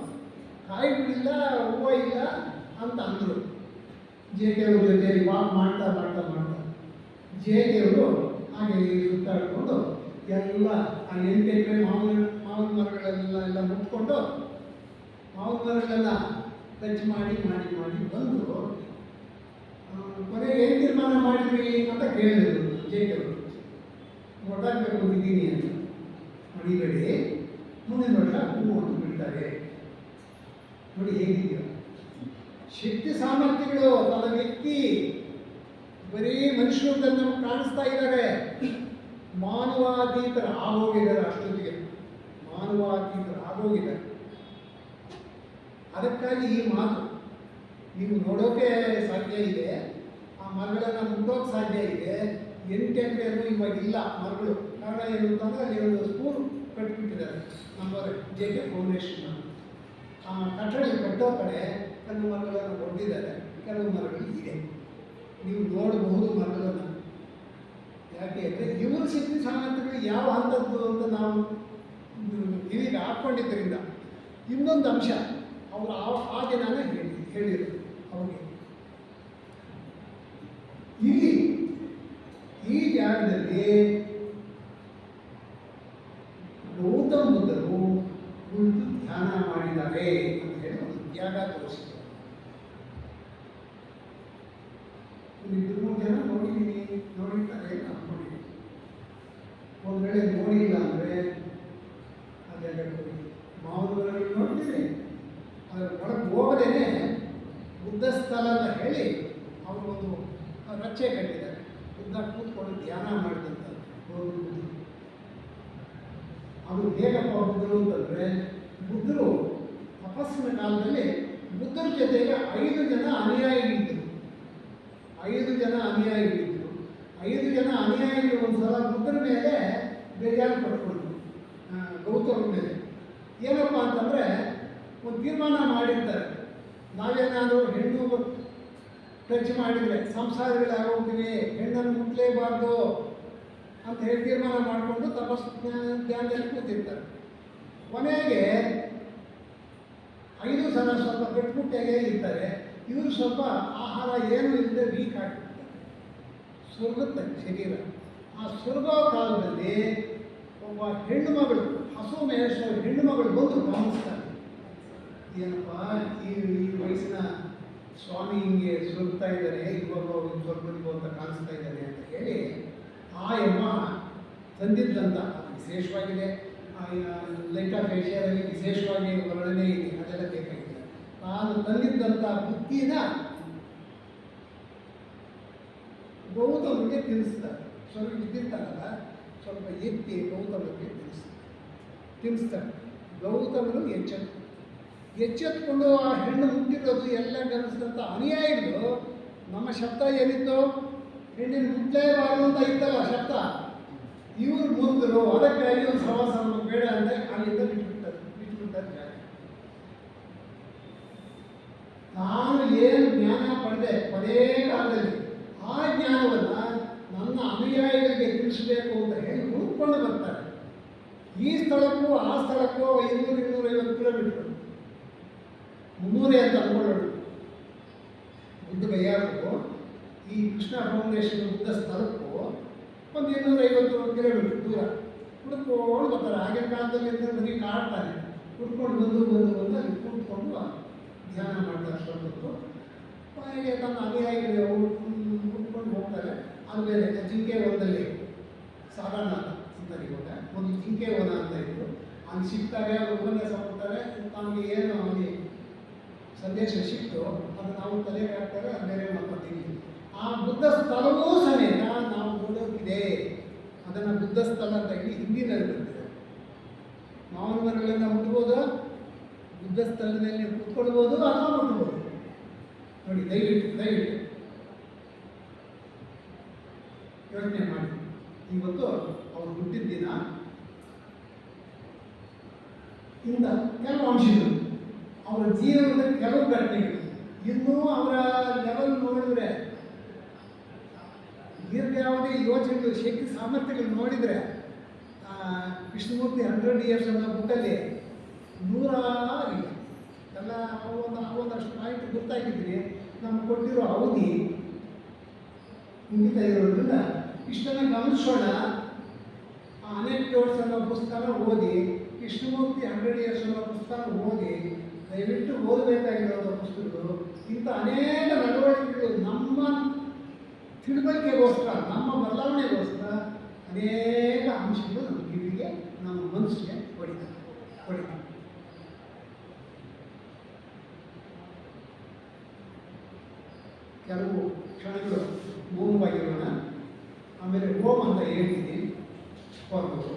[SPEAKER 1] ಕಾಯಿ ಬಿಡಿಲ್ಲ, ಹೂವು ಇಲ್ಲ ಅಂತ ಅಂದರು. JK ಅವ್ರ ಜೊತೆ ವಾಕ್ ಮಾಡ್ತಾ JK ಅವರು ಹಾಗೆ ಸುತ್ತಾಡಿಕೊಂಡು ಎಲ್ಲ ಆ 8 ಎಕರೆ ಮಾವಿನ ಮರಗಳೆಲ್ಲ ಮುಟ್ಕೊಂಡು ಮಾವಿನ ಮರಗಳೆಲ್ಲ ಟಚ್ ಮಾಡಿ ಬಂದು ಕೊನೆಗೆ ಏನು ತೀರ್ಮಾನ ಮಾಡಿದ್ವಿ ಅಂತ ಕೇಳಿದ್ರು JK ಅವರು. ಹೊರಟಾಗಬೇಕು ಇದ್ದೀನಿ ಅಂತ. ಮಡಿಬೇಡಿ, ಮುಂದಿನ ವರ್ಷ ಹೂವು ಅಂತ ಬಿಡ್ತಾರೆ. ನೋಡಿ ಹೇಗಿದೆಯೋ ಶಕ್ತಿ ಸಾಮರ್ಥ್ಯಗಳು. ತನ್ನ ವ್ಯಕ್ತಿ ಬರೀ ಮನುಷ್ಯರು ನಮ್ಗೆ ಕಾಣಿಸ್ತಾ ಇದ್ದಾರೆ. ಮಾನವಾತೀತರ ಆಗೋಗಿದ್ದಾರೆ. ಅಷ್ಟೊತ್ತಿಗೆ ಮಾನವಾತೀತರ ಆಗೋಗಿದ್ದಾರೆ. ಅದಕ್ಕಾಗಿ ಈ ಮಾತು ನೀವು ನೋಡೋಕೆ ಸಾಧ್ಯ ಇದೆ, ಆ ಮರಗಳನ್ನು ಮುಟ್ಟೋಕೆ ಸಾಧ್ಯ ಇದೆ. 8 ಎಕರೆನೂ ಇವಾಗಿಲ್ಲ ಮರಗಳು. ಕಾರಣ ಏನು ಅಂತಂದರೆ ಅಲ್ಲಿ ಒಂದು ಸ್ಕೂಲ್ ಕಟ್ಟಿಬಿಟ್ಟಿದ್ದಾರೆ ನಮ್ಮ JK ಫೌಂಡೇಶನ್. ಆ ಕಟ್ಟಡ ಕಟ್ಟೋ ಕಡೆ ಕೆಲವು ಮರಗಳನ್ನು ಹೊಡೆದಿದ್ದಾರೆ, ಕೆಲವು ಮರಗಳು ಇದೆ. ನೀವು ನೋಡಬಹುದು ಮರಗಳನ್ನು. ಯಾಕೆ ಅಂದರೆ ಇವ್ರ ಶಕ್ತಿ ಸಾಮರ್ಥ್ಯಗಳು ಯಾವ ಹಂತದ್ದು ಅಂತ ನಾವು ಇದೀಗ ಹಾಕ್ಕೊಂಡಿದ್ದರಿಂದ. ಇನ್ನೊಂದು ಅಂಶ ಅವರು ಆ ದಿನಾನೇ ಹೇಳಿದರು ಅವ್ರಿಗೆ. ಇಲ್ಲಿ ಈ ಜಾಗದಲ್ಲಿ ಗೌತಮ ಬುದ್ಧರು ಕುಳಿತು ಧ್ಯಾನ ಮಾಡಿದ್ದಾರೆ ಅಂತ ಹೇಳಿ ಒಂದು ತ್ಯಾಗ ತೋರಿಸಿದರು. 2-3 ಜನ ನೋಡಿರ್ತಾರೆ ಅಂದ್ಕೊಂಡಿದ್ದೀನಿ. ಒಂದು ವೇಳೆ ನೋಡಿಲ್ಲ ಅಂದರೆ ಅದೆಲ್ಲ ಮಾವನವರಲ್ಲಿ ನೋಡ್ತೀವಿ. ಅದರ ಒಳಗೆ ಹೋಗದೇನೆ ಬುದ್ಧ ಸ್ಥಳ ಅಂತ ಹೇಳಿ ಅವರು ಒಂದು ರಚೆ ಕಟ್ಟಿದ್ದಾರೆ. ಬುದ್ಧ ಕೂತ್ಕೊಂಡು ಧ್ಯಾನ ಮಾಡಿದಂಥ ಅದು ಹೇಗಪ್ಪ ಬುದ್ಧರು ಅಂತಂದರೆ, ಬುದ್ಧರು ತಪಸ್ಸಿನ ಕಾಲದಲ್ಲಿ ಬುದ್ಧರ ಜೊತೆಗೆ 5 ಜನ ಅನುಯಾಯಿಗಳಿದ್ದರು. 5 ಜನ ಅನುಯಾಯಿಗಳು ಒಂದು ಸಲ ಮೇಲೆ ಬೇಜಾರು ಪಡ್ಕೊಂಡು ಗೌತಮರ ಮೇಲೆ ಏನಪ್ಪ ಅಂತಂದರೆ ಒಂದು ತೀರ್ಮಾನ ಮಾಡಿರ್ತಾರೆ, ನಾವೇನಾದರೂ ಹೆಣ್ಣು ಟಚ್ ಮಾಡಿದರೆ ಸಂಸಾರಗಳಾಗೋಗ್ತೀವಿ, ಹೆಣ್ಣನ್ನು ಮುಟ್ಲೇಬಾರ್ದು ಅಂತ ಹೇಳಿ ತೀರ್ಮಾನ ಮಾಡಿಕೊಂಡು ಧ್ಯಾನದಲ್ಲಿ ಕೂತಿರ್ತಾರೆ. ಕೊನೆಗೆ 5 ಜನ ಸ್ವಲ್ಪ ಗಟ್ಟಿಮುಟ್ಟಾಗೆ ಇರ್ತಾರೆ, ಇವರು ಸ್ವಲ್ಪ ಆಹಾರ ಏನು ಇಲ್ಲದೆ ವೀಕ್ ಆಗಿಬಿಡ್ತಾರೆ, ಸ್ವರ್ಗದ ಶರೀರ. ಆ ಸ್ವರ್ಗ ಕಾಲದಲ್ಲಿ ಒಬ್ಬ ಹೆಣ್ಣು ಮಗಳು, ಹಸು ಮೇಯಿಸೋ ಹೆಣ್ಣು ಮಗಳು ಬಂದು ಗಮನಿಸ್ತಾರೆ, ಏನಪ್ಪ ಈ ವಯಸ್ಸಿನ ಸ್ವಾಮಿ ಹಿಂಗೆ ಸ್ವರ್ಗ್ತಾ ಇದ್ದಾರೆ, ಇವಾಗ ಸ್ವರ್ಗದಿಗೂ ಅಂತ ಕಾಣಿಸ್ತಾ ಇದ್ದಾರೆ ಅಂತ ಹೇಳಿ ಆ ಎಮ್ಮ ತಂದಿದ್ದಂಥ ವಿಶೇಷವಾಗಿದೆ, ಲೈಟ್ ಆಫ್ ಏಷ್ಯಾದಲ್ಲಿ ವಿಶೇಷವಾಗಿ ವರ್ಣನೆ ಇದೆ, ಅದೆಲ್ಲ ಬೇಕಾಗಿದೆ. ನಾನು ತಂದಿದ್ದಂಥ ಬುದ್ಧಿನ ಗೌತಮಿಗೆ ತಿಳಿಸ್ತಾರೆ. ಸ್ವಲ್ಪ ಬಿದ್ದಿರ್ತಾರಲ್ಲ, ಸ್ವಲ್ಪ ಎತ್ತಿ ಗೌತಮಿಗೆ ತಿಳಿಸ್ತಾರೆ. ಗೌತಮರು ಎಚ್ಚೆತ್ಕೊಂಡು ಆ ಹೆಣ್ಣು ಮುಟ್ಟಿರೋದು ಎಲ್ಲ ಗಮನಿಸಿದಂಥ ಅನುಯಾಯಿಗಳು, ನಮ್ಮ ಶಬ್ದ ಏನಿತ್ತು, ಹೆಣ್ಣಿನ ಮುಟ್ಟಲೇಬಾರದು ಅಂತ ಇತ್ತಲ್ಲ ಶಬ್ದ, ಇವರು ಮುಂದರು, ಅದಕ್ಕಾಗಿ ಒಂದು ಸವಾಸ ಬೇಡ ಅಂದರೆ ಅಲ್ಲಿಂದ ಬಿಟ್ಬಿಡ್ತಾರೆ ಜಾಗ. ನಾನು ಏನು ಜ್ಞಾನ ಪಡೆದೆ ಕೊನೇ ಕಾಲದಲ್ಲಿ, ಆ ಜ್ಞಾನವನ್ನು ನನ್ನ ಅನುಯಾಯಿಗಳಿಗೆ ತಿಳಿಸಬೇಕು ಅಂತ ಹೇಳಿ ಹುಡುಕೊಂಡು ಬರ್ತಾರೆ. ಈ ಸ್ಥಳಕ್ಕೂ ಆ ಸ್ಥಳಕ್ಕೂ 500-250 ಕಿಲೋಮೀಟರ್, 300 ಅಂತ ಅಂದ್ಕೊಳ್ಳೋಣ. ಬುದ್ಧ ಗಯಾಕ್ಕೂ ಈ ಕೃಷ್ಣ ಫೌಂಡೇಶನ್ ಬುದ್ಧ ಸ್ಥಳಕ್ಕೂ ಒಂದು 250 ಕಿಲೋಮೀಟರ್ ದೂರ ಹುಡ್ಕೊಂಡು ಬರ್ತಾರೆ. ಆಗಿನ ಕಾಲದಲ್ಲಿ ಬರೀ ಕಾಡ್ತಾನೆ, ಹುಡ್ಕೊಂಡು ಬಂದು ಅಲ್ಲಿ ಕೂತ್ಕೊಂಡು ಧ್ಯಾನ ಮಾಡ್ತಾರೆ ಸ್ವಲ್ಪ. ಕೊನೆಗೆ ತನ್ನ ಅನುಯಾಯಿಗಳು ಹುಡ್ಕೊಂಡು ಹೋಗ್ತಾರೆ. ಆಮೇಲೆ ಜಿಂಕೆ ವನದಲ್ಲಿ ಸಾರನಾಥ ಅಂತಾರೆ, ಇವಾಗ ಒಂದು ಜಿಂಕೆ ವನ ಅಂತ ಇತ್ತು, ಅಲ್ಲಿ ಸಿಗ್ತಾರೆ, ಅವರು ಉಪನ್ಯಾಸ ಕೊಡ್ತಾರೆ. ನಮಗೆ ಏನು ಅಲ್ಲಿ ಸಂದೇಶ ಸಿಕ್ತು ಅದು ನಾವು ತಲೆಗೆ ಹಾಕ್ತಾರೆ, ಅದು ಬೇರೆ ಮಾತಾಡ್ತೀವಿ. ಆ ಬುದ್ಧ ಸ್ಥಳವೂ ಸಮೇತ ನಾವು ನೋಡೋಕ್ಕಿದೆ, ಅದನ್ನು ಬುದ್ಧ ಸ್ಥಳ ಅಂತ ಹೇಳಿ ಹಿಂದಿನಲ್ಲಿ ಬಂದಿದೆ. ಮಾವನವರುಗಳನ್ನು ಮುಟ್ಬೋದು, ಬುದ್ಧ ಸ್ಥಳದಲ್ಲಿ ಕೂತ್ಕೊಳ್ಬೋದು ಅಥವಾ ಮುಟ್ಬೋದು. ನೋಡಿ, ದಯವಿಟ್ಟು ಯೋಚನೆ ಮಾಡಿ. ಇವತ್ತು ಅವ್ರು ಹುಟ್ಟಿದ ದಿನ ಇಂದ ಕೆಲವು ಅಂಶಗಳು, ಅವರ ಜೀವನದ ಕೆಲವು ಘಟನೆಗಳು, ಇನ್ನೂ ಅವರ ಲೆವೆಲ್ ನೋಡಿದ್ರೆ, ದೀರ್ಘಾವಧಿ ಯೋಚನೆಗಳು, ಶಕ್ತಿ ಸಾಮರ್ಥ್ಯಗಳು ನೋಡಿದರೆ, ಕೃಷ್ಣಮೂರ್ತಿ 100 years ಅನ್ನೋ ಬುಕ್ಕಲ್ಲಿ 100 ಇಲ್ಲ ಎಲ್ಲ ಒಂದಷ್ಟು ಮಾಹಿತಿ ಗೊತ್ತಾಗಿದ್ದೀನಿ. ನಮ್ಗೆ ಕೊಟ್ಟಿರೋ ಅವಧಿ ಮುಗಿತಾ ಇರೋದ್ರಿಂದ ಇಷ್ಟನ್ನು ಗಮನಿಸೋಣ. ಅನೆಕ್ಡೋಟ್ಸ್ ಅನ್ನೋ ಪುಸ್ತಕನ ಓದಿ, ಕೃಷ್ಣಮೂರ್ತಿ 100 years ಅನ್ನೋ ಪುಸ್ತಕ ಓದಿ, ದಯವಿಟ್ಟು ಓದಬೇಕಾಗಿರೋದು ಪುಸ್ತಕಗಳು. ಇಂಥ ಅನೇಕ ನಡವಳಿಕೆಗಳು ನಮ್ಮ ತಿಳುವಳಿಕೆಗೋಸ್ಕರ, ನಮ್ಮ ಬದಲಾವಣೆಗೋಸ್ಕರ ಅನೇಕ ಅಂಶಗಳು ನಮ್ಮ ಕಿವಿಗೆ, ನಮ್ಮ ಮನಸ್ಸಿಗೆ ಹೊಡಿತಾರೆ. ಕೆಲವು ಕ್ಷಣಗಳು ಮೌನವಾಗಿರೋಣ, ಆಮೇಲೆ ಓಂ ಅಂತ ಹೇಳ್ತೀನಿ ಹೊರಬೋದು.